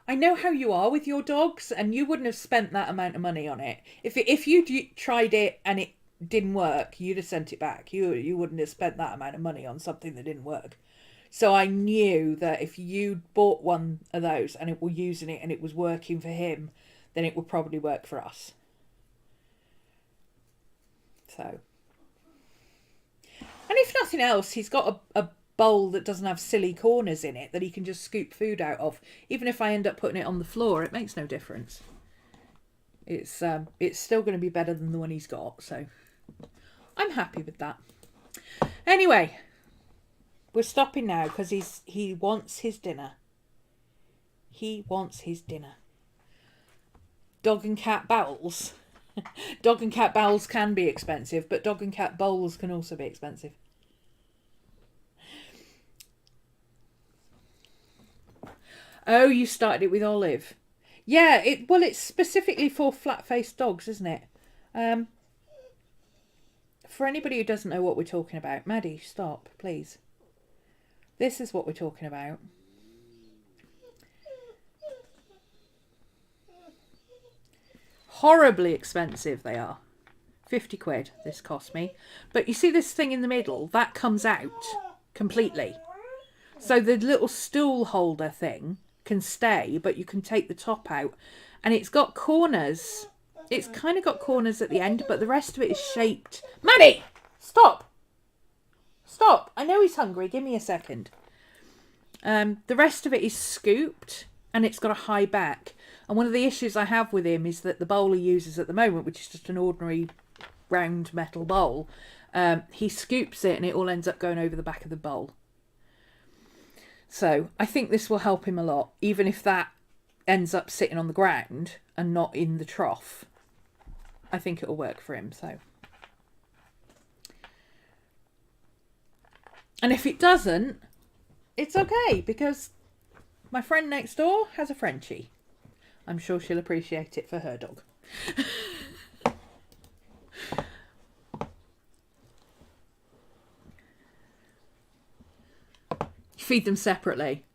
I know how you are with your dogs and you wouldn't have spent that amount of money on it. If you tried it and it didn't work, you'd have sent it back. You wouldn't have spent that amount of money on something that didn't work. So I knew that if you bought one of those and it were using it and it was working for him, then it would probably work for us. So. And if nothing else, he's got a bowl that doesn't have silly corners in it that he can just scoop food out of. Even if I end up putting it on the floor, it makes no difference. It's still going to be better than the one he's got. So I'm happy with that. Anyway. We're stopping now because he wants his dinner. He wants his dinner. Dog and cat battles. Dog and cat bowls can be expensive, but dog and cat bowls can also be expensive. Oh, you started it with Olive. Yeah, it's specifically for flat-faced dogs, isn't it? For anybody who doesn't know what we're talking about, Maddie, stop, please. This is what we're talking about. Horribly expensive they are. 50 quid this cost me. But you see this thing in the middle? That comes out completely. So the little stool holder thing can stay, but you can take the top out. And it's got corners. It's kind of got corners at the end, but the rest of it is shaped. Maddie! Stop! Stop! I know he's hungry. Give me a second. The rest of it is scooped, and it's got a high back. And one of the issues I have with him is that the bowl he uses at the moment, which is just an ordinary round metal bowl, he scoops it and it all ends up going over the back of the bowl. So I think this will help him a lot, even if that ends up sitting on the ground and not in the trough. I think it'll work for him. So, and if it doesn't, it's okay, because my friend next door has a Frenchie. I'm sure she'll appreciate it for her dog. Feed them separately.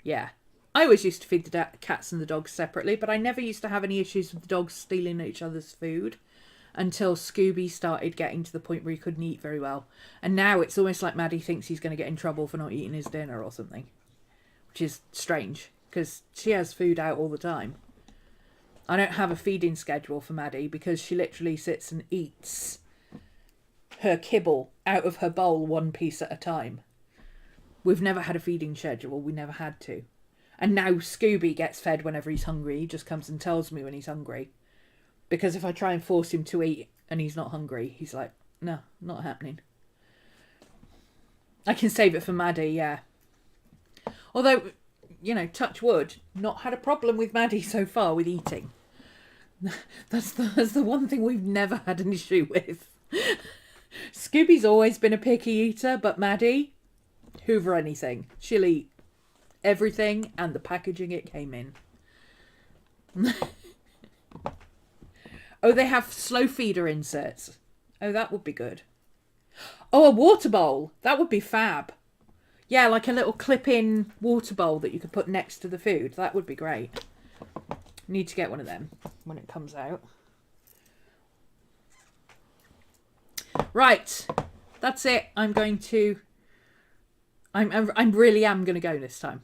Yeah. I always used to feed the cats and the dogs separately, but I never used to have any issues with the dogs stealing each other's food until Scooby started getting to the point where he couldn't eat very well. And now it's almost like Maddie thinks he's going to get in trouble for not eating his dinner or something, which is strange because she has food out all the time. I don't have a feeding schedule for Maddie because she literally sits and eats her kibble out of her bowl one piece at a time. We've never had a feeding schedule. We never had to. And now Scooby gets fed whenever he's hungry. He just comes and tells me when he's hungry. Because if I try and force him to eat and he's not hungry, he's like, no, not happening. I can save it for Maddie, yeah. Although, you know, touch wood, not had a problem with Maddie so far with eating. That's the one thing we've never had an issue with. Scooby's always been a picky eater, but Maddie, hoover anything. She'll eat everything and the packaging it came in. Oh, they have slow feeder inserts. Oh, that would be good. Oh, a water bowl. That would be fab. Yeah, like a little clip-in water bowl that you could put next to the food. That would be great. Need to get one of them when it comes out. Right. That's it. I really am going to go this time.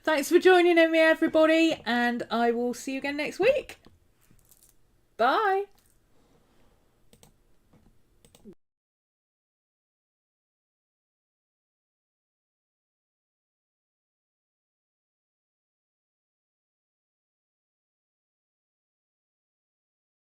Thanks for joining me, everybody, and I will see you again next week. Bye.